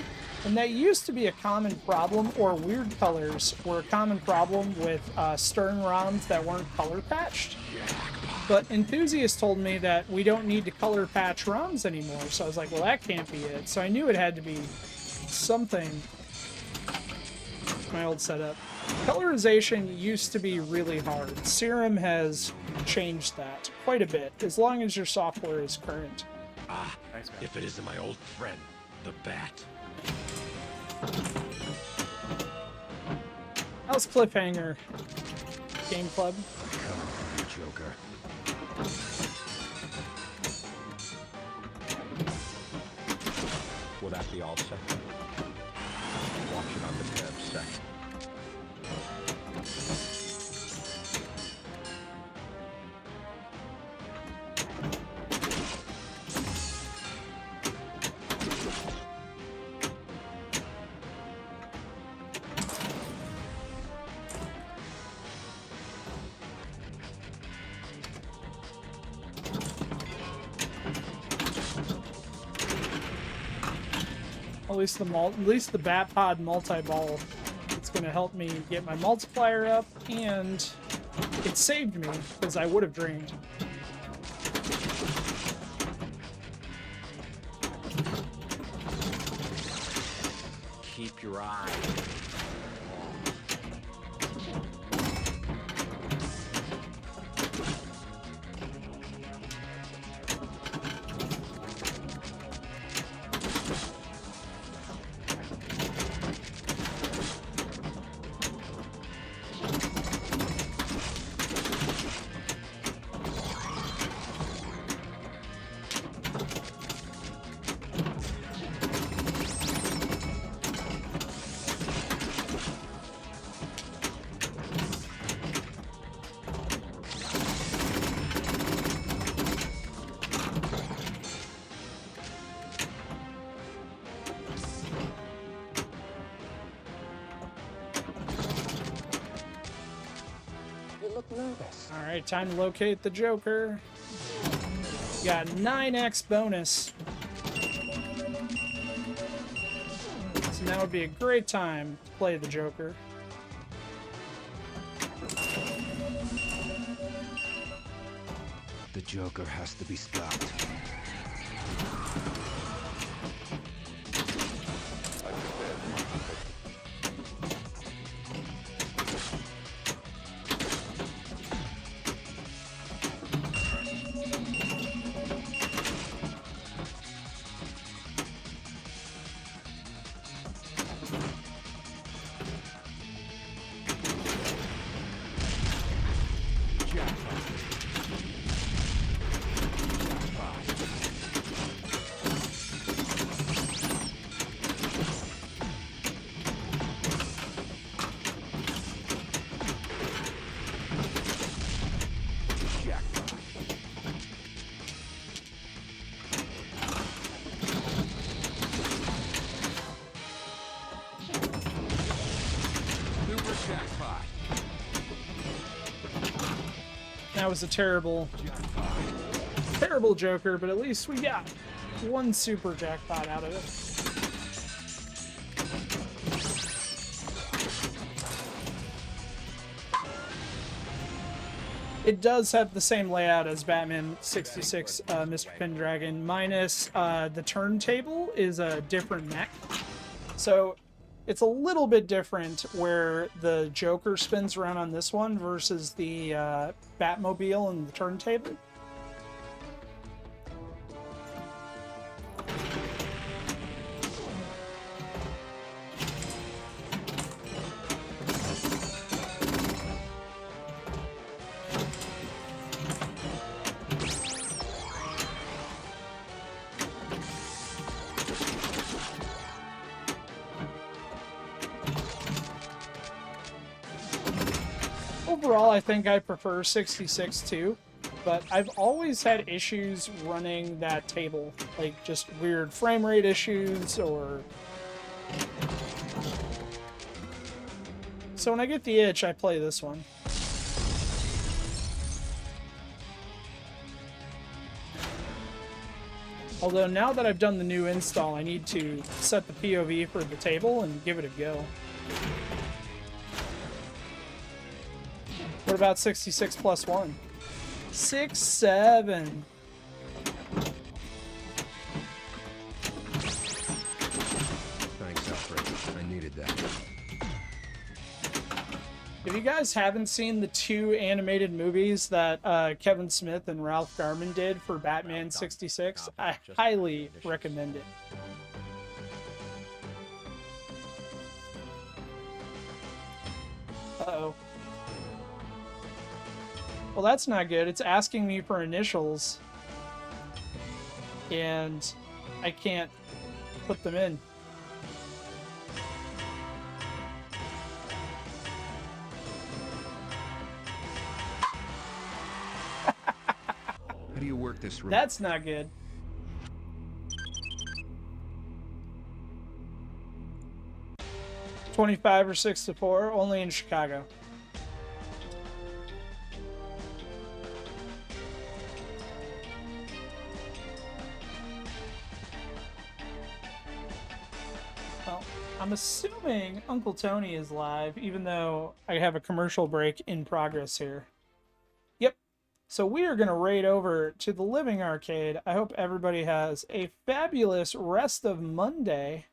And that used to be a common problem, or weird colors were a common problem with Stern ROMs that weren't color patched. But enthusiasts told me that we don't need to color patch ROMs anymore, so I was like, well, that can't be it. So I knew it had to be something. My old setup. Colorization used to be really hard. Serum has changed that quite a bit, as long as your software is current. Ah, if it isn't my old friend, the Bat. How's Cliffhanger? Game Club? Come on, Joker. Will that be all set? Watch it on the tab sec. At least the Bat Pod multi-ball. It's going to help me get my multiplier up, and it saved me because I would have drained. Keep your eye. Alright, time to locate the Joker. Got 9x bonus. So now would be a great time to play the Joker. The Joker has to be stopped. That was a terrible Joker, but at least we got one super jackpot out of it. It does have the same layout as Batman 66 Mr. Pendragon, minus the turntable is a different mech. So It's a little bit different where the Joker spins around on this one versus the Batmobile and the turntable. Overall, I think I prefer 66 too, but I've always had issues running that table, like just weird frame rate issues or... So when I get the itch, I play this one. Although now that I've done the new install, I need to set the POV for the table and give it a go. What about 66 plus 1? 6, 7. Thanks, Alfred. I needed that. If you guys haven't seen the 2 animated movies that Kevin Smith and Ralph Garman did for Batman 66, I highly recommend it. Uh-oh. Well, that's not good. It's asking me for initials, and I can't put them in. How do you work this room? That's not good. $25 or 6 to 4, only in Chicago. Well, I'm assuming Uncle Tony is live, even though I have a commercial break in progress here. Yep. So we are going to raid over to the Living Arcade. I hope everybody has a fabulous rest of Monday.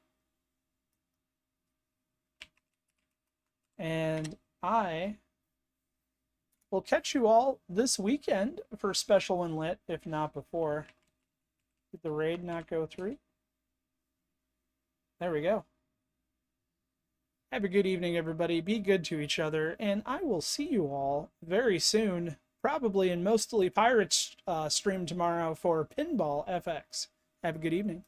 And I will catch you all this weekend for Special When Lit, if not before. Did the raid not go through? There we go. Have a good evening, everybody. Be good to each other, and I will see you all very soon, probably in Mostly Pirates stream tomorrow for Pinball FX. Have a good evening.